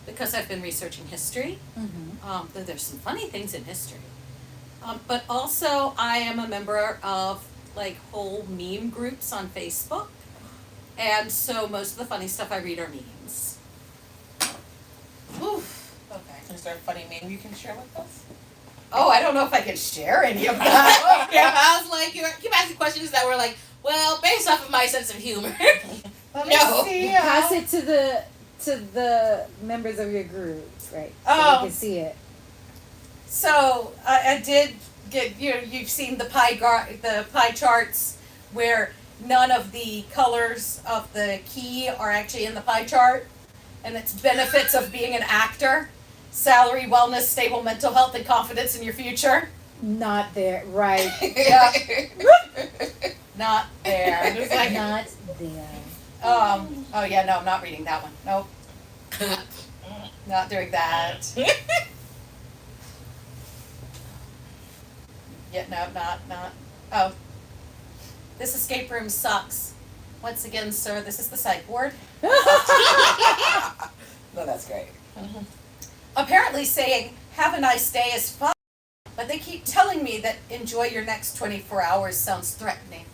because I've been researching history. Mm-hmm. Though there's some funny things in history. But also I am a member of like whole meme groups on Facebook. And so most of the funny stuff I read are memes. Oof. Okay. Is there a funny meme you can share with us? Oh, I don't know if I can share any of Yeah, that. I was like, you keep asking questions that were like, well, based off of my sense of humor. Let me No. see. Pass it to the members of your group, right? So Oh. they can see it. So I did get, you've seen the pie charts where none of the colors of the key are actually in the pie chart, and it's benefits of being an actor: salary, wellness, stable mental health, and confidence in your future. Not there, right? Yeah. Not there. It's like, Not there. oh yeah, no, I'm not reading that one. Nope, not doing that. Yeah, no, not. Oh, this escape room sucks. Once again, sir, this is the psych ward. No, that's great. Apparently saying, have a nice day is fun, but they keep telling me that enjoy your next 24 hours sounds threatening.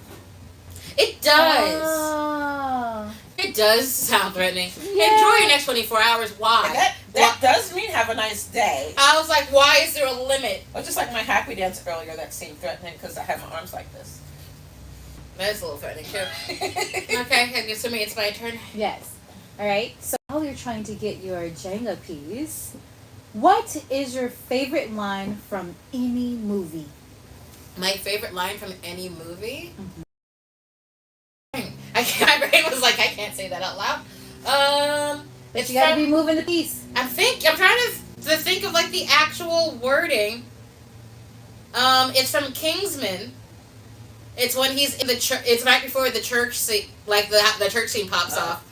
It does. Oh. It does sound threatening. Yeah. Enjoy your next 24 hours. Why? And that does mean have a nice day. I was like, why is there a limit? Or just like my happy dance earlier, that seemed threatening because I have my arms like this. That's a little threatening too. Okay, assuming it's my turn. Yes. All right. So while you're trying to get your Jenga piece, what is your favorite line from any movie? My favorite line from any movie? Mhm. My brain was like, I can't say that out loud. But It's you gotta from- be moving the piece. I'm trying to think of like the actual wording. It's from Kingsman. It's when he's in the church. It's right before the church scene, like the church scene pops off,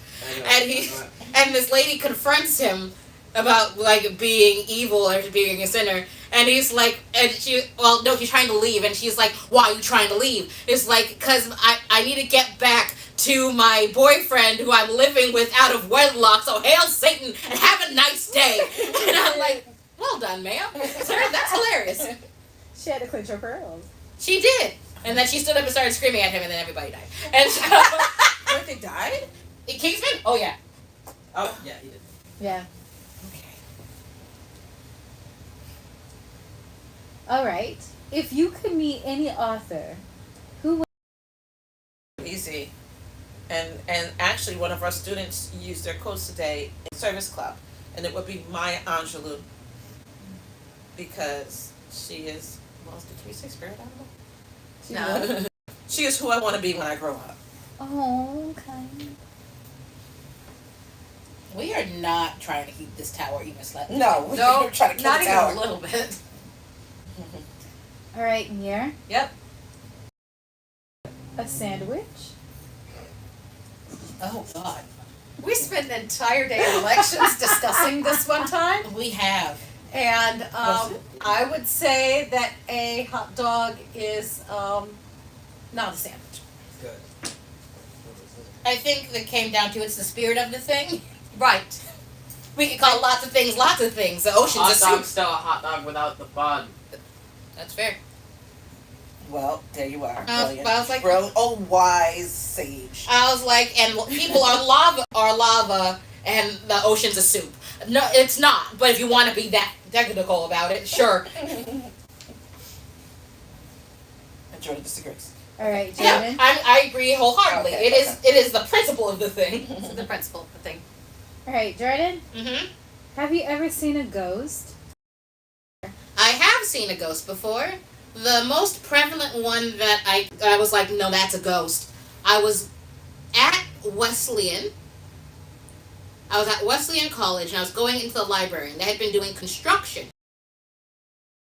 and this lady confronts him about like being evil or being a sinner, and he's like, she's trying to leave, and she's like, why are you trying to leave? It's like, cause I need to get back to my boyfriend who I'm living with out of wedlock, so hail Satan and have a nice day. And I'm like, well done, ma'am. Sir, that's hilarious. She had to clench her pearls. She did. And then she stood up and started screaming at him, and then everybody died. And so, Wait, they died? Kingsman? Oh, yeah. Oh, yeah, he did. Yeah. Okay. All right. If you could meet any author, who would? Easy. And actually, one of our students used their codes today in Service Club, and it would be Maya Angelou, because she is, well, did we say spirit animal? No. She is who I want to be when I grow up. Oh, okay. We are not trying to keep this tower even slightly. No, No, we're trying to kill not the even tower. a little bit. All right, Nier. Yep. A sandwich. Oh, God. We spent an entire day in elections discussing this one time, We have. and Was it? I would say that a hot dog is not a sandwich. Good. I think that came down to it's the spirit of the thing. Right. We could call lots of things lots of things. The ocean's Hot a dog's soup. still a hot dog without the bun. That's fair. Well, there you are. But I was like, Oh, wise sage. I was like, and people are lava, and the ocean's a soup. No, it's not. But if you want to be that technical about it, sure. And Jordan disagrees. All right, Yeah, Jordan. I agree wholeheartedly. Okay, It is the principle of the thing. This is the principle of the thing. All right, Jordan. Mhm. Have you ever seen a ghost? I have seen a ghost before. The most prevalent one that I was like, no, that's a ghost. I was at Wesleyan. I was at Wesleyan College, and I was going into the library, and they had been doing construction.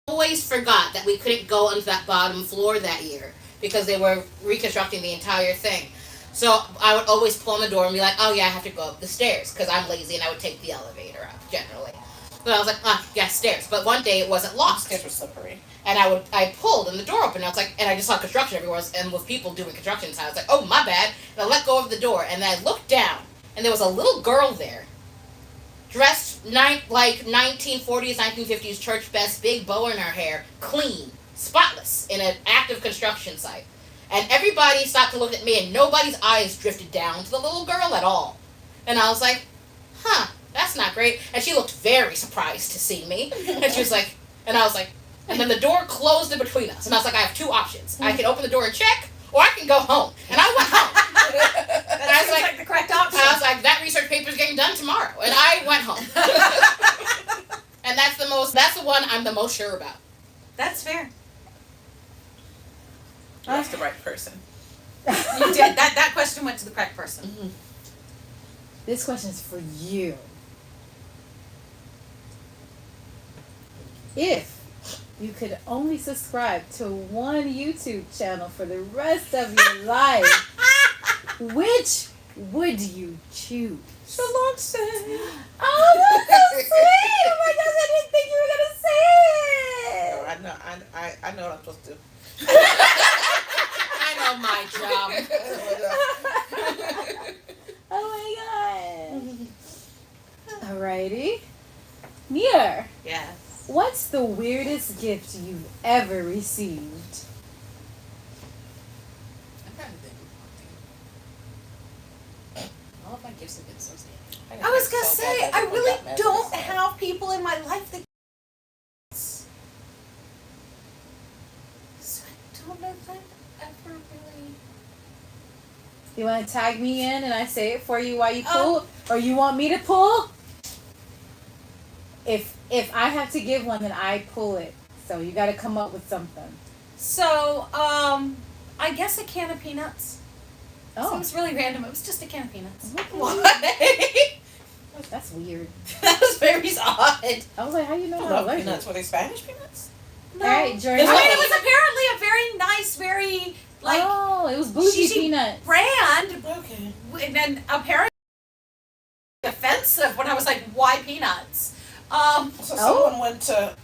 I always forgot that we couldn't go onto that bottom floor that year because they were reconstructing the entire thing. So I would always pull on the door and be like, oh yeah, I have to go up the stairs because I'm lazy and I would take the elevator up generally. But I was like, yeah, stairs. But one day it wasn't locked. Stairs were slippery. And I pulled and the door opened. And I was like, and I just saw construction everywhere and with people doing construction. So I was like, oh, my bad. And I let go of the door and then I looked down and there was a little girl there, dressed like 1940s, 1950s church best, big bow in her hair, clean, spotless, in an active construction site. And everybody stopped to look at me and nobody's eyes drifted down to the little girl at all. And I was like, huh, that's not great. And she looked very surprised to see me. And she was like, and I was like, and then the door closed in between us. And I was like, I have two options. I can open the door and check, or I can go home. And I went home. And I was like, the correct option. I was like, that research paper's getting done tomorrow. And I went home. And that's the one I'm the most sure about. That's fair. You asked the right person. You did. That question went to the correct person. This question is for you. If you could only subscribe to one YouTube channel for the rest of your life, which would you choose? Shalom say. Oh, that's so sweet! Oh my gosh, I didn't think you were gonna say it. Oh, I know. I know what I'm supposed to do. I know my job. Oh my god. Alrighty. Nia, Yes. what's the weirdest gift you've ever received? I'm trying to think of one thing. All of my gifts have been so standard. I was gonna say, I really don't have people in my life that. So I don't know if I've ever really. You want to tag me in and I say it for you while you pull? Or you want me to pull? If I have to give one, then I pull it. So you got to come up with something. So, I guess a can of peanuts. Oh, Seems really random. It was just a can of peanuts. What? that's weird. That was very odd. I was like, how you know I I'm love allergic? peanuts. Were they Spanish peanuts? No. All right, I mean, Jordan. it was apparently a very nice, very, like, oh, it was bougie cheesy peanuts. brand. Okay. And then apparently offensive when I was like, why peanuts? So someone went to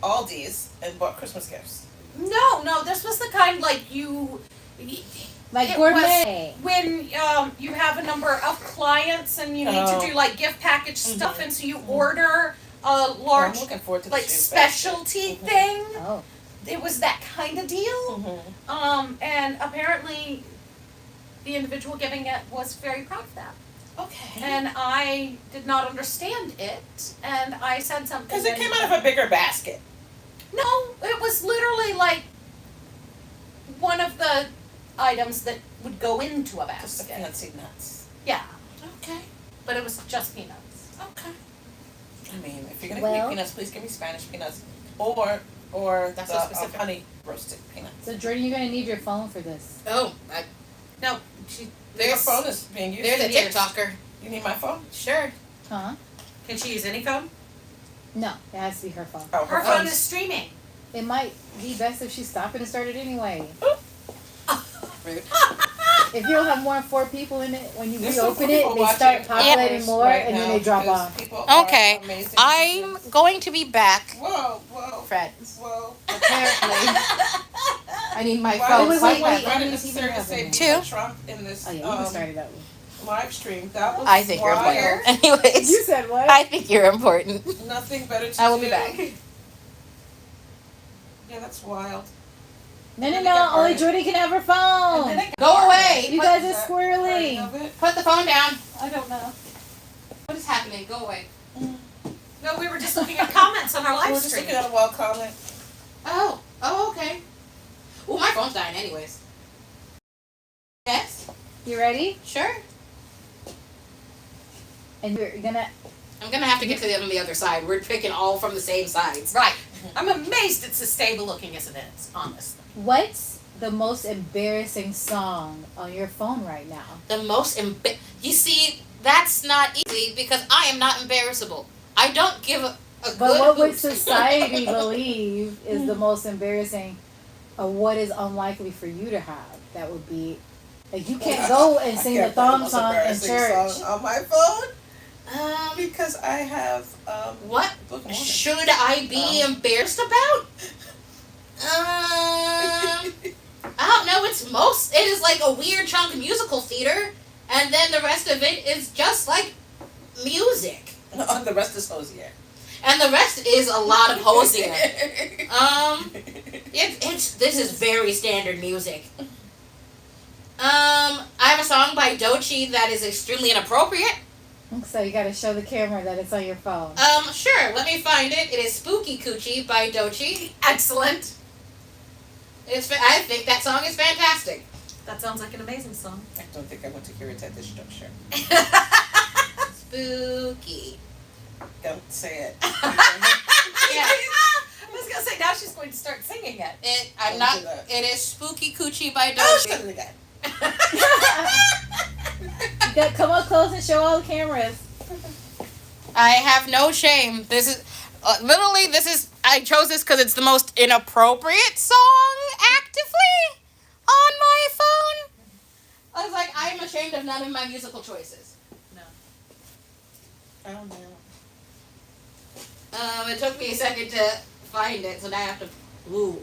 Aldi's and bought Christmas gifts. No, this was the kind like you. Like it gourmet. was when you have a number of clients and you need to do like gift package stuff, and so you order a large I'm looking forward to the like shoes basket. specialty Mhm. thing. Oh. It was that kind of deal. Mhm. And apparently the individual giving it was very proud of that. Okay. And I did not understand it, and I said something. Because it came out of a bigger basket. No, it was literally like one of the items that would go into a Just the basket. fancy nuts. Yeah, Okay. but it was just peanuts. Okay. I mean, if you're gonna Well- give me peanuts, please give me Spanish peanuts, or That's the so specific. honey roasted peanuts. So Jordan, you're gonna need your phone for this. Oh, No, Your there's phone is being used. there's a Years. TikToker. You need my phone? Sure. Huh? can she use any phone? No, it has to be her phone. Oh, Her phone phone's- is streaming. It might be best if she stopped it and started anyway. Rude. If you don't have more than 4 people in it, when you There's some reopen it, people they watching start populating us more, right and then now they drop because off. people are Okay, amazing I'm people. going to be back, Whoa, whoa, friends. whoa. Apparently, I need my Why phone. wait, why wait, why wait, did how it many necessary people to say have Two. Donald Trump in this Oh yeah, you can start it out. live stream? That was I think you're wild. important. Anyways, You said what? I think you're important. Nothing better to I will do. be back. Yeah, that's wild. No, no, Then no. it got Only burned. Jordan can have her phone. And then it Go away. You Put, guys are Is that squirrely. part of it? put the phone down. I don't know. What is happening? Go away. No, we were just looking at comments on our We're live just stream. looking at a wall comment. Oh. Oh, okay. Oh, my phone's dying anyways. Yes. You ready? Sure. And you're gonna. I'm gonna have to get to the other side. We're picking all from the same sides. Right. I'm amazed it's as stable looking as it is, honestly. What's the most embarrassing song on your phone right now? The most you see, that's not easy because I am not embarrassable. I don't give a But good what would hoot. society believe is the most embarrassing, or what is unlikely for you to have? That would be, like, you can't go and sing the I can't play thong most song in embarrassing church. song on my phone Um, because I have what book one. should I be embarrassed about? I don't know. It is like a weird chunk of musical theater, and then the rest of it is just like music, The rest is hosier. and the rest is a lot of hosier. This is very standard music. I have a song by Doechii that is extremely inappropriate. So you gotta show the camera that it's on your phone. Sure, let me find it. It is Spooky Coochie by Doechii. Excellent. I think that song is fantastic. That sounds like an amazing song. I don't think I want to hear it at this juncture. Spooky. Don't say it. Yeah. I was gonna say now she's going to start singing it. I'm Don't not. do that. It is Spooky Coochie by Oh, Doechii. shut it again. You gotta come up close and show all the cameras. I have no shame. This is literally. I chose this because it's the most inappropriate song actively on my phone. I was like, I am ashamed of none of my musical choices. Oh no. It took me a second to find it, so now I have to. Ooh.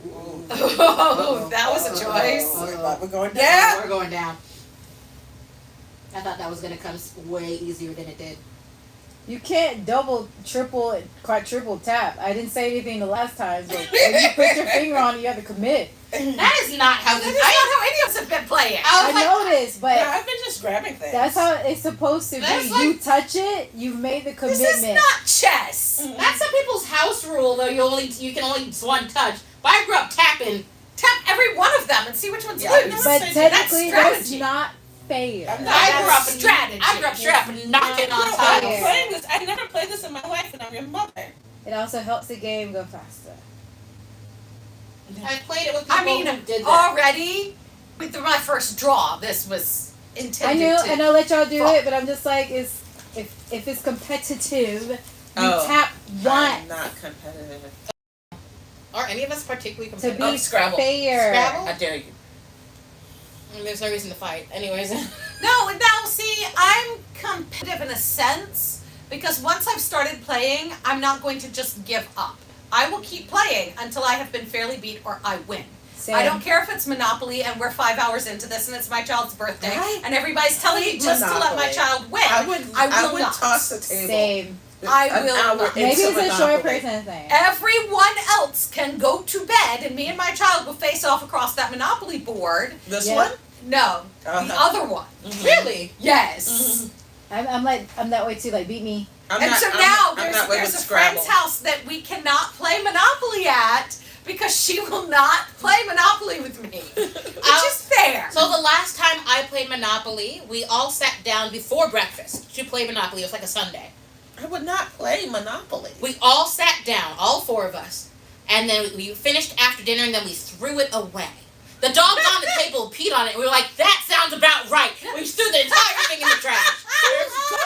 Oh, that was a choice. We're going Yeah, down. we're going down. I thought that was gonna come way easier than it did. You can't double, triple, and quadruple tap. I didn't say anything the last time, but when you put your finger on it, you have to commit. That is not how That this. is not how any of us have been playing. I was I like, noticed, but Yeah, I've been just grabbing things. that's how it's supposed to be. That's You like- touch it, you've made the This commitment. is not chess. that's some people's house rule, though. You can only one touch. But I grew up tapping. Tap every one of them and see which one's Yeah, I loose. never But said technically, that's that's strategy. not fair. I'm I grew up strategy. I grew up straight up knocking on not I'm tiles. fair. playing this. I never played this in my life, and I'm your mother. It also helps the game go faster. I played it with people I mean, who did that. already with my first draw, this was intended I know, to. let y'all do Fuck. it, but I'm just like, if it's competitive, you Oh, tap I'm once not competitive. Are any of us particularly to competitive? be Scrabble. fair. Scrabble? I dare you. There's no reason to fight. Anyways. No, now see, I'm competitive in a sense because once I've started playing, I'm not going to just give up. I will keep playing until I have been fairly beat or I win. Same. I don't care if it's Monopoly and we're 5 hours into this and it's my child's birthday Right. and everybody's telling me just to let my Monopoly. child win. I would I will not not. toss the table. Same. I An will hour not. into Maybe it's a short Monopoly. person thing. Everyone else can go to bed, and me and my child will face off across that Monopoly board. This Yeah. one? No, the Uh-huh. other one. Really? Yes. I'm that way too. Like beat me. And so now there's a friend's house that we cannot play Monopoly at because she will not play Monopoly with me, which is fair. So the last time I played Monopoly, we all sat down before breakfast to play Monopoly. It was like a Sunday. I would not play Monopoly. We all sat down, all four of us, and then we finished after dinner, and then we threw it away. The dog on the table peed on it, and we were like, that sounds about right. We threw the entire thing in the trash. For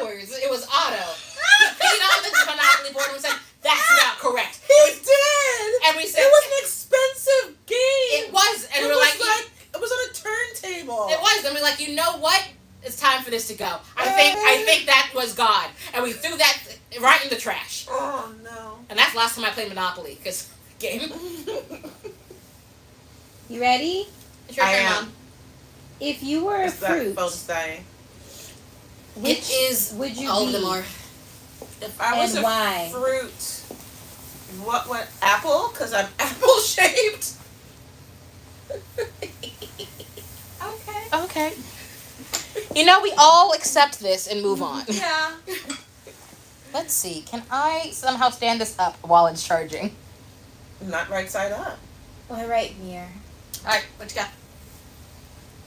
2 hours, it was Otto. He peed on the Monopoly board, and we said, that's about correct. He did! And we said, It was an expensive game! it was, and It we were was like, it was on a turntable. it was, and we were like, you know what? It's time for this to go. I think that was God. And we threw that right in the trash. Oh, no. And that's the last time I played Monopoly, because game. You ready? It's your I turn, am. Mom. If you were a Is that fruit, phone's dying? which It is, would you all be? of them are. If I was And a why? fruit, what would apple? Because I'm apple shaped. Okay. Okay. You know, we all accept this and move on. Yeah. Let's see. Can I somehow stand this up while it's charging? Not right side up. All right, Mir. All right, what you got?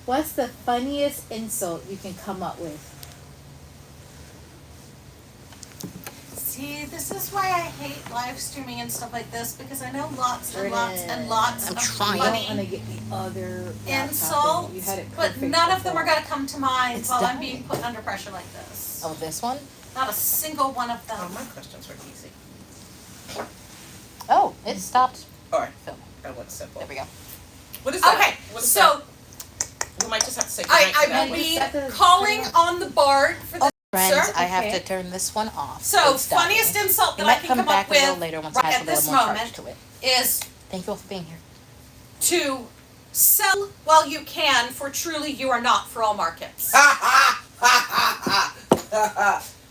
What's the funniest insult you can come up with? See, this is why I hate live streaming and stuff like this because I know lots and lots and lots I'm of trying. You don't want funny to get the other laptop insults, and you had it but perfect none of them are before. going to come to mind It's while I'm dying. being put under pressure like this. Oh, this one? Not a single one of Oh, them. my questions were easy. Oh, it stopped All right. filming. That was simple. There we go. What is that? Okay, What is so that? We might just have to say goodnight to I that will one. be Set the- calling on the board for the Friends, sir. I have Okay. to turn this one off. So, It's dying. funniest insult It that I might can come come back up a little with later once right it has at a little this more charge moment to it. is Thank you all for being here. to sell while you can, for truly you are not for all markets.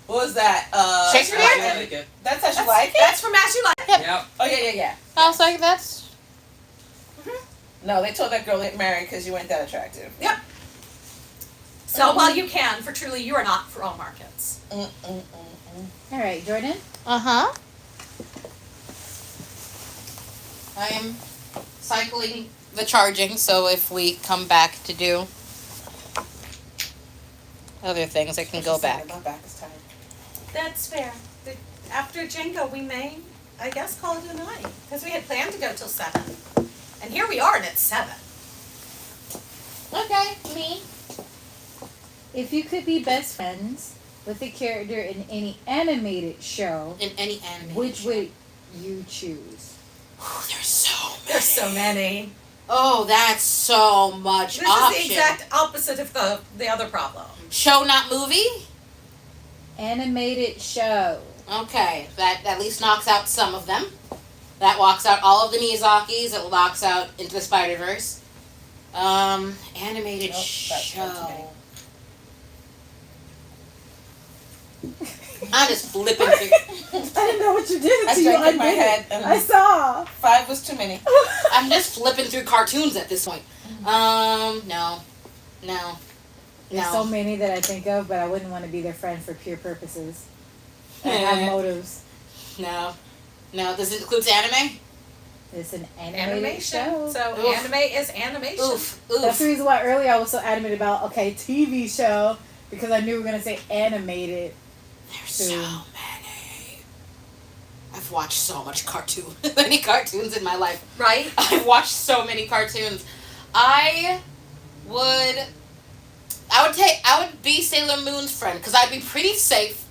What was that? Shakespeare? I like it. That's how you like it? That's from As You Like. Yep. Oh, yeah. I was like, that's... No, they told that girl to get married because you weren't that attractive. Sell while you can, for truly you are not for all markets. All right, Jordan. Uh-huh. I am cycling the charging, so if we come back to do other things, I can go back. My back is tired. That's fair. After Jenga, we may, I guess, call it a night. Because we had planned to go till 7. And here we are, and it's 7. Okay, me. If you could be best friends with a character in any animated show, In any anime. which would you choose? There's so many. There's so many. Oh, that's so much This option. is the exact opposite of the other problem. Show, not movie? Animated show. Okay, that at least knocks out some of them. That walks out all of the Miyazakis. It knocks out Into the Spider-Verse. Animated Nope, that's not too many. show. I'm just flipping through. I didn't know what you did I to you. stuck in my did it. head and- I saw. 5 was too many. I'm just flipping through cartoons at this point. No. There's so many that I think of, but I wouldn't want to be their friend for pure purposes. I have Yeah. motives. No. Does it include anime? It's an animated Animation. show. So Oof. anime is animation. Oof. That's the reason why earlier I was so adamant about, okay, TV show, because I knew we were going to say animated. There's so many. I've watched so much many cartoons in my life. Right? I've watched so many cartoons. I would be Sailor Moon's friend because I'd be pretty safe,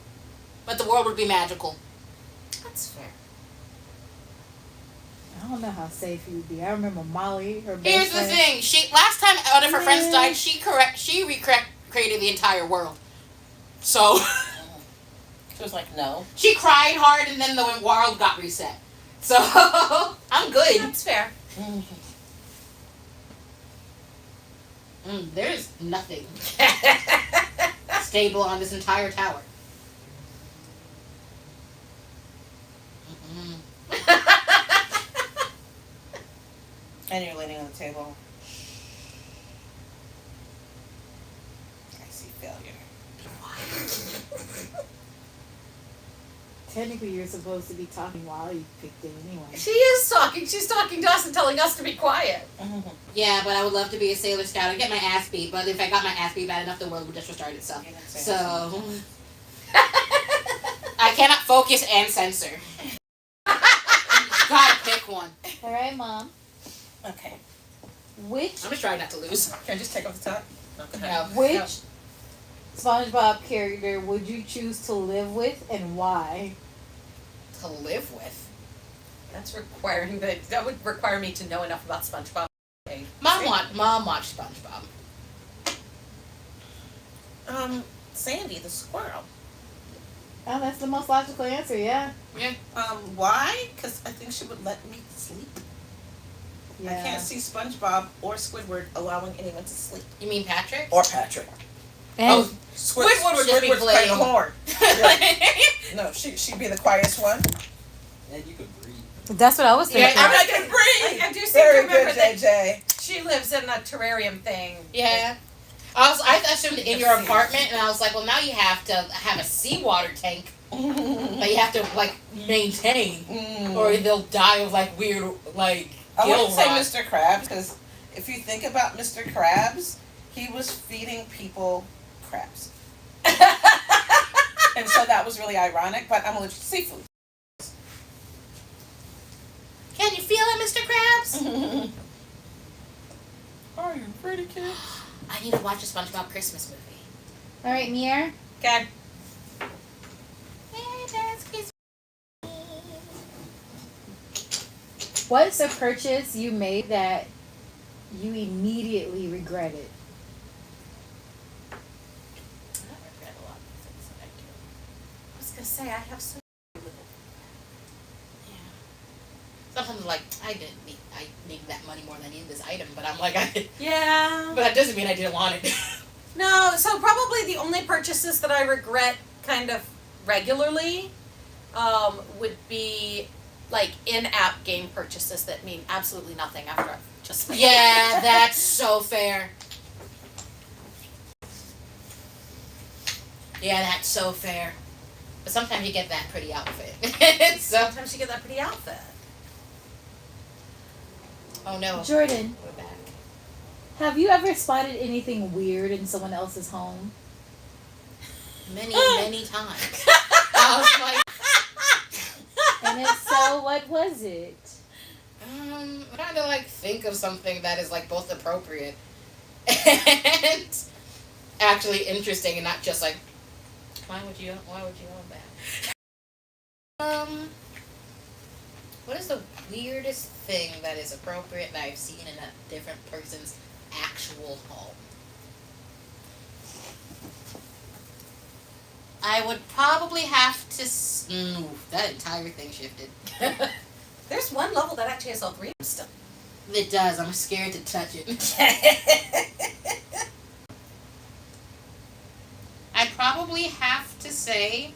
but the world would be magical. That's fair. I don't know how safe you'd be. I remember Molly, her best Here's the friend. thing: last time one of her friends died, she recreated the entire world. So She was like, no. she cried hard, and then the world got reset. So I'm good. That's fair. There's nothing stable on this entire tower. And you're leaning on the table. I see failure. Technically, you're supposed to be talking while you picked it anyway. She is talking. She's talking to us and telling us to be quiet. Yeah, but I would love to be a Sailor Scout and get my ass beat. But if I got my ass beat bad enough, the world would just restart itself. So I cannot focus and censor. Gotta pick one. All right, Mom. Okay. Which I'm just trying not to lose. Can I just take off the top? No, go ahead. No. which SpongeBob character would you choose to live with and why? To live with. That's requiring that would require me to know enough about SpongeBob. Mom watched SpongeBob. Sandy the squirrel. Oh, that's the most logical answer. Yeah. Why? Because I think she would let me sleep. Yeah. I can't see SpongeBob or Squidward allowing anyone to sleep. You mean Patrick? Or Patrick. And Squidward would just be Squidward's playing the playing. horn. Yeah. No, she'd be the quietest one. And you could breathe. that's what I was thinking. Yeah, I'm not gonna breathe. I do seem to Very remember good, that JJ. she lives in a terrarium thing. Yeah. I assumed in your apartment, and I was like, well, now you have to have a seawater tank that you have to like maintain, or they'll die of like weird like I gill wouldn't say rot. Mr. Krabs because if you think about Mr. Krabs, he was feeding people crabs. And so that was really ironic, but I'm allergic to seafood. Can you feel it, Mr. Krabs? Are you pretty kid? I need to watch a SpongeBob Christmas movie. All right, Mier. Okay. What's a purchase you made that you immediately regretted? I regret a lot of things that I do. I was gonna say I have so. Yeah. Sometimes like I need that money more than I need this item, but I'm like Yeah. but that doesn't mean I didn't want it. No, so probably the only purchases that I regret kind of regularly would be like in-app game purchases that mean absolutely nothing after I've just Yeah, that's so fair. Yeah, that's so fair. But sometimes you get that pretty outfit. So, Sometimes you get that pretty outfit. oh no, Jordan, we're back. have you ever spotted anything weird in someone else's home? Many, many times. I was like, And if so, what was it? I'm trying to like think of something that is like both appropriate and actually interesting, and not just like, why would you own that? What is the weirdest thing that is appropriate that I've seen in a different person's actual home? I would probably have to. That entire thing shifted. There's one level that actually has all three of them still. It does. I'm scared to touch it. I'd probably have to say,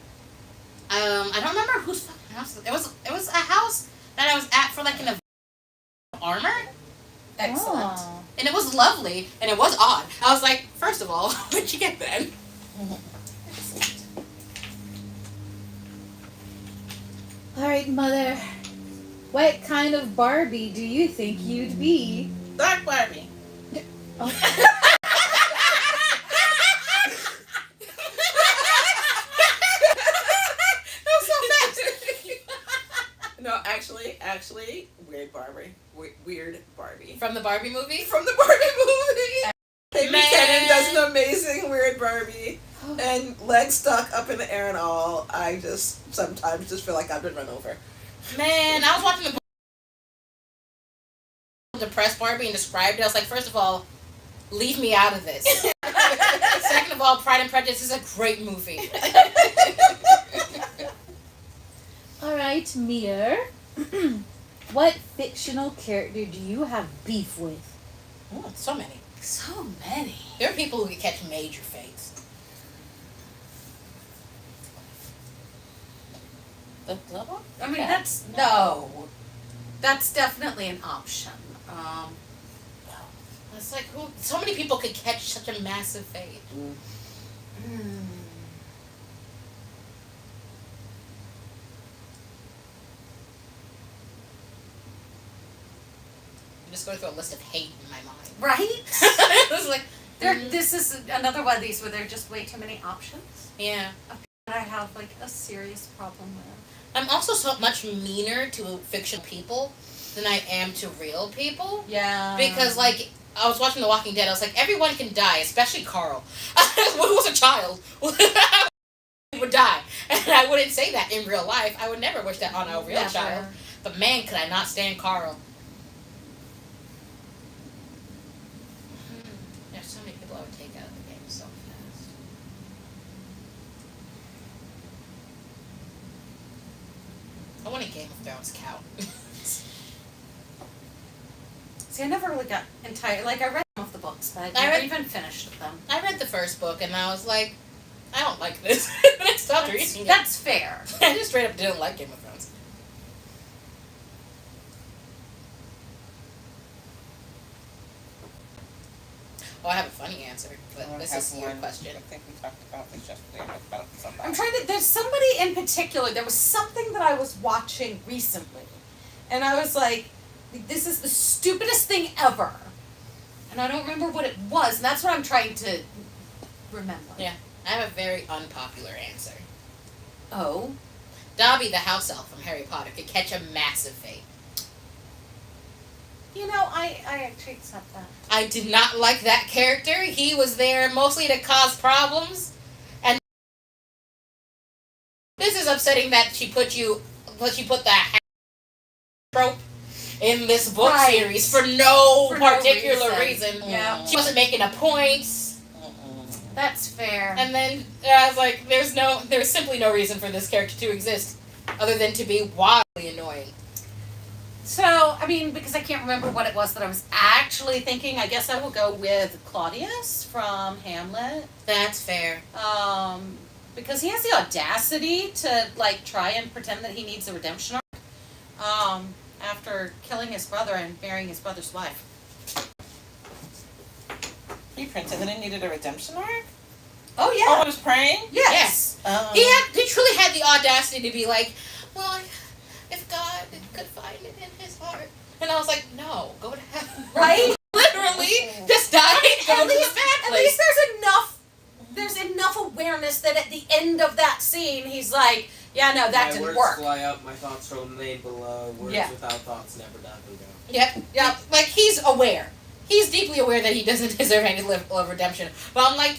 I don't remember whose fucking house it was. It was a house that I was at for like an event armor, Excellent. Oh. and it was lovely, and it was odd. I was like, first of all, where'd you get that? All right, Mother. What kind of Barbie do you think you'd be? Dark Barbie. Oh. No, actually, weird Barbie. Weird Barbie. From the Barbie movie? From the Barbie movie. Amy Man. McKinnon does an amazing weird Barbie. And legs stuck up in the air and all. I just sometimes just feel like I've been run over. Man, I was watching the depressed Barbie and described it. I was like, first of all, leave me out of this. Second of all, Pride and Prejudice is a great movie. All right, Mir. What fictional character do you have beef with? So many. So many. There are people who can catch major fates. The one? I mean, that's no. That's definitely an option. It's like so many people could catch such a massive fate. I'm just going through a list of hate in my mind. Right? It was like, This is another one of these where there are just way too many options yeah. that I have like a serious problem with. I'm also so much meaner to fictional people than I am to real people. Yeah. Because, like, I was watching The Walking Dead, I was like, everyone can die, especially Carl. Who was a child. Would die. And I wouldn't say that in real life. I would never wish that on a real Never. child. But man, could I not stand Carl. There's so many people I would take out of the game so fast. I want a Game of Thrones count. See, I never really got entire. Like, I read some of the books, but I never even finished them. I read the first book and I was like, I don't like this. And I stopped reading it. That's fair. I just straight up didn't like Game of Thrones. Oh, I have a funny answer, but this is your question. I think we talked about this yesterday. About somebody. I'm trying to. There's somebody in particular. There was something that I was watching recently, and I was like, "This is the stupidest thing ever," and I don't remember what it was. And that's what I'm trying to remember. Yeah, I have a very unpopular answer. Oh. Dobby, the house elf from Harry Potter, could catch a massive fate. You know, I actually accept that. I did not like that character. He was there mostly to cause problems. And this is upsetting that she put the trope in this book Right. series for no For no particular reason. reason. Yeah. She wasn't making a point. That's fair. And then I was like, there's simply no reason for this character to exist other than to be wildly annoying. So, I mean, because I can't remember what it was that I was actually thinking, I guess I will go with Claudius from Hamlet. That's fair. Because he has the audacity to, like, try and pretend that he needs a redemption arc, after killing his brother and marrying his brother's wife. He pretended he needed a redemption arc? Oh, Oh, yeah. I was praying? Yes. He truly had the audacity to be like, well, if God could find it in his heart. And I was like, no, go to heaven. Right? Literally, just die and go to the bad At place. least there's enough awareness that at the end of that scene, he's like, yeah, no, that my didn't words work. fly up, my thoughts remain below. Words Yeah. without thoughts never die and go. Yep. Like, he's aware. He's deeply aware that he doesn't deserve any level of redemption. But I'm like,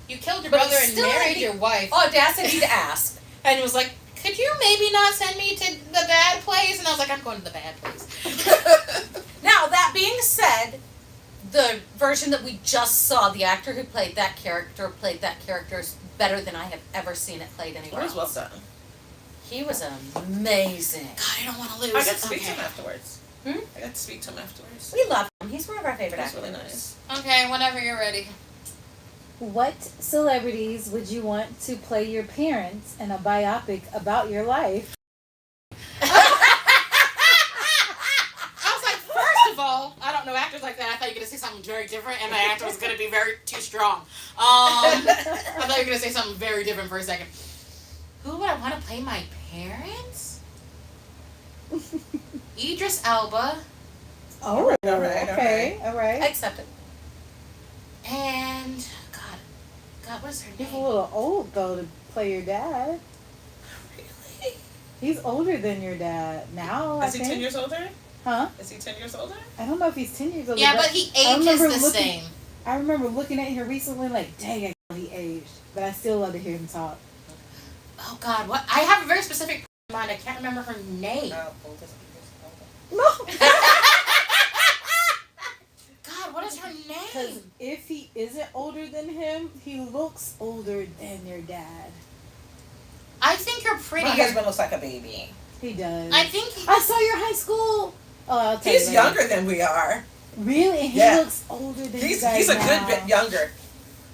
you killed your But brother he and still had married the your wife. Audacity to ask. And was like, could you maybe not send me to the bad place? And I was like, I'm going to the bad place. Now, that being said, the version that we just saw, the actor who played that character is better than I have ever seen it played It anywhere was well else. done. He was amazing. God, I don't want to lose. I got to speak to him afterwards. Hmm? I got to speak to him afterwards. We love him. He's one of our favorite That's actors. really nice. Okay, whenever you're ready. What celebrities would you want to play your parents in a biopic about your life? I was like, first of all, I don't know actors like that. I thought you were going to say something very different, and my actor was going to be too strong. I thought you were going to say something very different for a second. Who would I want to play my parents? Idris Elba Oh, all right. all I right. accept it. and God, what is her He's a name? little old though to play your dad. Really? He's older than your dad now. Is I he think. 10 years older? Huh? Is he 10 years older? I don't know if he's 10 years older. Yeah, but he I ages remember the looking- same. I remember looking at him recently, like, dang, I know he aged, but I still love to hear him talk. Oh God, what? I have a very specific person in mind. I can't remember her name. Oldest. No. God, what is her Because name? if he isn't older than him, he looks older than your dad. I think you're My prettier. husband looks like a baby. He does. I think I saw your high school. Oh, I'll tell He's you later. younger than we are. Really? And he Yeah. looks older than you guys He's a now. good bit younger.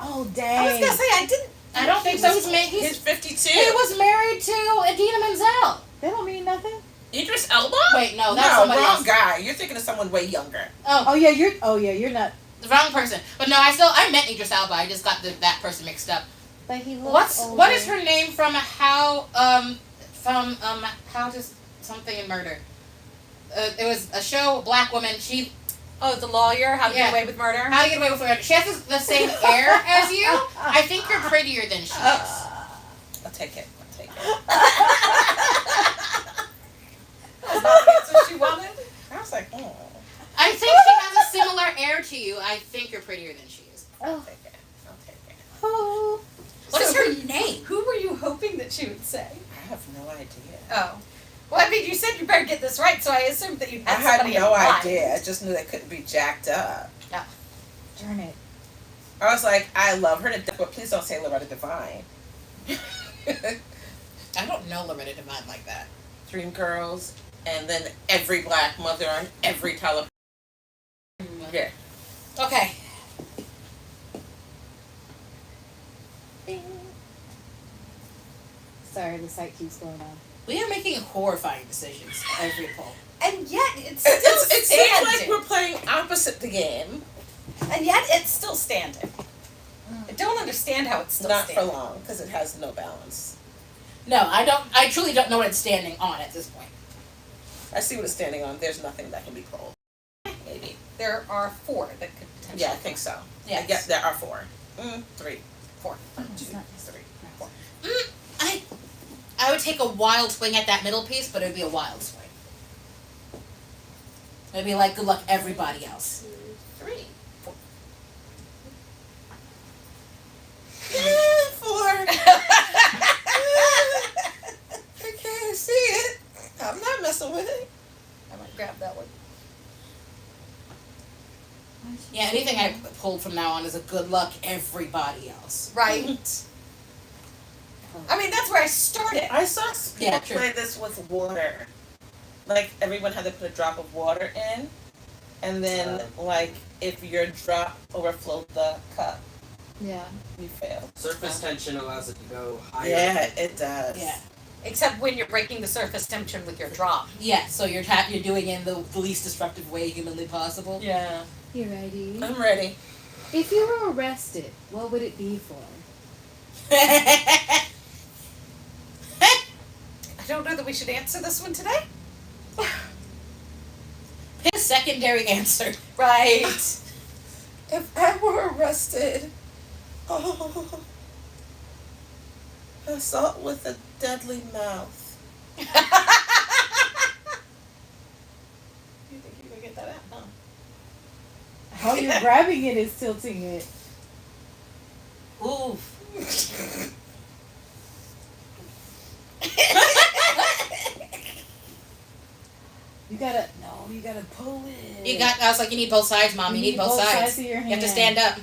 Oh, I dang. was gonna say I didn't. I don't think so. He's He's 52. he was married to Adina Menzel. That don't mean nothing. Idris Elba? Wait, no, that's No, somebody wrong else. guy. You're thinking of someone way younger. Oh yeah, you're not. The wrong person. But no, I met Idris Elba. I just got that person mixed up. But he looks What is her name from How does something in Murder? It was a show, a black woman. She Oh, the lawyer, how to get away with murder? How to Get Away with Murder. She has the same hair as you. I think you're prettier than she is. I'll take it. That's not the answer she wanted. I was like, oh. I think she has a similar air to you. I think you're prettier than she is. I'll take it. Oh. What is her name? Who were you hoping that she would say? I have no idea. Oh. Well, I mean, you said you better get this right, so I assumed that you I had had somebody no in mind. idea. I just knew they couldn't be jacked up. Darn it. I was like, I love her to death, but please don't say Loretta Devine. I don't know Loretta Devine like that. Dream Girls, and then every black mother on every television. Yeah. Okay. Sorry, the site keeps going on. We are making horrifying decisions every poll. And yet, it's still It seems like standing. we're playing opposite the game. And yet, it's still standing. I don't understand how it's still Not standing. for long, because it has no balance. No, I don't. I truly don't know what it's standing on at this point. I see what it's standing on. There's nothing that can be pulled. Maybe. There are 4 that could potentially. Yeah, I think so. Yes. I guess there are 4. 3. 4. 2, It's not- 3. I would take a wild swing at that middle piece, but it would be a wild swing. It'd be like good luck everybody else. 3. 4. 4. I can't see it. I'm not messing with it. I might grab that one. Yeah, anything I pulled from now on is a good luck everybody else. Right. I mean, that's where I started. I saw people Yeah, true. play this with water. Like, everyone had to put a drop of water in, and then, like, if your drop overflowed the cup, Yeah. you failed. Surface tension allows it to go higher. Yeah, it does. Yeah. Except when you're breaking the surface tension with your drop. Yeah, so you're doing it in the least destructive way humanly possible. Yeah. You ready? I'm ready. If you were arrested, what would it be for? I don't know that we should answer this one today. Pick a secondary answer. Right. If I were arrested, assault with a deadly mouth. You think you can get that out, huh? How you're grabbing it is tilting it. Ooh. You gotta pull it. I was like, you need both sides, Mom. You need both sides. of your You have to hand. stand up.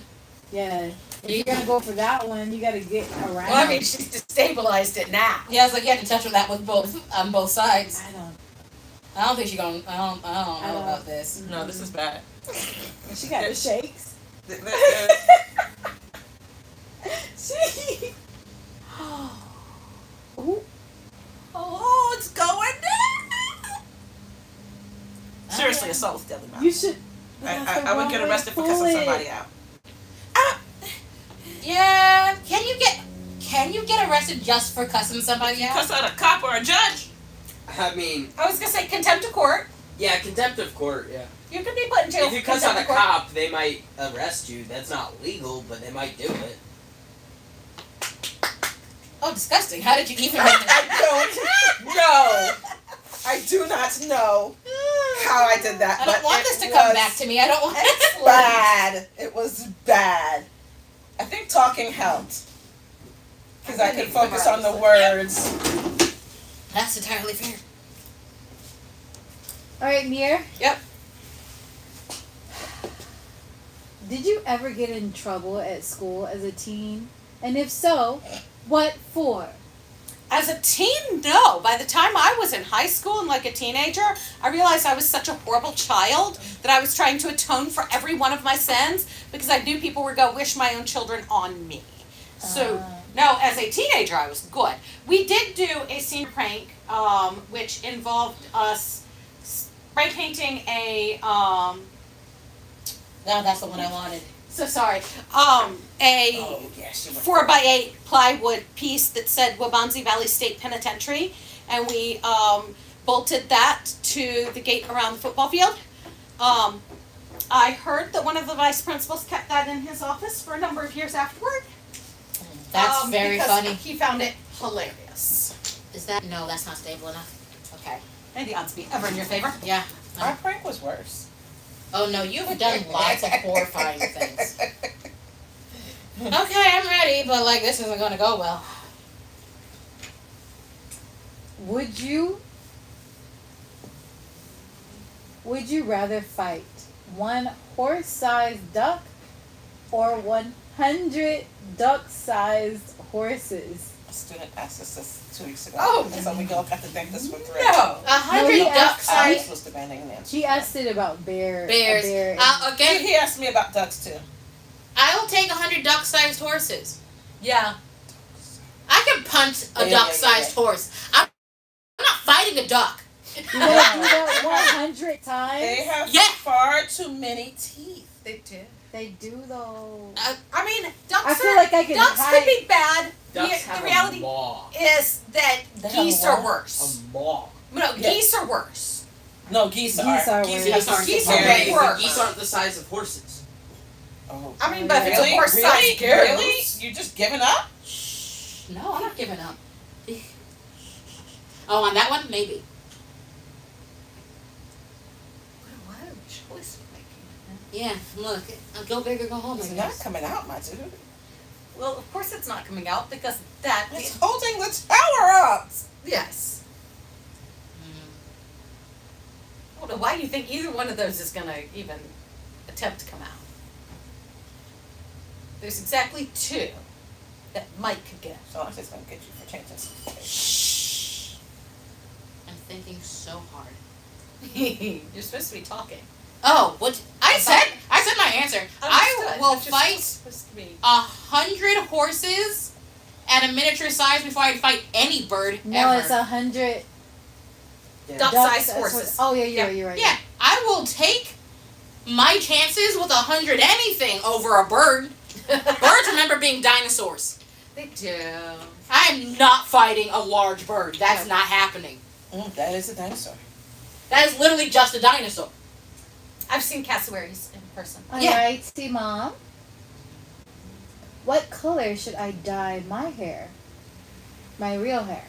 Yeah. If you're gonna go for that one, you gotta get around. Well, I mean, she's destabilized it now. Yeah, I was like, you have to touch with that with both on both sides. I I don't think she's gonna. I don't know don't. about this. No, this is bad. don't. She got the shakes. She. Ooh. Oh, it's going down. Seriously, assault with deadly mouth. You should. I would get arrested for cussing somebody out. Yeah. Can you get arrested just for cussing somebody out? Cuss out a cop or a judge. I mean, I was gonna say contempt of court. yeah, contempt of court, yeah. You could be put in jail If you for cuss out contempt a of court. cop, they might arrest you. That's not legal, but they might do it. Oh, disgusting. How did you even make that? I don't know. I do not know how I did that. I don't but want it this to come was back to me. I don't want it. Bad. It was bad. I think talking helped. Because I could focus on the words. That's entirely fair. All right, Mir. Yep. Did you ever get in trouble at school as a teen? And if so, what for? As a teen, no. By the time I was in high school and like a teenager, I realized I was such a horrible child that I was trying to atone for every one of my sins because I knew people were going to wish my own children on me. So No, as a teenager, I was good. We did do a senior prank, which involved us spray painting a No, that's the one I wanted. so sorry, a Oh, yes, you were. 4x8 plywood piece that said Wabanzi Valley State Penitentiary, and we bolted that to the gate around the football field. I heard that one of the vice principals kept that in his office for a number of years afterward. That's very because funny. He found it hilarious. Is that no? That's not stable enough. Okay. And the odds be ever in your favor. Yeah. Our prank was worse. Oh no, you've done lots of horrifying things. Okay, I'm ready, but like this isn't gonna go well. Would you rather fight one horse-sized duck or 100 duck-sized horses? A student asked us this 2 weeks ago. Oh. So we all got to think this one through. No. 100 he duck asked- I was size supposed to demanding an answer. She asked it about bears. bears. Again, He asked me about ducks too. I'll take 100 duck-sized horses. Yeah. I can punch a Yeah, duck-sized horse. I'm not fighting a duck. You gotta do that 100 times. They have Yeah. far too many teeth. They do. They do though. I mean, ducks I feel are, like I could ducks hide- could be bad. Ducks The have reality a maw. is that They have geese a are what? worse. A maw. No, Yeah. geese are worse. No, geese are. Geese are Geese worse. have Geese very- are way Okay, worse. but geese aren't the size of horses. Oh. I mean, but if it's Really? a horse-sized goose. Really? You just giving up? Shh. No, I'm not giving up. Oh, on that one, maybe. What a choice we're making. Yeah, look, go big or go home. I It's not guess. coming out, my dude. Well, of course it's not coming out because that. It's holding the tower up. Yes. Mm. I don't know why you think either one of those is going to even attempt to come out. There's exactly two that Mike could get. So I'm just gonna get you for changing some. Shh. I'm thinking so hard. You're supposed to be talking. Oh, what? I said my answer. I Understood, will but you're fight still supposed to be. 100 horses at a miniature size before I fight any bird No, ever. it's 100 Duck-sized ducks- horses. Oh yeah, Yeah. you're right. Yeah, I will take my chances with 100 anything over a bird. Birds remember being dinosaurs. They do. I am not fighting a large bird. That's not happening. That is a dinosaur. That is literally just a dinosaur. I've seen cassowaries in person. Alrighty, Mom. What color should I dye my hair? My real hair.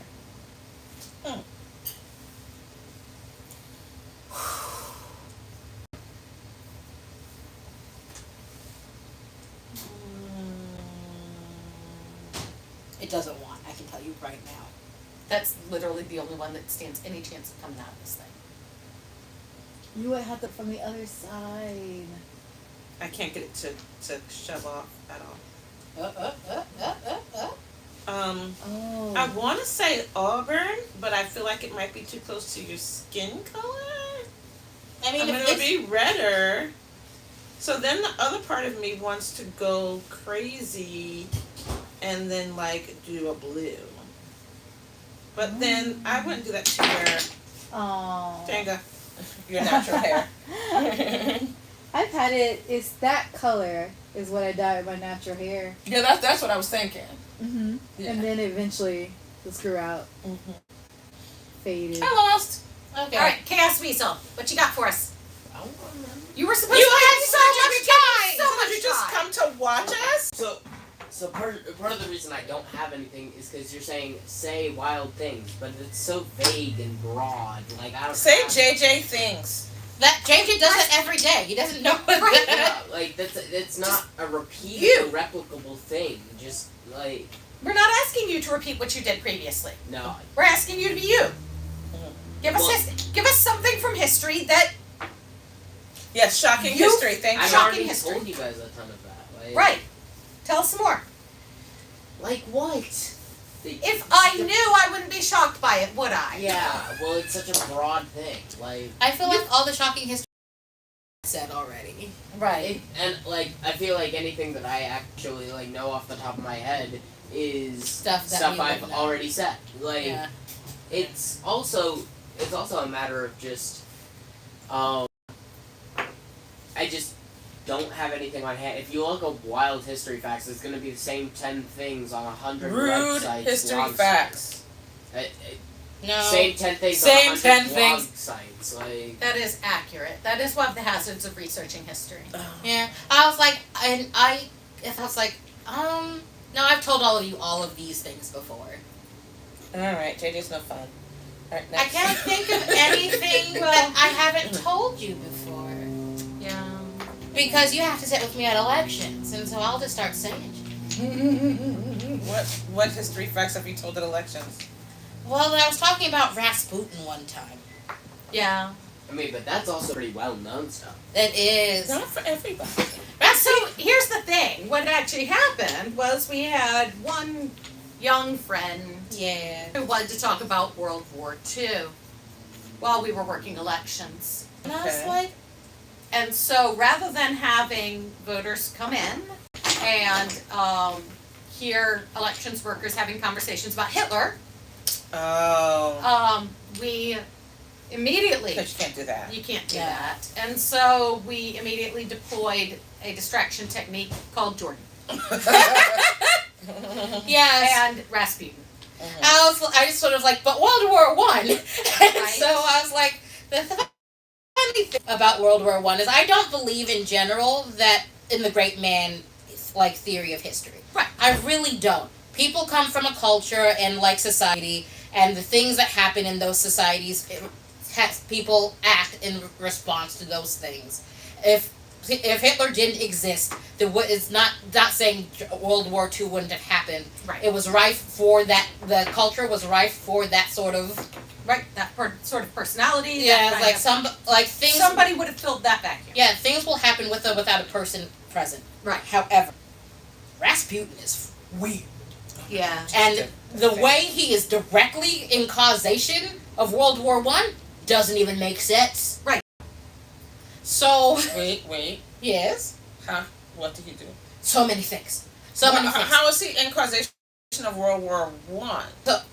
It doesn't want, I can tell you right now. That's literally the only one that stands any chance of coming out of this thing. You would have to from the other side. I can't get it to shove off at all. Oh. I want to say auburn, but I feel like it might be too close to your skin color. I mean, I mean, if it'll it's, be redder. So then the other part of me wants to go crazy and then like do a blue. But then I wouldn't do that to your Oh. Jenga, your natural hair. I've had it. It's that color is what I dye with my natural hair. Yeah, that's what I was thinking. Mm-hmm. Yeah. And then eventually the screw out faded. I lost. okay. All right, Chaos Weasel, what you got for us? I don't remember. You were supposed You to had have so much time! So much Did you just time. come to watch us? So part of the reason I don't have anything is because you're saying say wild things, but it's so vague and broad. Like I don't Say have- JJ things. That JJ does it every day. He doesn't know Right. Yeah, like it's not a repeatable, you. replicable thing. Just like We're not asking you to repeat what you did previously. no. We're asking you to be you. Give us Well- give us something from history that Yes, shocking You- history. Thank I've you. Shocking already history. told you guys a ton of that. Like, right. Tell us some more. Like what? If I knew, I wouldn't be shocked by it, would I? Yeah. Well, it's such a broad thing. Like I feel like all the shocking history said already. Right. And like I feel like anything that I actually like know off the top of my head is Stuff that we I've would know. already said. Like Yeah. it's also a matter of just I just don't have anything on hand. If you look up wild history facts, it's going to be the same 10 things on 100 Rude websites. history blog facts. sites. No. Same 10 things Same on 100 10 blog things. sites. Like That is accurate. That is one of the hazards of researching history. Yeah. I was like, no, I've told all of you all of these things before. Alright, JJ's no fun. Alright, I next. can't think of anything that I haven't told you before. Yeah. Because you have to sit with me at elections, and so I'll just start saying shit. What history facts have you told at elections? Well, I was talking about Rasputin one time. Yeah. I mean, but that's also pretty well known stuff. It is. Not for everybody. So here's the thing. What actually happened was we had one young friend Yeah. who wanted to talk about World War II while we were working elections. And I was Okay. like, And so rather than having voters come in and hear elections workers having conversations about Hitler, Oh. we immediately, Because you can't do that. you can't do Yeah. that. And so we immediately deployed a distraction technique called Jordan yes. and Rasputin. I just sort of like, but World War One. And Right. so I was like, the funny thing about World War One is I don't believe in general that in the great man like theory of history. Right. I really don't. People come from a culture and like society, and the things that happen in those societies, people act in response to those things. If Hitler didn't exist, it's not saying World War II wouldn't have happened. Right. It was rife for that. The culture was rife for that sort of. Right, that sort of personality. Yeah, that like kind things. somebody would have filled that vacuum. Yeah, things will happen with or without a person present. Right. However, Rasputin is weird. Yeah. And the way he is directly in causation of World War One doesn't even make sense. Right. So Wait. yes, What did he do? so many things. So many things. How is he in causation of World War One?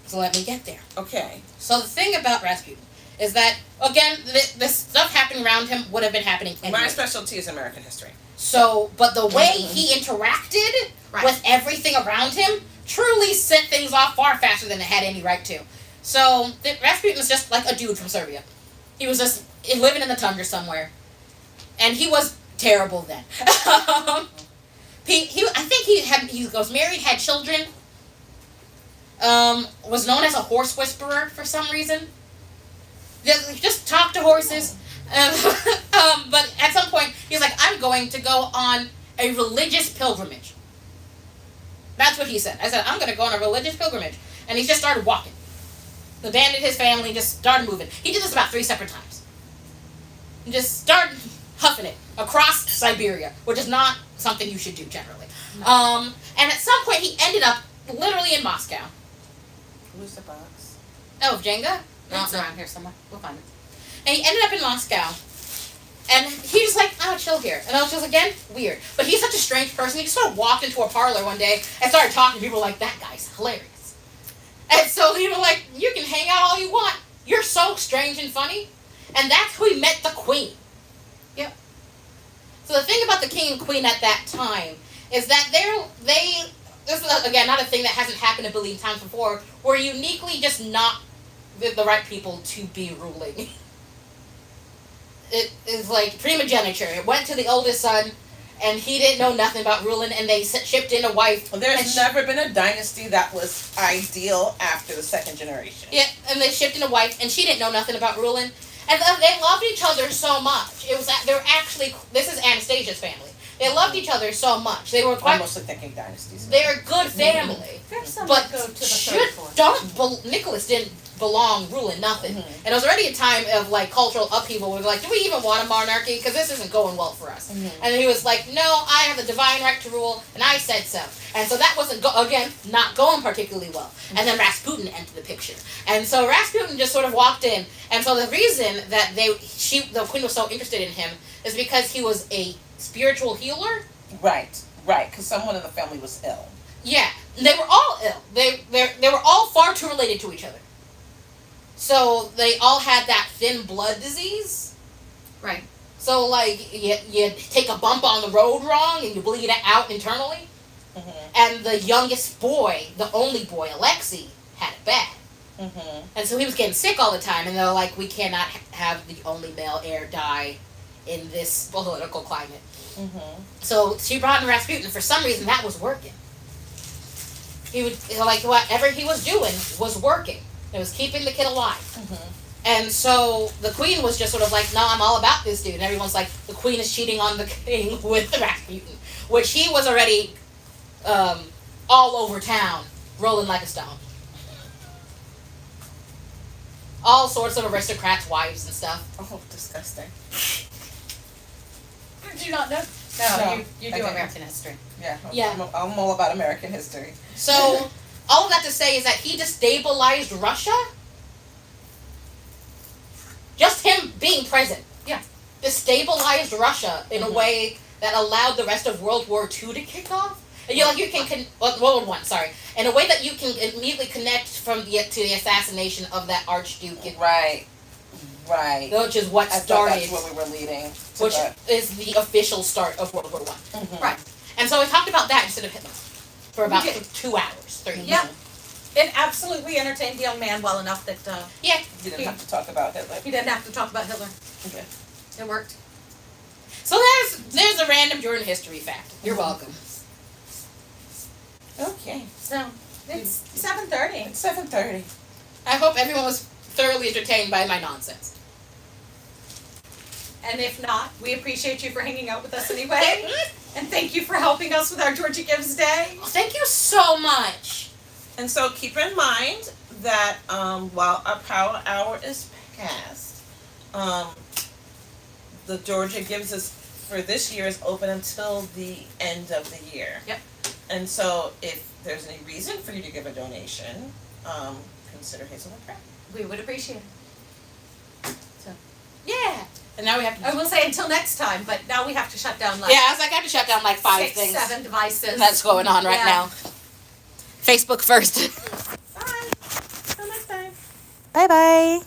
So let me get there. Okay. So the thing about Rasputin is that again, this stuff happening around him would have been happening anyway. My specialty is American history. So, but the way he interacted Right. with everything around him truly set things off far faster than it had any right to. So, Rasputin was just like a dude from Serbia. He was just living in the tundra somewhere. And he was terrible then. I think he was married, had children, was known as a horse whisperer for some reason. Just talked to horses. But at some point, he's like, I'm going to go on a religious pilgrimage. That's what he said. I said, I'm going to go on a religious pilgrimage. And he just started walking. Abandoned his family, just started moving. He did this about 3 separate times. He just started huffing it across Siberia, which is not something you should do generally. And at some point, he ended up literally in Moscow. Where's the box? Oh, Jenga? It's around here somewhere. We'll find it. And he ended up in Moscow. And he was like, I'll chill here. And I was just, again, weird. But he's such a strange person. He just sort of walked into a parlor one day and started talking. People were like, that guy's hilarious. And so he was like, you can hang out all you want. You're so strange and funny. And that's how he met the queen. Yep. So the thing about the king and queen at that time is that this is, again, not a thing that hasn't happened a billion times before, were uniquely just not the right people to be ruling. It is like primogeniture. It went to the oldest son, and he didn't know nothing about ruling, and they shipped in a wife. Well, there's never been a dynasty that was ideal after the second generation. Yeah, and they shipped in a wife, and she didn't know nothing about ruling. And they loved each other so much. It was that they were actually, this is Anastasia's family. They loved each other so much. They were I'm quite, mostly thinking dynasties. they're a good family. There's some But that go to the third floor. Nicholas didn't belong ruling nothing. Mhm. And it was already a time of like cultural upheaval. We were like, do we even want a monarchy? Because this isn't going well for us. And he was like, no, I have the divine right to rule, and I said so. And so that wasn't, not going particularly well. And then Rasputin entered the picture. And so Rasputin just sort of walked in. And so the reason that the queen was so interested in him is because he was a spiritual healer. Right, because someone in the family was ill. Yeah, they were all ill. They were all far too related to each other. So they all had that thin blood disease. Right. So like you take a bump on the road wrong and you bleed it out internally. Mm-hmm. And the youngest boy, the only boy, Alexi, had it bad. Mm-hmm. And so he was getting sick all the time. And they're like, we cannot have the only male heir die in this political climate. Mm-hmm. So she brought in Rasputin, and for some reason that was working. He would, like, whatever he was doing was working. It was keeping the kid alive. Mm-hmm. And so the queen was just sort of like, no, I'm all about this dude. And everyone's like, the queen is cheating on the king with Rasputin. Which he was already all over town, rolling like a stone. All sorts of aristocrats' wives and stuff. Oh, disgusting. Did you not know? No, you do I didn't. American history. Yeah, Yeah. I'm all about American history. So, all of that to say is that he destabilized Russia. Just him being present. Yeah. Destabilized Russia in a way that allowed the rest of World War II to kick off. And World War I, sorry. In a way that you can immediately connect to the assassination of that Archduke. Right. Which is what I thought started. that's what we were leading to. Which is the official start of World War I. Mm-hmm. Right. And so we talked about that instead of Hitler. For about We did. 2 hours, 30 minutes. Yeah. It absolutely entertained the young man well enough that Yeah. You didn't have to talk about Hitler. he didn't have to talk about Hitler. Okay. It worked. So there's a random Jordan history fact. You're welcome. Okay. So it's 7:30. It's 7:30. I hope everyone was thoroughly entertained by my nonsense. And if not, we appreciate you for hanging out with us anyway. And thank you for helping us with our Georgia Gives Day. Thank you so much. And so keep in mind that while our power hour is past, the Georgia Gives Us for this year is open until the end of the year. Yep. And so if there's any reason for you to give a donation, consider Hazelwood Prep. We would appreciate it. Yeah. And now we have to. I will say until next time, but now we have to shut down like Yeah, I was like, I have to shut down like 5 6, things 7 devices. that's going on right Yeah. now. Facebook first. Bye. Till next time. Bye bye.